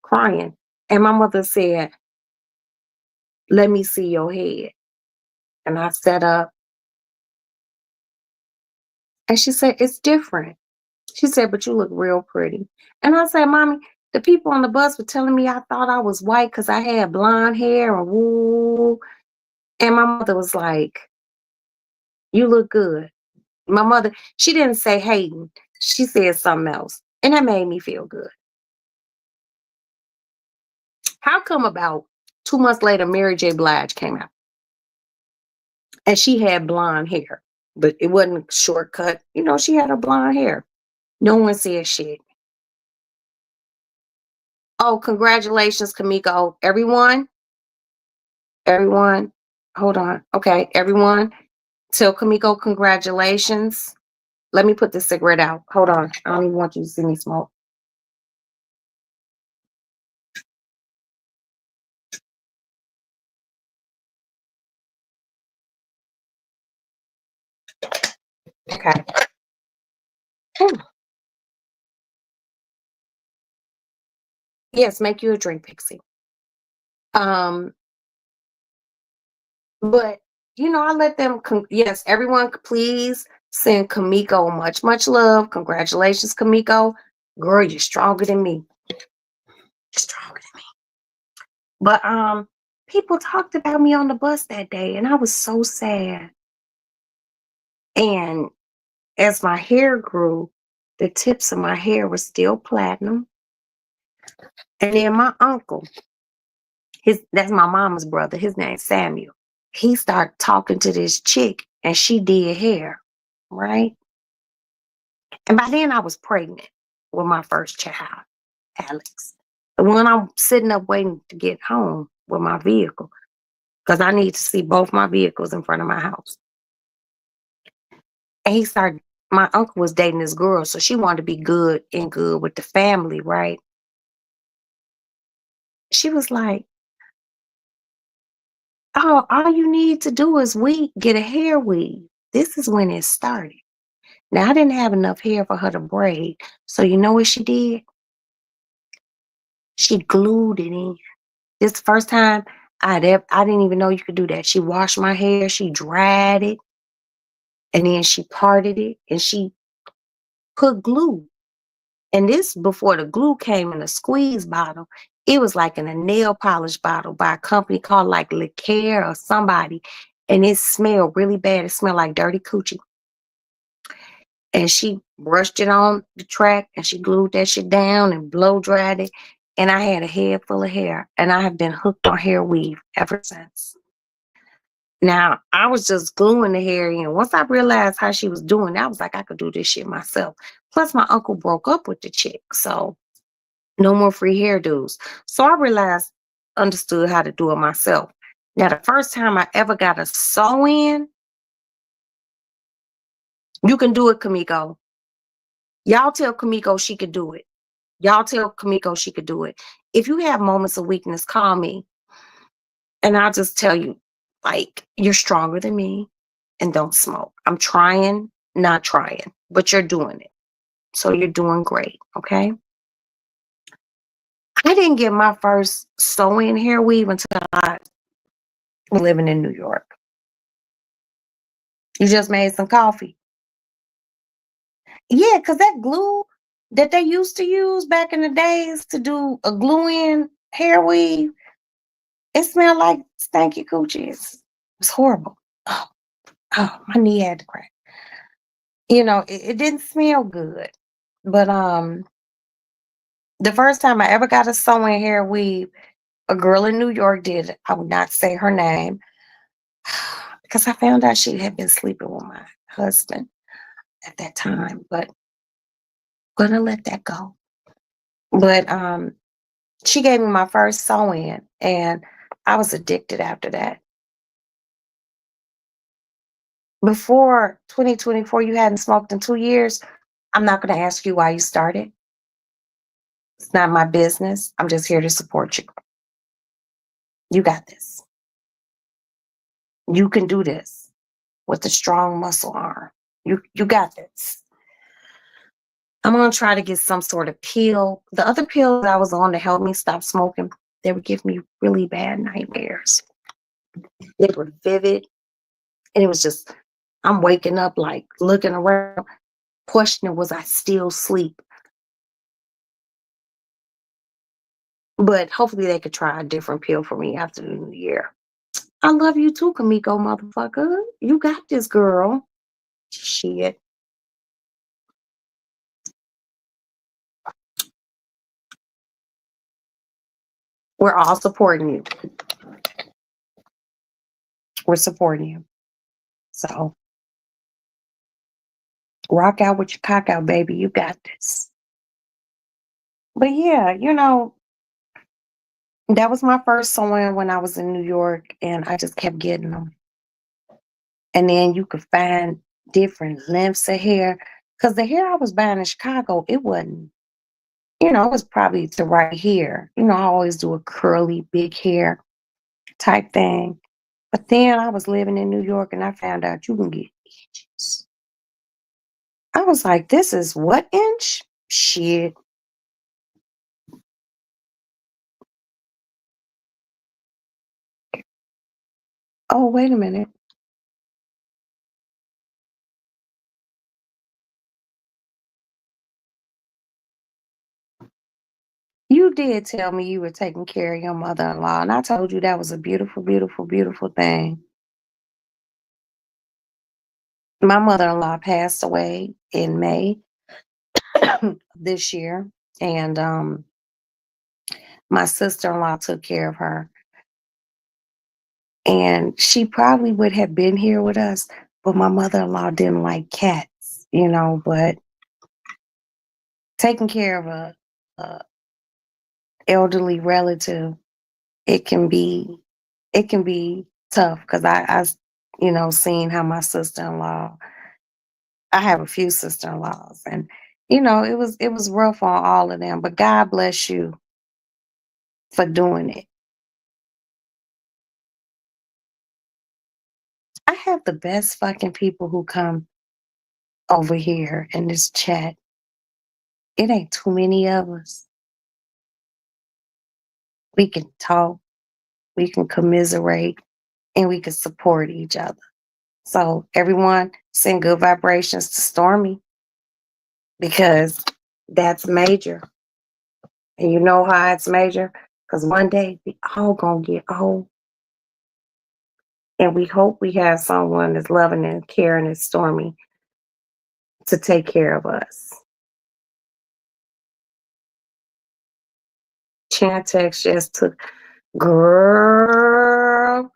crying. And my mother said, let me see your head. And I sat up. And she said, it's different. She said, but you look real pretty. And I said, Mommy, the people on the bus were telling me I thought I was white because I had blonde hair and woo. And my mother was like, you look good. My mother, she didn't say hating. She said something else. And that made me feel good. How come about 2 months later, Mary J. Blige came out? And she had blonde hair, but it wasn't shortcut. She had her blonde hair. No one said shit. Oh, congratulations, Kamiko. Everyone, hold on. Okay, everyone, tell Kamiko congratulations. Let me put the cigarette out. Hold on. I don't even want you to see me smoke. Okay. Yes, make you a drink, Pixie. But I let them. Yes, everyone, please send Kamiko much, much love. Congratulations, Kamiko. Girl, you're stronger than me. You're stronger than me. But people talked about me on the bus that day, and I was so sad. And as my hair grew, the tips of my hair were still platinum. And then my uncle, that's my mama's brother. His name's Samuel. He started talking to this chick, and she did hair, right? And by then I was pregnant with my first child, Alex. The one I'm sitting up waiting to get home with my vehicle, because I need to see both my vehicles in front of my house. And my uncle was dating this girl, so she wanted to be good with the family, right? She was like, oh, all you need to do is get a hair weave. This is when it started. Now, I didn't have enough hair for her to braid. So you know what she did? She glued it in. This is the first time I didn't even know you could do that. She washed my hair, she dried it, and then she parted it, and she put glue. And this before the glue came in a squeeze bottle. It was like in a nail polish bottle by a company called like Licaire or somebody. And it smelled really bad. It smelled like dirty coochie. And she brushed it on the track and she glued that shit down and blow dried it. And I had a head full of hair. And I have been hooked on hair weave ever since. Now, I was just gluing the hair in. Once I realized how she was doing it, I was like, I could do this shit myself. Plus, my uncle broke up with the chick. So, no more free hairdos. So, I realized, understood how to do it myself. Now, the first time I ever got a sew in, you can do it, Kamiko. Y'all tell Kamiko she could do it. Y'all tell Kamiko she could do it. If you have moments of weakness, call me. And I'll just tell you, like, you're stronger than me and don't smoke. I'm trying, not trying, but you're doing it. So you're doing great, okay? I didn't get my first sew-in hair weave until I was living in New York. You just made some coffee. Yeah, because that glue that they used to use back in the days to do a glue-in hair weave, it smelled like stanky coochies. It was horrible. Oh, my knee had to crack. You know, it didn't smell good. But the first time I ever got a sew-in hair weave, a girl in New York did it. I would not say her name because I found out she had been sleeping with my husband at that time, but gonna let that go. But she gave me my first sew-in and I was addicted after that. Before 2024, you hadn't smoked in 2 years. I'm not going to ask you why you started. It's not my business. I'm just here to support you. You got this. You can do this with a strong muscle arm. You got this. I'm going to try to get some sort of pill. The other pills I was on to help me stop smoking, they would give me really bad nightmares. They were vivid. And it was just, I'm waking up like looking around, questioning, was I still asleep? But hopefully they could try a different pill for me after the new year. I love you too, Kamiko, motherfucker. You got this, girl. Shit. We're all supporting you. We're supporting you. So rock out with your cock out, baby. You got this. But yeah, you know, that was my first sewing when I was in New York, and I just kept getting them. And then you could find different lengths of hair. Because the hair I was buying in Chicago, it wasn't, you know, it was probably to right here. You know, I always do a curly, big hair type thing. But then I was living in New York and I found out you can get inches. I was like, this is what inch? Shit. Oh, wait a minute. You did tell me you were taking care of your mother-in-law, and I told you that was a beautiful, beautiful, beautiful thing. My mother-in-law passed away in May this year, and my sister-in-law took care of her. And she probably would have been here with us, but my mother-in-law didn't like cats, you know, but taking care of a elderly relative, it can be tough because I you know, seeing how my sister-in-law, I have a few sister-in-laws, and you know, it was rough on all of them, but God bless you for doing it. I have the best fucking people who come over here in this chat. It ain't too many of us. We can talk, we can commiserate, and we can support each other. So everyone send good vibrations to Stormy because that's major. And you know how it's major? Because one day we all gonna get old. And we hope we have someone that's loving and caring as Stormy to take care of us. Chantex just took, girl,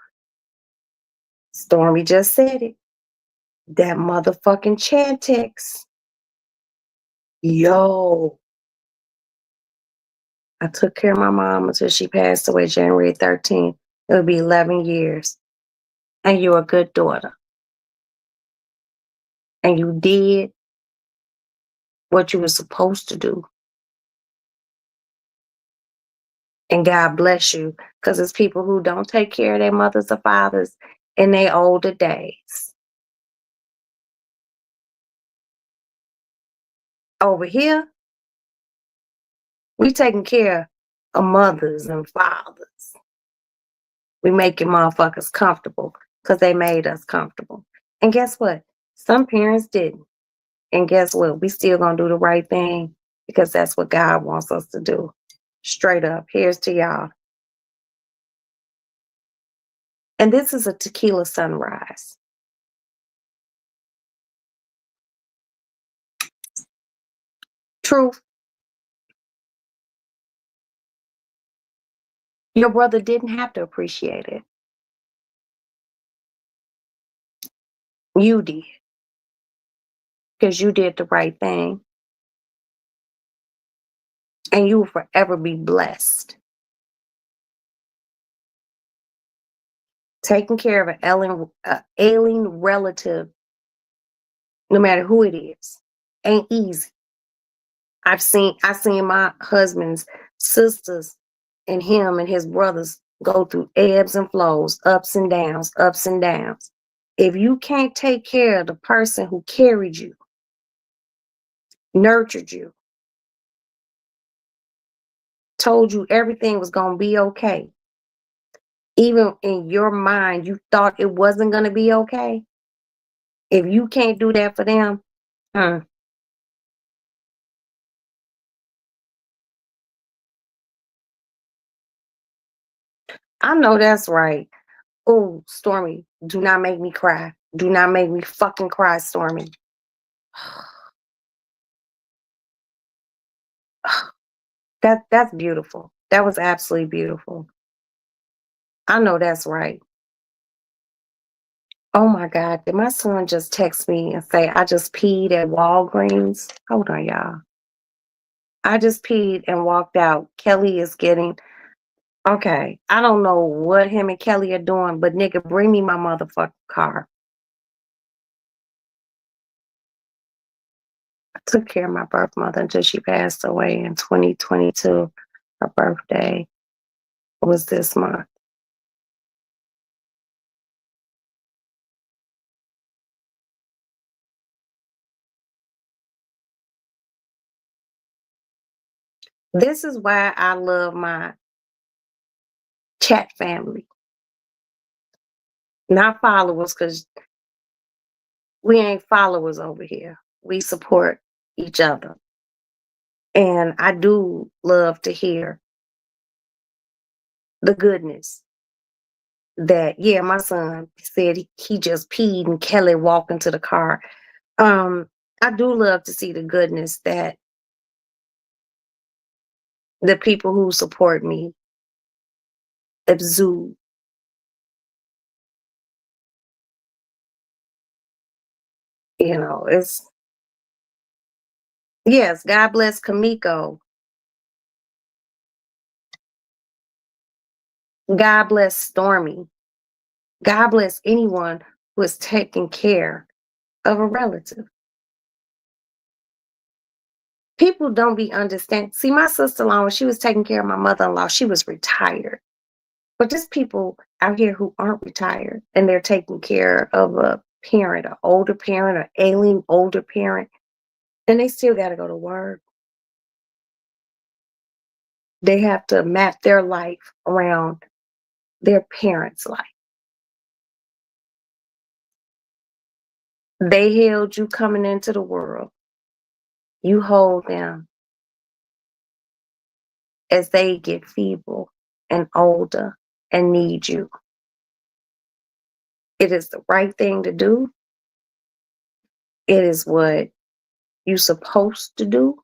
Stormy just said it. That motherfucking Chantex. Yo. I took care of my mom until she passed away January 13th. It would be 11 years. And you're a good daughter. And you did what you were supposed to do. And God bless you. Because it's people who don't take care of their mothers or fathers in their older days. Over here, we taking care of mothers and fathers. We making motherfuckers comfortable because they made us comfortable. And guess what? Some parents didn't. And guess what? We still gonna do the right thing because that's what God wants us to do. Straight up. Here's to y'all. And this is a tequila sunrise. Truth. Your brother didn't have to appreciate it. You did. Because you did the right thing. And you will forever be blessed. Taking care of an ailing relative, no matter who it is, ain't easy. I seen my husband's sisters and him and his brothers go through ebbs and flows, ups and downs, ups and downs. If you can't take care of the person who carried you, nurtured you, told you everything was going to be okay, even in your mind, you thought it wasn't going to be okay. If you can't do that for them, I know that's right. Oh, Stormy, do not make me cry. Do not make me fucking cry, Stormy. That's beautiful. That was absolutely beautiful. I know that's right. Oh my God, did my son just text me and say, I just peed at Walgreens? Hold on, y'all. I just peed and walked out. Kelly is getting, okay, I don't know what him and Kelly are doing, but nigga, bring me my motherfucking car. I took care of my birth mother until she passed away in 2022. Her birthday was this month. This is why I love my chat family. Not followers, because we ain't followers over here. We support each other. And I do love to hear the goodness that, yeah, my son said he just peed and Kelly walked into the car. I do love to see the goodness that the people who support me exude. You know, it's, yes, God bless Kamiko. God bless Stormy. God bless anyone who is taking care of a relative. People don't be understand. See, my sister-in-law, when she was taking care of my mother-in-law, she was retired. But there's people out here who aren't retired and they're taking care of a parent, an older parent, an ailing older parent, and they still got to go to work. They have to map their life around their parents' life. They held you coming into the world. You hold them as they get feeble and older and need you. It is the right thing to do. It is what you're supposed to do.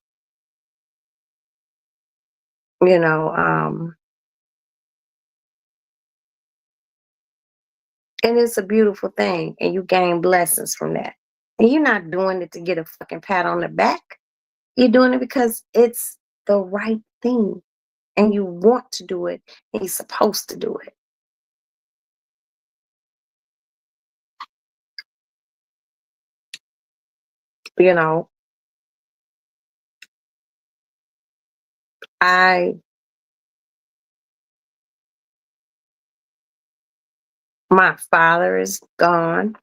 You know, and it's a beautiful thing, and you gain blessings from that. And you're not doing it to get a fucking pat on the back. You're doing it because it's the right thing, and you want to do it, and you're supposed to do it. You know, I my father is gone.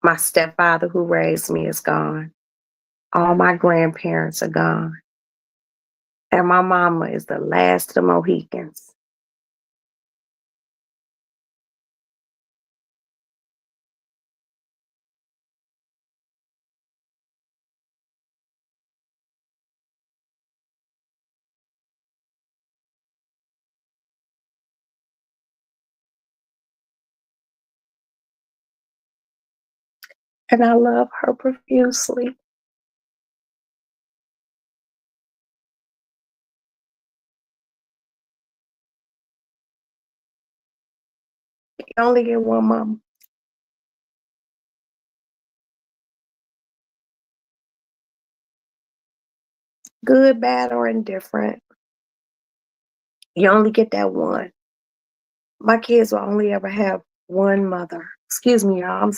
My stepfather who raised me is gone. All my grandparents are gone. And my mama is the last of the Mohicans. And I love her profusely. You only get one mama. Good, bad, or indifferent. You only get that one. My kids will only ever have one mother. Excuse me, y'all.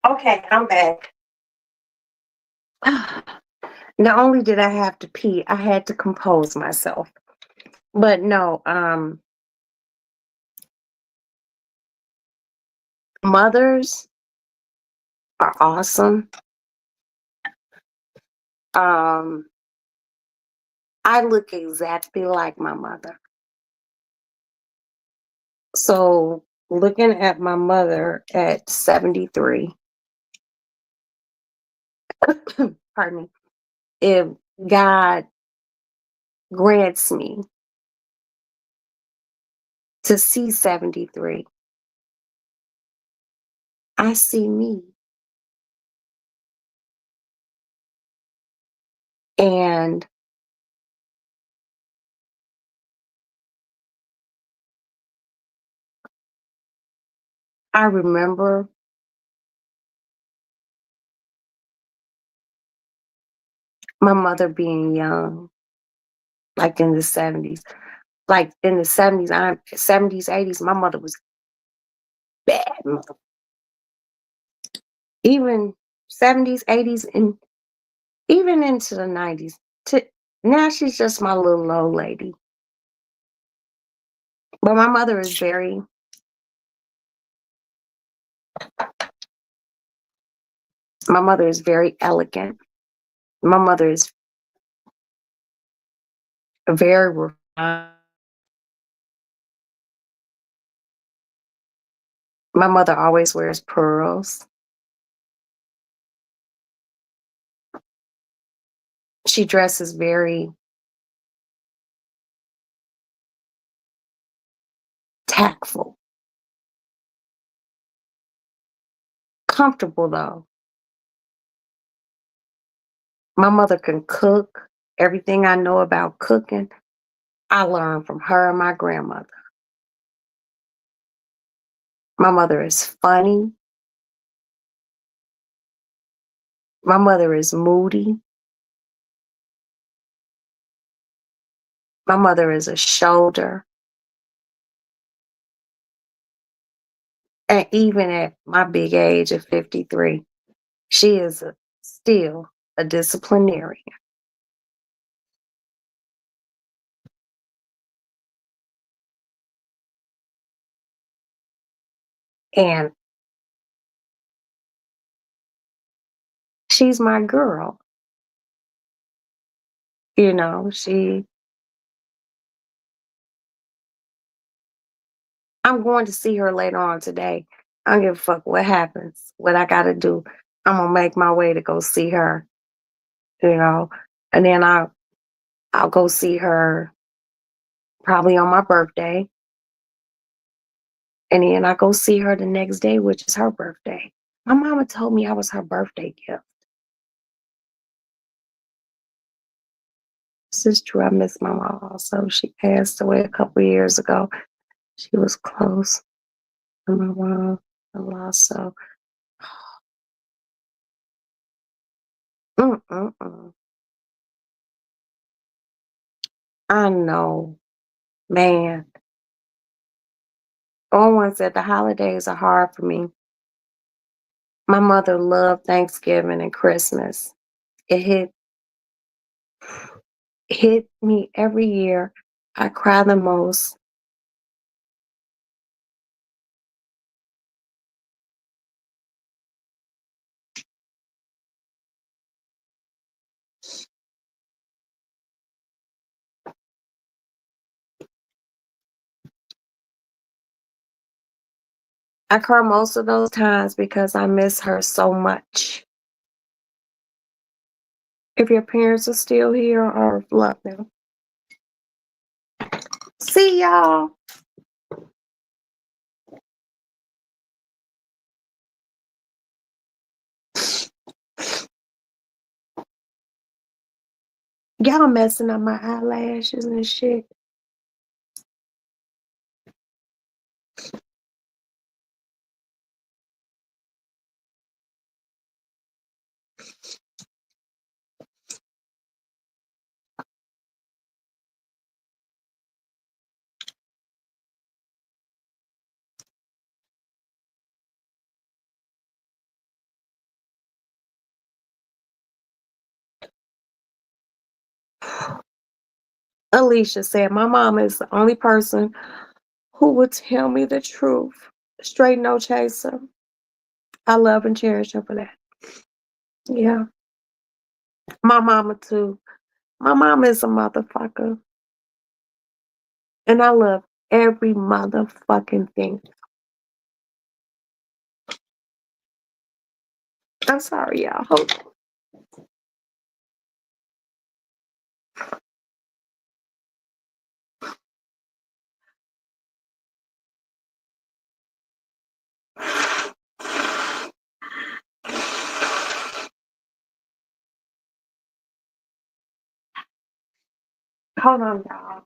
Okay, I'm back. Not only did I have to pee, I had to compose myself. But no, mothers are awesome. Um, I look exactly like my mother. So looking at my mother at 73, pardon me, if God grants me to see 73, I see me. And I remember my mother being young, like in the 70s. Like in the 70s, 70s, 80s, my mother was bad mother. Even 70s, 80s, and even into the 90s. Now she's just my little old lady. But my mother is very elegant. My mother is very refined. My mother always wears pearls. She dresses very tactful, comfortable though. My mother can cook. Everything I know about cooking, I learned from her and my grandmother. My mother is funny. My mother is moody. My mother is a shoulder. And even at my big age of 53, she is still a disciplinarian. And she's my girl. You know, I'm going to see her later on today. I don't give a fuck what happens, what I got to do. I'm going to make my way to go see her, you know, and then I'll go see her probably on my birthday. And then I go see her the next day, which is her birthday. My mama told me I was her birthday gift. This is true. I miss my mom also. She passed away a couple years ago. She was close to my mom a lot. So, mm-mm-mm. I know, man. Someone said the holidays are hard for me. My mother loved Thanksgiving and Christmas. It hit me every year. I cry the most. I cry most of those times because I miss her so much. If your parents are still here or love them. See y'all. Y'all messing up my eyelashes and shit. Alicia said, my mom is the only person who would tell me the truth. Straight no chaser. I love and cherish her for that. Yeah. My mama too. My mama is a motherfucker. And I love every motherfucking thing. I'm sorry, y'all. Hold on, y'all.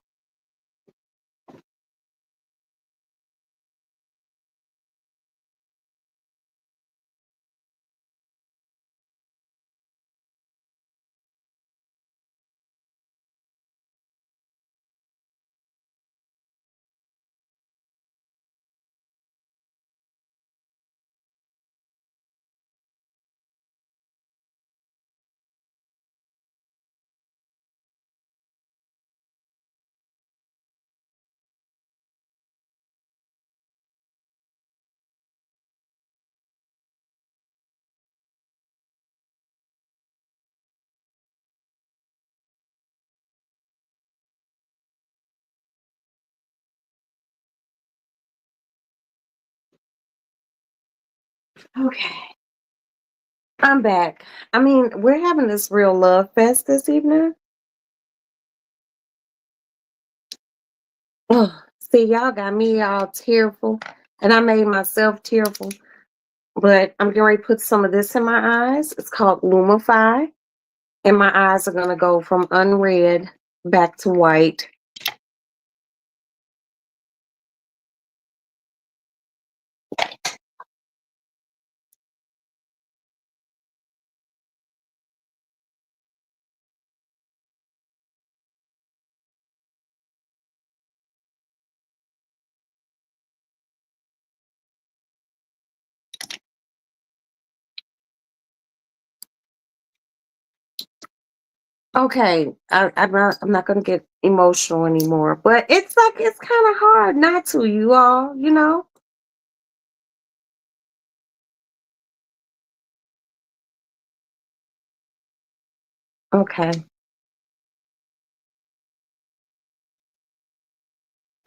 Okay. I'm back. I mean, we're having this real love fest this evening. Ugh. See, y'all got me all tearful, and I made myself tearful. But I'm getting ready to put some of this in my eyes. It's called Lumify, and my eyes are gonna go from unred back to white. Okay, I'm not gonna get emotional anymore, but it's like it's kind of hard not to, you all, you know. Okay,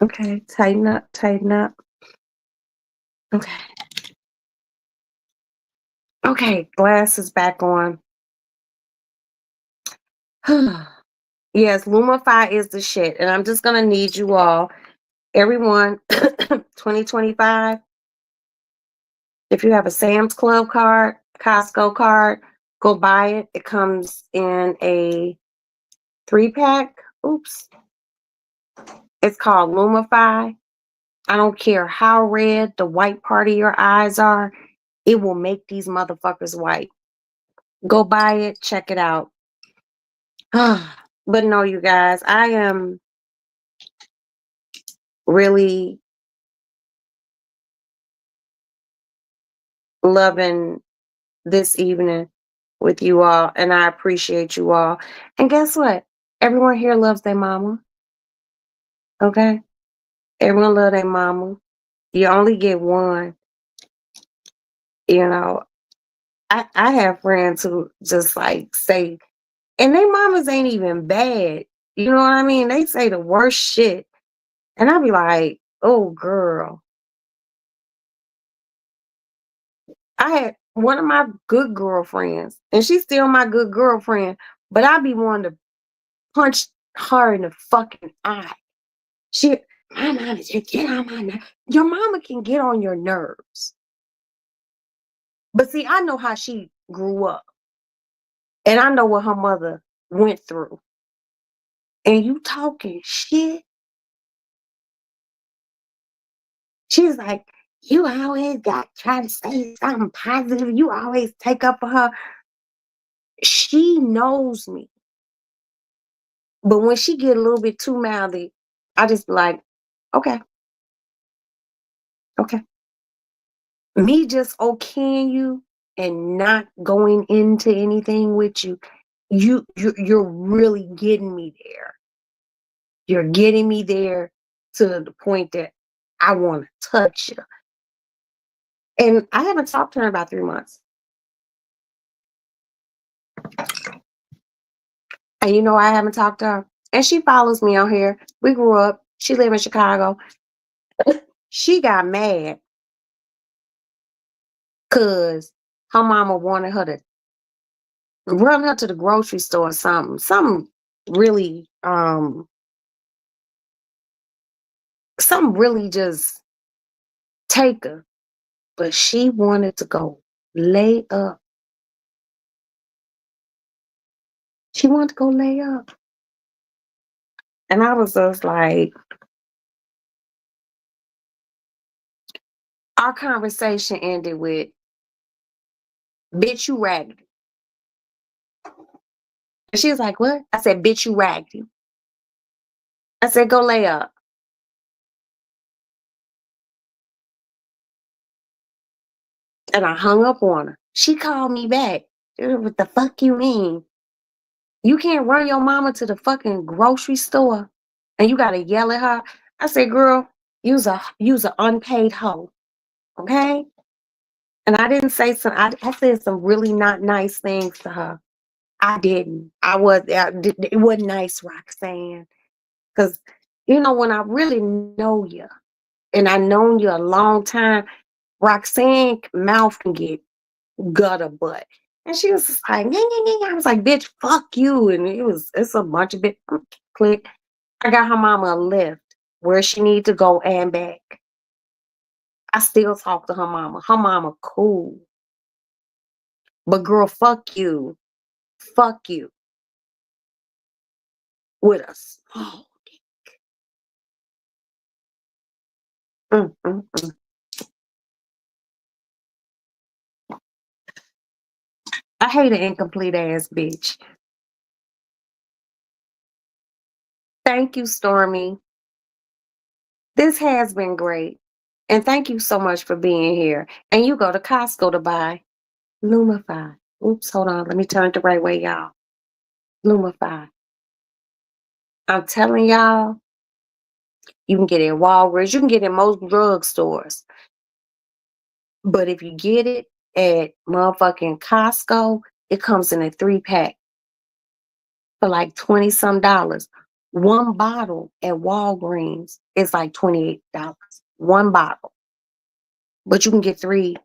okay, tighten up, tighten up. Okay, okay, glasses back on. Yes, Lumify is the shit, and I'm just gonna need you all, everyone, 2025. If you have a Sam's Club card, Costco card, go buy it. It comes in a 3-pack. Oops. It's called Lumify. I don't care how red the white part of your eyes are, it will make these motherfuckers white. Go buy it, check it out. But no, you guys, I am really loving this evening with you all, and I appreciate you all. And guess what? Everyone here loves their mama. Okay? Everyone love their mama. You only get one. You know, I have friends who just like say, and their mamas ain't even bad. You know what I mean? They say the worst shit. And I be like, oh girl. I had one of my good girlfriends, and she's still my good girlfriend, but I be wanting to punch her in the fucking eye. She, my mama just get on my nerves. Your mama can get on your nerves. But see, I know how she grew up, and I know what her mother went through. And you talking shit. She's like, you always got try to say something positive. You always take up for her. She knows me. But when she get a little bit too mouthy, I just be like, okay, okay. Me just okaying you and not going into anything with you, you're really getting me there. You're getting me there to the point that I want to touch you. And I haven't talked to her in about 3 months. And you know I haven't talked to her. And she follows me on here. We grew up. She live in Chicago. She got mad because her mama wanted her to run her to the grocery store or something. Really, something really just take her. But she wanted to go lay up. She wanted to go lay up. And I was just like, our conversation ended with, bitch, you raggedy. And she was like, what? I said, bitch, you raggedy. I said, go lay up. And I hung up on her. She called me back. What the fuck you mean? You can't run your mama to the fucking grocery store and you gotta yell at her. I said, girl, you's a unpaid hoe. Okay? And I didn't say I said some really not nice things to her. I didn't. It wasn't nice, Roxanne. Because, you know, when I really know you and I've known you a long time, Roxanne mouth can get gutter butt. And she was just like, yeah, yeah, yeah. I was like, bitch, fuck you. And it's a bunch of bit click. I got her mama a lift where she need to go and back. I still talk to her mama. Her mama cool. But girl, fuck you. Fuck you. With us. Oh, mm, mm, mm. I hate an incomplete ass bitch. Thank you, Stormy. This has been great. And thank you so much for being here. And you go to Costco to buy Lumify. Oops, hold on. Let me turn it the right way, y'all. Lumify. I'm telling y'all, you can get it at Walgreens. You can get it in most drugstores. But if you get it at motherfucking Costco, it comes in a 3-pack for like 20 some dollars. One bottle at Walgreens is like $28. One bottle. But you can get 3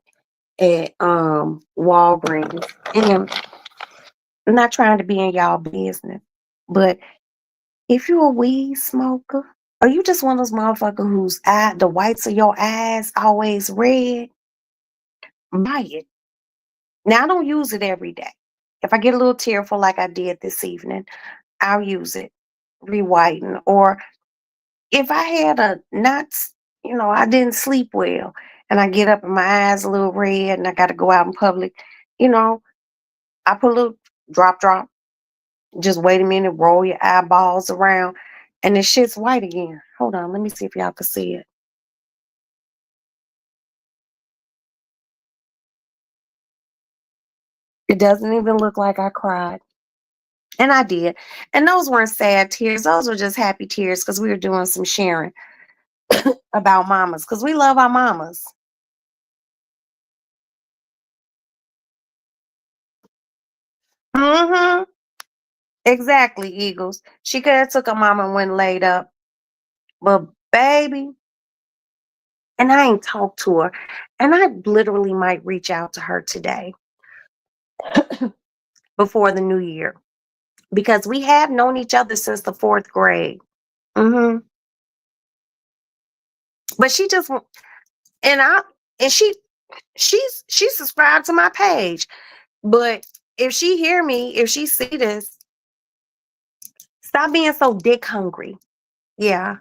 at Walgreens. And I'm not trying to be in y'all business, but if you're a weed smoker, or you just one of those motherfuckers whose the whites of your eyes always red, buy it. Now I don't use it every day. If I get a little tearful like I did this evening, I'll use it, re-whiten. Or if I had a not, I didn't sleep well, and I get up and my eyes a little red, and I got to go out in public, you know, I put a little drop. Just wait a minute, roll your eyeballs around, and the shit's white again. Hold on, let me see if y'all can see it. It doesn't even look like I cried. And I did. And those weren't sad tears. Those were just happy tears because we were doing some sharing about mamas because we love our mamas. Mm-hmm. Exactly, Eagles. She could have took her mama and went laid up. But baby, and I ain't talked to her. And I literally might reach out to her today before the new year. Because we have known each other since the 4th grade. Hmm. But she just and I and she subscribed to my page. But if she hear me, if she see this, stop being so dick hungry. Yeah,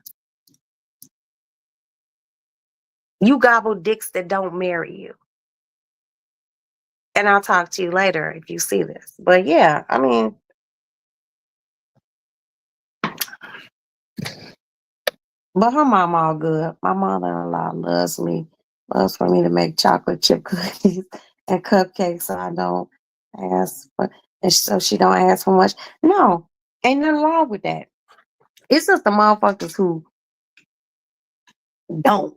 you gobble dicks that don't marry you. And I'll talk to you later if you see this. But yeah, I mean, but her mom all good. My mother-in-law loves for me to make chocolate chip cookies and cupcakes so I don't ask for, and so she don't ask for much. No, ain't nothing wrong with that. It's just the motherfuckers who don't,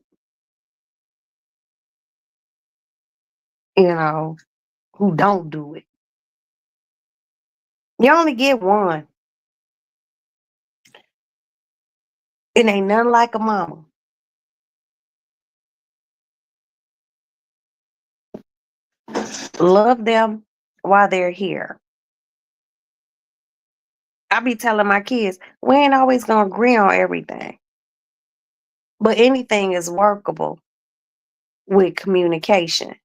you know, who don't do it. You only get one. It ain't nothing like a mama. Love them while they're here. I be telling my kids, we ain't always gonna agree on everything, but anything is workable with communication.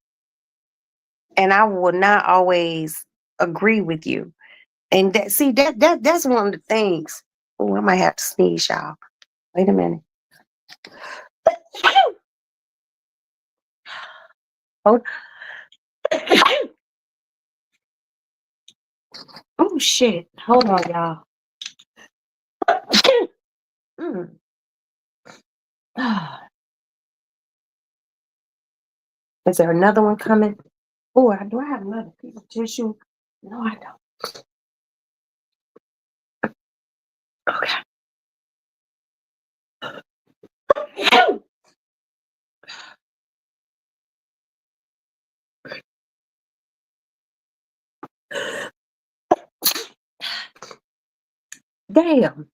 And I will not always agree with you. And that's one of the things. Oh, I might have to sneeze, y'all. Wait a minute. Hold. Oh shit. Hold on, y'all. Mm. Is there another one coming? Oh, do I have another piece of tissue? No, I don't. Okay. Damn.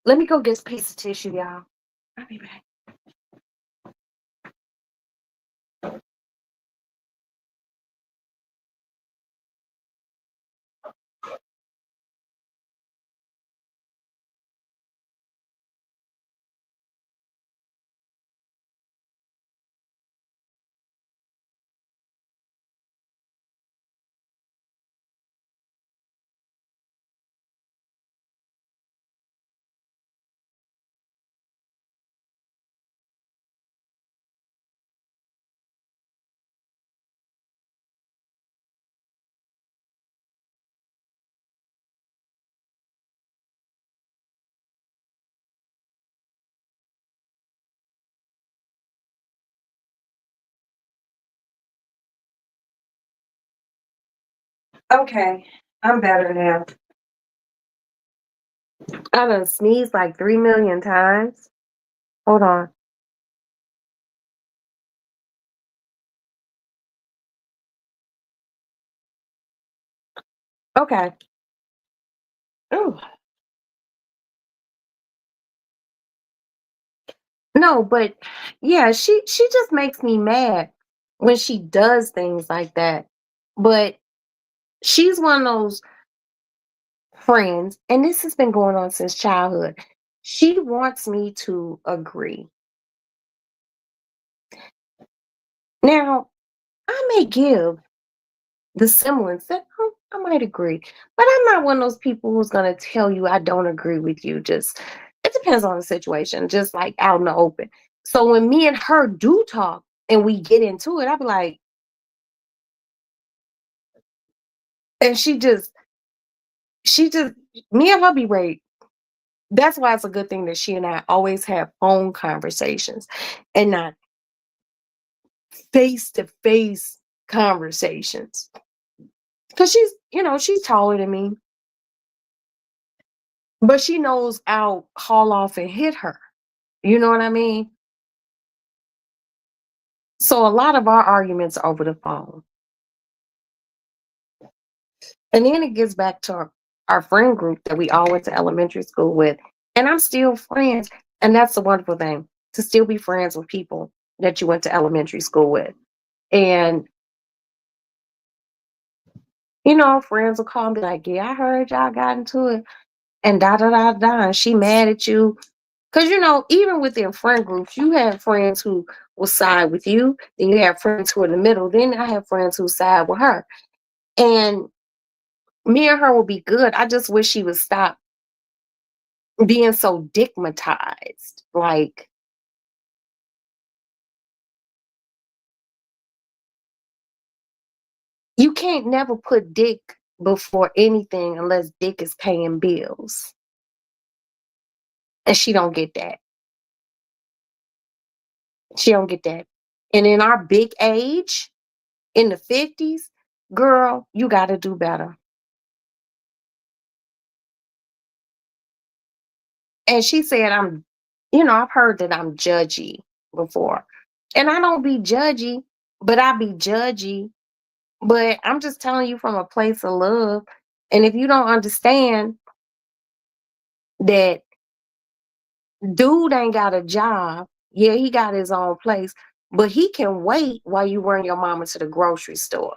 Let me go get a piece of tissue, y'all. I'll be back. Okay, I'm better now. I done sneezed like 3 million times. Hold on. Okay. Ooh. No, but yeah, she just makes me mad when she does things like that. But she's one of those friends, and this has been going on since childhood. She wants me to agree. Now, I may give the semblance that I might agree, but I'm not one of those people who's going to tell you I don't agree with you. Just it depends on the situation, just like out in the open. So when me and her do talk and we get into it, I'll be like, and she just me and her be right. That's why it's a good thing that she and I always have phone conversations and not face to face conversations. Cause she's taller than me, but she knows I'll haul off and hit her. You know what I mean? So a lot of our arguments are over the phone. And then it gets back to our friend group that we all went to elementary school with. And I'm still friends. And that's the wonderful thing, to still be friends with people that you went to elementary school with. And, friends will call and be like, yeah, I heard y'all got into it. And da da da da. And she mad at you. Because, even within friend groups, you have friends who will side with you. Then you have friends who are in the middle. Then I have friends who side with her. And me and her will be good. I just wish she would stop being so digmatized. Like, you can't never put dick before anything unless dick is paying bills. And she don't get that. She don't get that. And in our big age, in the 50s, girl, you got to do better. And she said, I've heard that I'm judgy before. And I don't be judgy, but I be judgy. But I'm just telling you from a place of love. And if you don't understand that dude ain't got a job, yeah, he got his own place, but he can wait while you run your mama to the grocery store.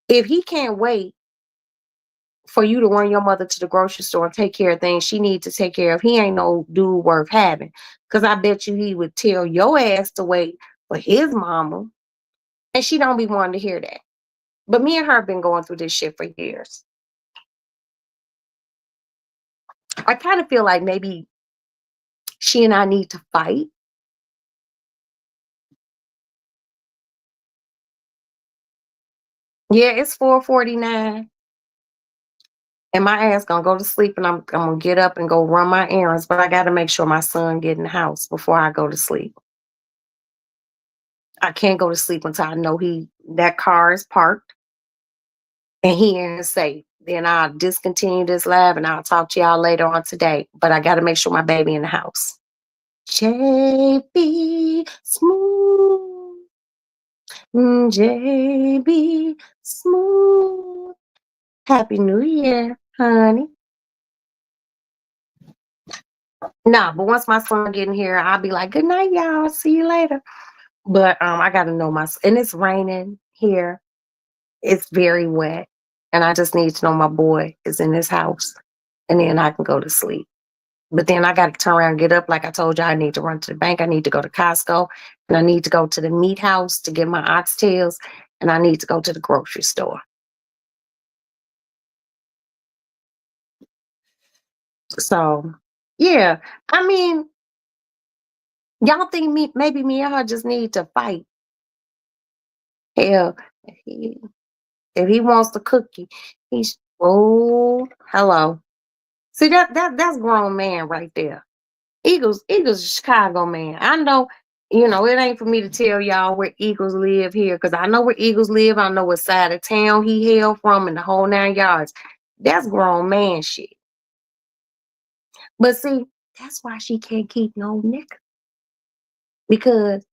If he can't wait for you to run your mother to the grocery store and take care of things she needs to take care of, he ain't no dude worth having. Because I bet you he would tell your ass to wait for his mama. And she don't be wanting to hear that. But me and her have been going through this shit for years. I kind of feel like maybe she and I need to fight. Yeah, it's 4:49. And my ass gonna go to sleep, and I'm gonna get up and go run my errands, but I gotta make sure my son get in the house before I go to sleep. I can't go to sleep until I know that car is parked and he in safe. Then I'll discontinue this live and I'll talk to y'all later on today. But I gotta make sure my baby in the house. JB Smooth. JB Smooth. Happy New Year, honey. Nah, but once my son get in here, I'll be like, good night, y'all. See you later. But I gotta know and it's raining here. It's very wet. And I just need to know my boy is in his house. And then I can go to sleep. But then I gotta turn around and get up. Like I told you, I need to run to the bank. I need to go to Costco. And I need to go to the meat house to get my oxtails. And I need to go to the grocery store. So yeah. I mean, y'all think maybe me and her just need to fight. Hell, if he wants the cookie, hello. See that's grown man right there. Eagles a Chicago man. I know, it ain't for me to tell y'all where Eagles live here, because I know where Eagles live. I know what side of town he hail from and the whole 9 yards. That's grown man shit. But see, that's why she can't keep no nigga. Because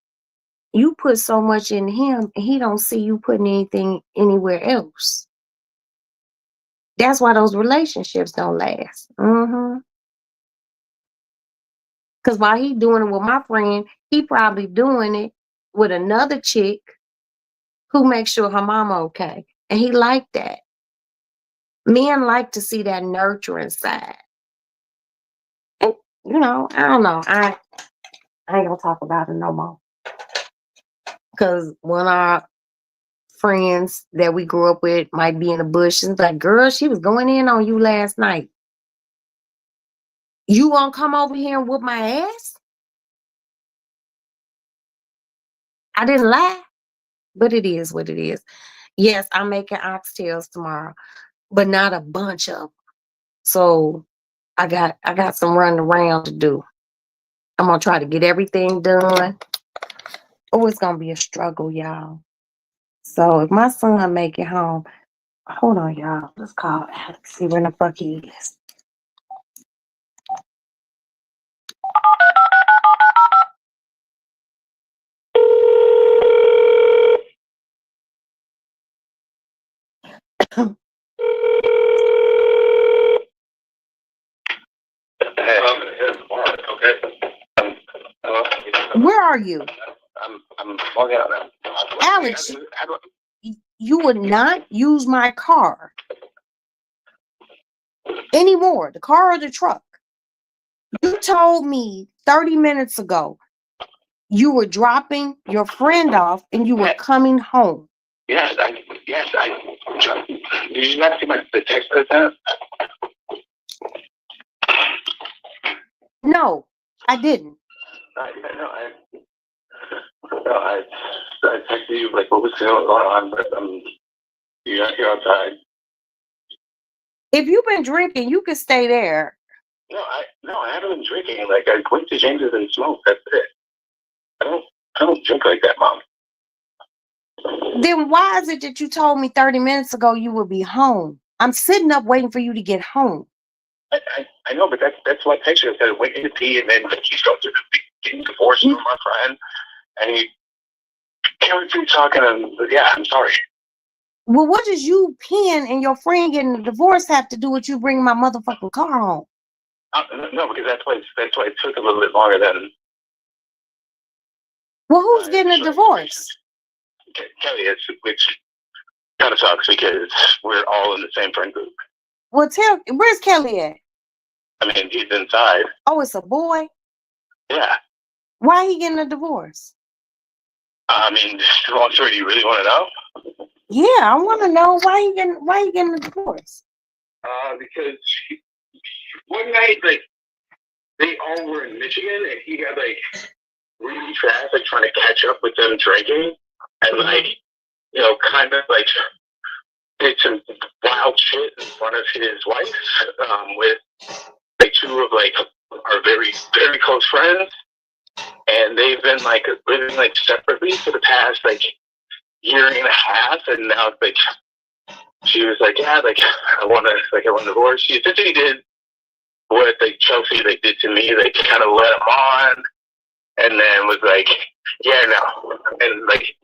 you put so much in him and he don't see you putting anything anywhere else. That's why those relationships don't last. Because while he doing it with my friend, he probably doing it with another chick who makes sure her mama okay. And he like that. Men like to see that nurturing side. And, I don't know. I ain't gonna talk about it no more. Because one of our friends that we grew up with might be in the bush and like, girl, she was going in on you last night. You gonna come over here and whoop my ass? I didn't lie, but it is what it is. Yes, I'm making oxtails tomorrow, but not a bunch of them. So I got some running around to do. I'm gonna try to get everything done. Oh, it's gonna be a struggle, y'all. So if my son make it home, hold on, y'all. Let's call Alex. See where the fuck he is. Where are you? I'm logging out now. Alex, you would not use my car anymore, the car or the truck. You told me 30 minutes ago you were dropping your friend off and you were coming home. Yes, did you not see the text I sent? No, I didn't. I texted you like what was going on, but you're outside. If you've been drinking, you can stay there. No, I haven't been drinking. Like I went to James's and smoked. That's it. I don't drink like that, Mom. Then why is it that you told me 30 minutes ago you would be home? I'm sitting up waiting for you to get home. I know, but that's what I texted you. I said waiting to pee, and then he's going through getting divorced from my friend, and he can't keep talking. And yeah, I'm sorry. Well, what does you peeing and your friend getting a divorce have to do with you bringing my motherfucking car home? No, because that's why it took a little bit longer than. Well, who's getting a divorce? Kelly is, which kind of sucks because we're all in the same friend group. Well, where's Kelly at? I mean, he's inside. Oh, it's a boy? Yeah. Why he getting a divorce? I mean, long story, do you really want to know? Yeah, I want to know why he getting a divorce. Because one night, like, they all were in Michigan, and he got, like, really fast, like, trying to catch up with them drinking, and, like, kind of, like, did some wild shit in front of his wife, with, like, two of, like, our very, very close friends, and they've been, like, living, like, separately for the past, like, year and a half, and now, like, she was like, yeah, like, I want a divorce. She essentially did what, like, Chelsea, like, did to me. Like, kind of let him on, and then was like, yeah, no. And, like,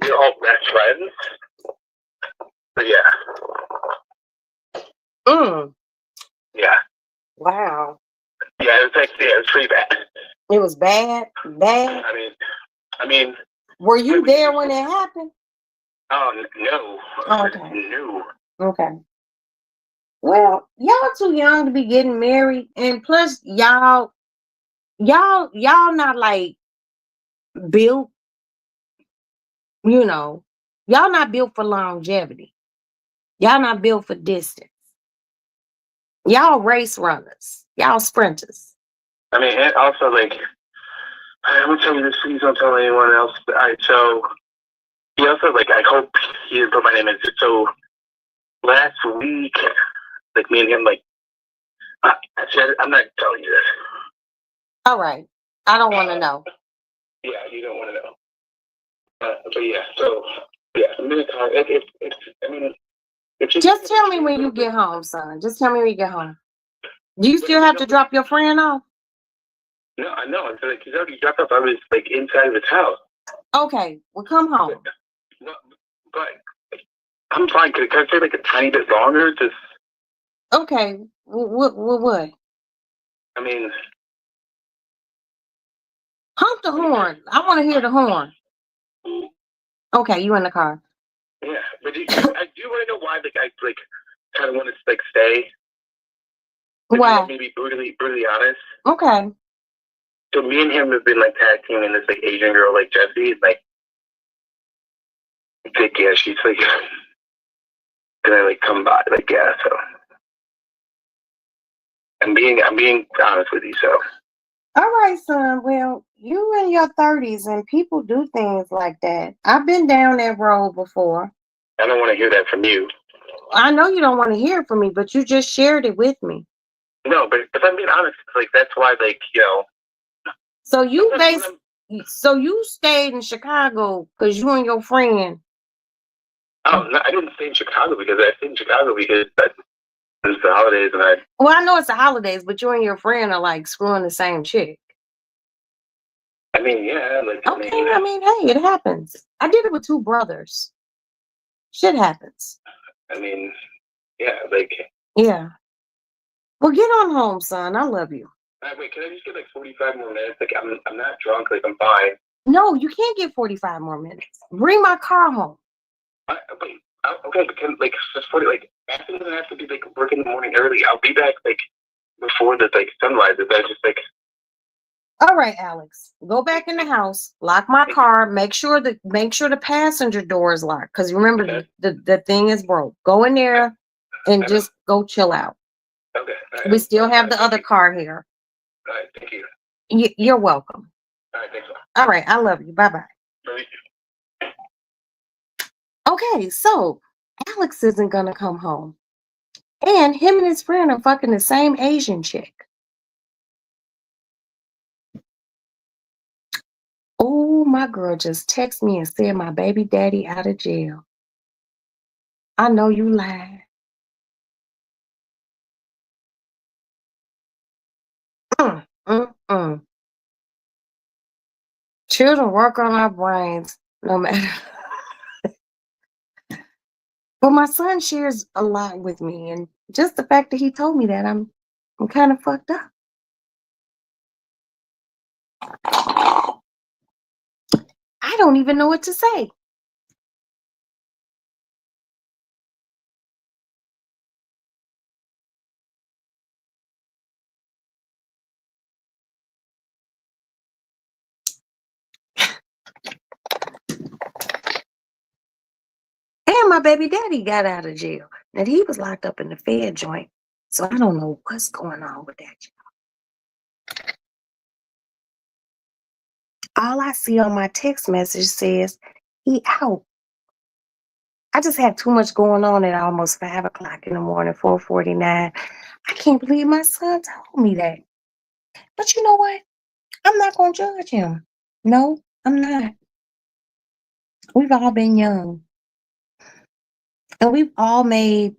we're all best friends. But, yeah. Mm. Yeah. Wow. Yeah, it's pretty bad. It was bad, bad. I mean, Were you there when it happened? no. Okay. No. Okay. Well, y'all too young to be getting married, and plus y'all not like built, you know, y'all not built for longevity. Y'all not built for distance. Y'all race runners. Y'all sprinters. I mean, and also, like, I'm gonna tell you this, please don't tell anyone else. But so he also, like, I hope he didn't put my name in. So last week, like, me and him, like, actually, I'm not telling you this. All right. I don't want to know. Yeah, you don't want to know. But yeah, so yeah, I'm gonna call. I mean, Just tell me when you get home, son. Just tell me when you get home. Do you still have to drop your friend off? No, I know. It's like he's already dropped off. I was like inside of his house. Okay, well, come home. No, but I'm fine. Can I stay like a tiny bit longer? Just. Okay, what? I mean. Honk the horn. I want to hear the horn. Okay, you in the car. Yeah, but do you want to know why? Like, I like kind of want to like stay. Why? Maybe brutally honest. Okay. So me and him have been like tag teaming this like Asian girl, like Jessie, like yeah, she's like gonna like come by, like yeah. So I'm being honest with you. So. All right, son. Well, you in your 30s and people do things like that. I've been down that road before. I don't want to hear that from you. I know you don't want to hear it from me, but you just shared it with me. No, but if I'm being honest, like that's why, like, you know. So you stayed in Chicago because you and your friend. Oh, no, I didn't stay in Chicago because it was the holidays and Well, I know it's the holidays, but you and your friend are like screwing the same chick. I mean, yeah, like. Okay, I mean, hey, it happens. I did it with two brothers. Shit happens. I mean, yeah, like. Yeah. Well, get on home, son. I love you. Wait, can I just get like 45 more minutes? Like, I'm not drunk. Like, I'm fine. No, you can't get 45 more minutes. Bring my car home. Wait, okay, but can like just 40? Like, Ashton doesn't have to be like work in the morning early. I'll be back like before the like sunrise. If that's just like. All right, Alex. Go back in the house. Lock my car. Make sure the passenger door is locked. Because remember, Okay. the thing is broke. Go in there and just go chill out. Okay. Right. We still have the other car here. All right. Thank you. You're welcome. All right. Thanks. All right. I love you. Bye-bye. Love you. Okay, so Alex isn't gonna come home. And him and his friend are fucking the same Asian chick. Oh, my girl just texted me and said my baby daddy out of jail. I know you lied. Mm. Children work on our brains no matter. But my son shares a lot with me, and just the fact that he told me that, I'm kind of fucked up. I don't even know what to say. And my baby daddy got out of jail. And he was locked up in the Fed joint. So I don't know what's going on with that. All I see on my text message says he out. I just have too much going on at almost 5 o'clock in the morning, 4:49. I can't believe my son told me that. But you know what? I'm not going to judge him. No, I'm not. We've all been young. And we've all made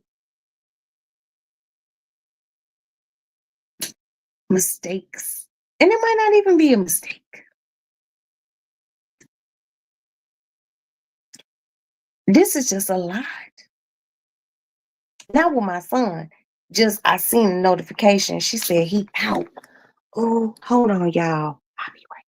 mistakes. And it might not even be a mistake. This is just a lot. Not with my son. Just I seen a notification. She said he out. Oh, hold on, y'all. I'll be right.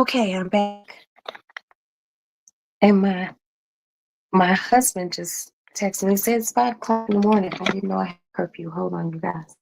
Okay, I'm back. And my husband just texted me. He said it's 5 o'clock in the morning. I didn't know I had curfew. Hold on, you guys.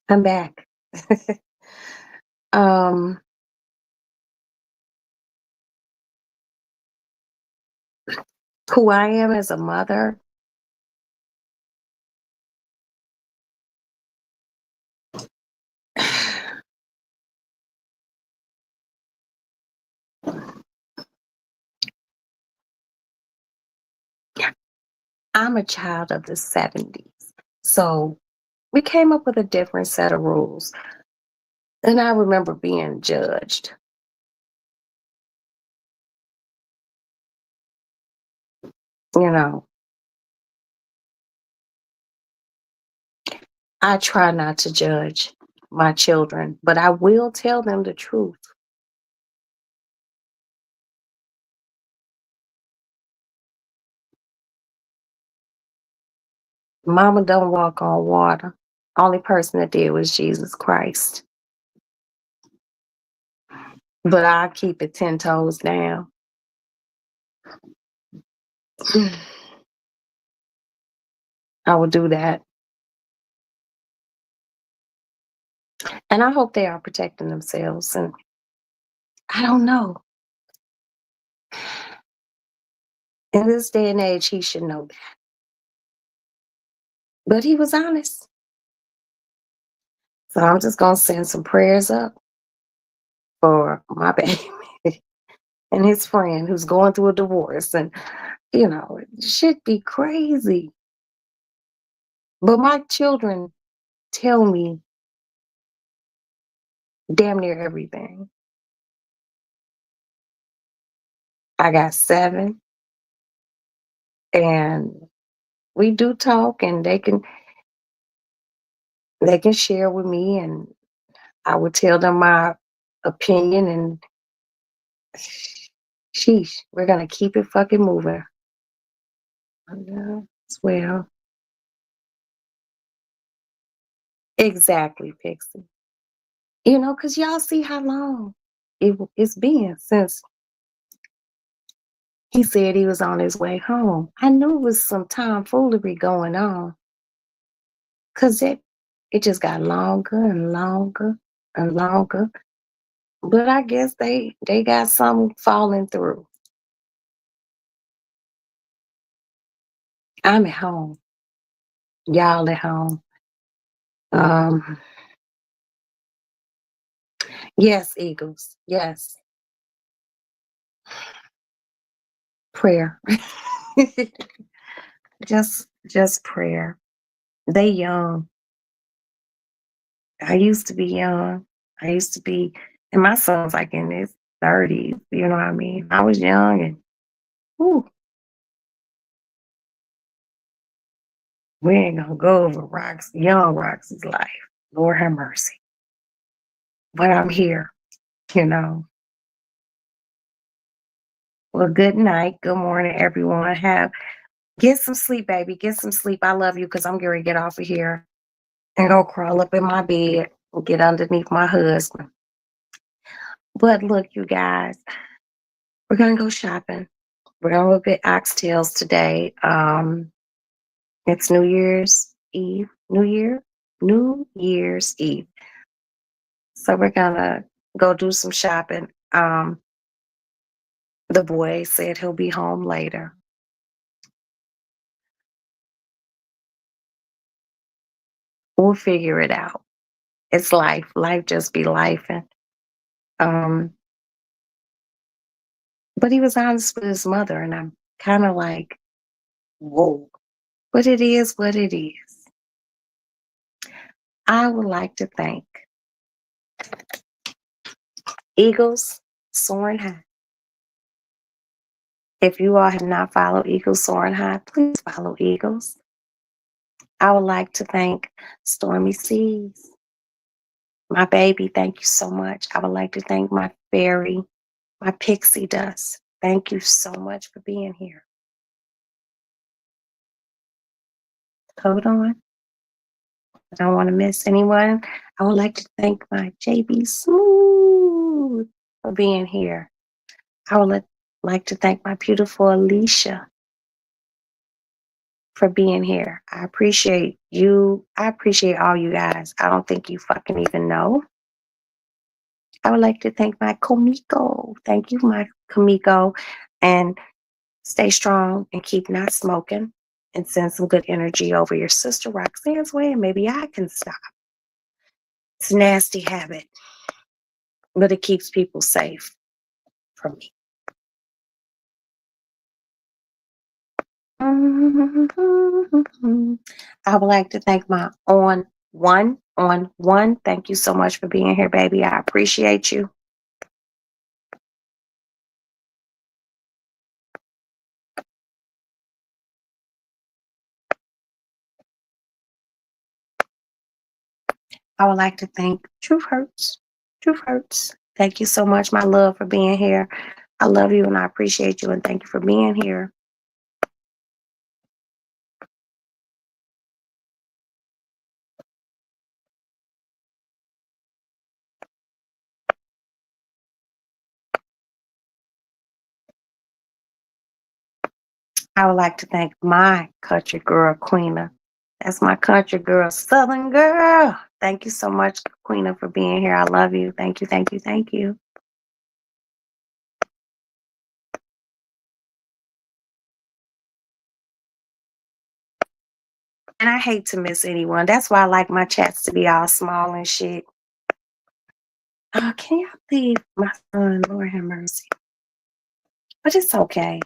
I'm back. um, who I am as a mother. I'm a child of the 70s. So we came up with a different set of rules. And I remember being judged. You know, I try not to judge my children, but I will tell them the truth. Mama don't walk on water. Only person that did was Jesus Christ. But I keep it 10 toes down. I will do that. And I hope they are protecting themselves. And I don't know. In this day and age, he should know that. But he was honest. So I'm just going to send some prayers up for my baby and his friend who's going through a divorce. And, it should be crazy. But my children tell me damn near everything. I got 7, and we do talk, and they can share with me, and I would tell them my opinion, and sheesh, we're gonna keep it fucking moving. Well, exactly, Pixie. Because y'all see how long it's been since he said he was on his way home. I knew it was some tomfoolery going on, because it just got longer and longer and longer. But I guess they got something falling through. I'm at home. Y'all at home. Um, yes, Eagles. Yes. Prayer. just prayer. They young. I used to be young. I used to be, and my son's like in his 30s. You know what I mean? I was young, and whew, We ain't gonna go over young Roxy's life. Lord have mercy. But I'm here, you know. Well, good night. Good morning, everyone. Get some sleep, baby. Get some sleep. I love you because I'm going to get off of here and go crawl up in my bed and get underneath my husband. But look, you guys, we're going to go shopping. We're going to look at oxtails today. It's New Year's Eve. New Year's Eve. So we're going to go do some shopping. The boy said he'll be home later. We'll figure it out. It's life. Life just be life. And but he was honest with his mother, and I'm kind of like, whoa. But it is what it is. I would like to thank Eagles Soaring High. If you all have not followed Eagles Soaring High, please follow Eagles. I would like to thank Stormy Seas. My baby, thank you so much. I would like to thank my fairy, my pixie dust. Thank you so much for being here. Hold on. I don't want to miss anyone. I would like to thank my JB Smooth for being here. I would like to thank my beautiful Alicia for being here. I appreciate you. I appreciate all you guys. I don't think you fucking even know. I would like to thank my Komiko. Thank you, my Komiko. And stay strong and keep not smoking and send some good energy over your sister Roxanne's way, and maybe I can stop. It's a nasty habit, but it keeps people safe from me. I would like to thank my on one. Thank you so much for being here, baby. I appreciate you. I would like to thank Truth Hurts. Truth Hurts. Thank you so much, my love, for being here. I love you and I appreciate you and thank you for being here. I would like to thank my country girl, Queena. That's my country girl, Southern girl. Thank you so much, Queena, for being here. I love you. Thank you, thank you, thank you. And I hate to miss anyone. That's why I like my chats to be all small and shit. Can y'all leave my son? Lord have mercy. But it's okay.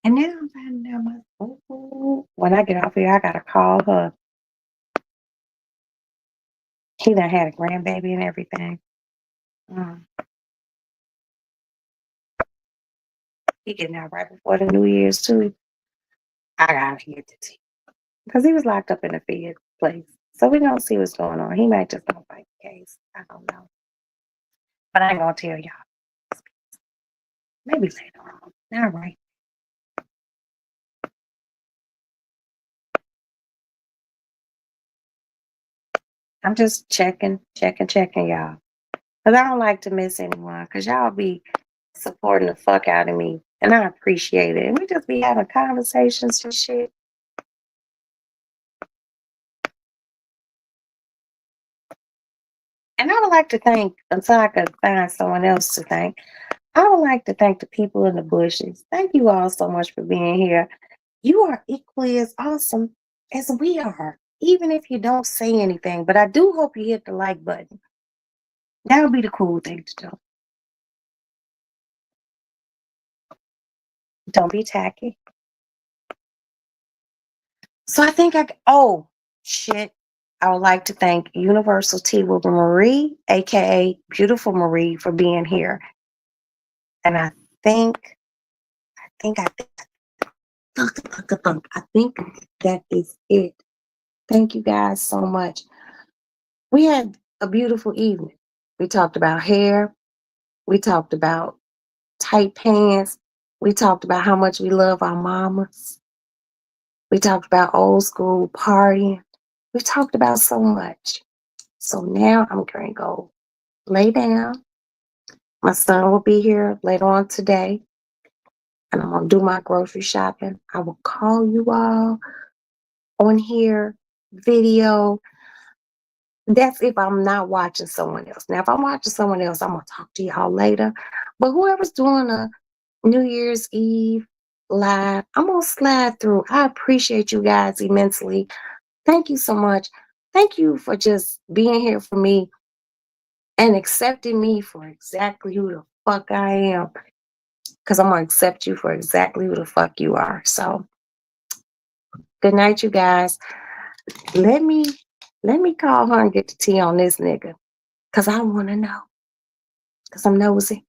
And now I'm finding out when I get off here, I gotta call her. He done had a grandbaby and everything. He getting out right before the New Year's too. I gotta get the tea. Because he was locked up in a Fed place. So we don't see what's going on. He might just don't fight the case. I don't know. But I ain't gonna tell y'all. Maybe later on. All right. I'm just checking, y'all. Because I don't like to miss anyone. Because y'all be supporting the fuck out of me. And I appreciate it. And we just be having conversations and shit. And I would like to thank, until I could find someone else to thank, I would like to thank the people in the bushes. Thank you all so much for being here. You are equally as awesome as we are, even if you don't say anything. But I do hope you hit the like button. That would be the cool thing to do. Don't be tacky. So I think oh, shit. I would like to thank Universal Tea with Marie, aka Beautiful Marie, for being here. And I think I think that is it. Thank you guys so much. We had a beautiful evening. We talked about hair. We talked about tight pants. We talked about how much we love our mamas. We talked about old school partying. We talked about so much. So now I'm going to go lay down. My son will be here later on today, and I'm going to do my grocery shopping. I will call you all on here, video. That's if I'm not watching someone else. Now, if I'm watching someone else, I'm going to talk to y'all later. But whoever's doing a New Year's Eve live, I'm going to slide through. I appreciate you guys immensely. Thank you so much. Thank you for just being here for me and accepting me for exactly who the fuck I am. Because I'm going to accept you for exactly who the fuck you are. So, good night, you guys. Let me call her and get the tea on this nigga. Because I want to know. Because I'm nosy.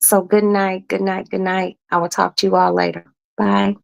So, good night, good night, good night. I will talk to you all later. Bye.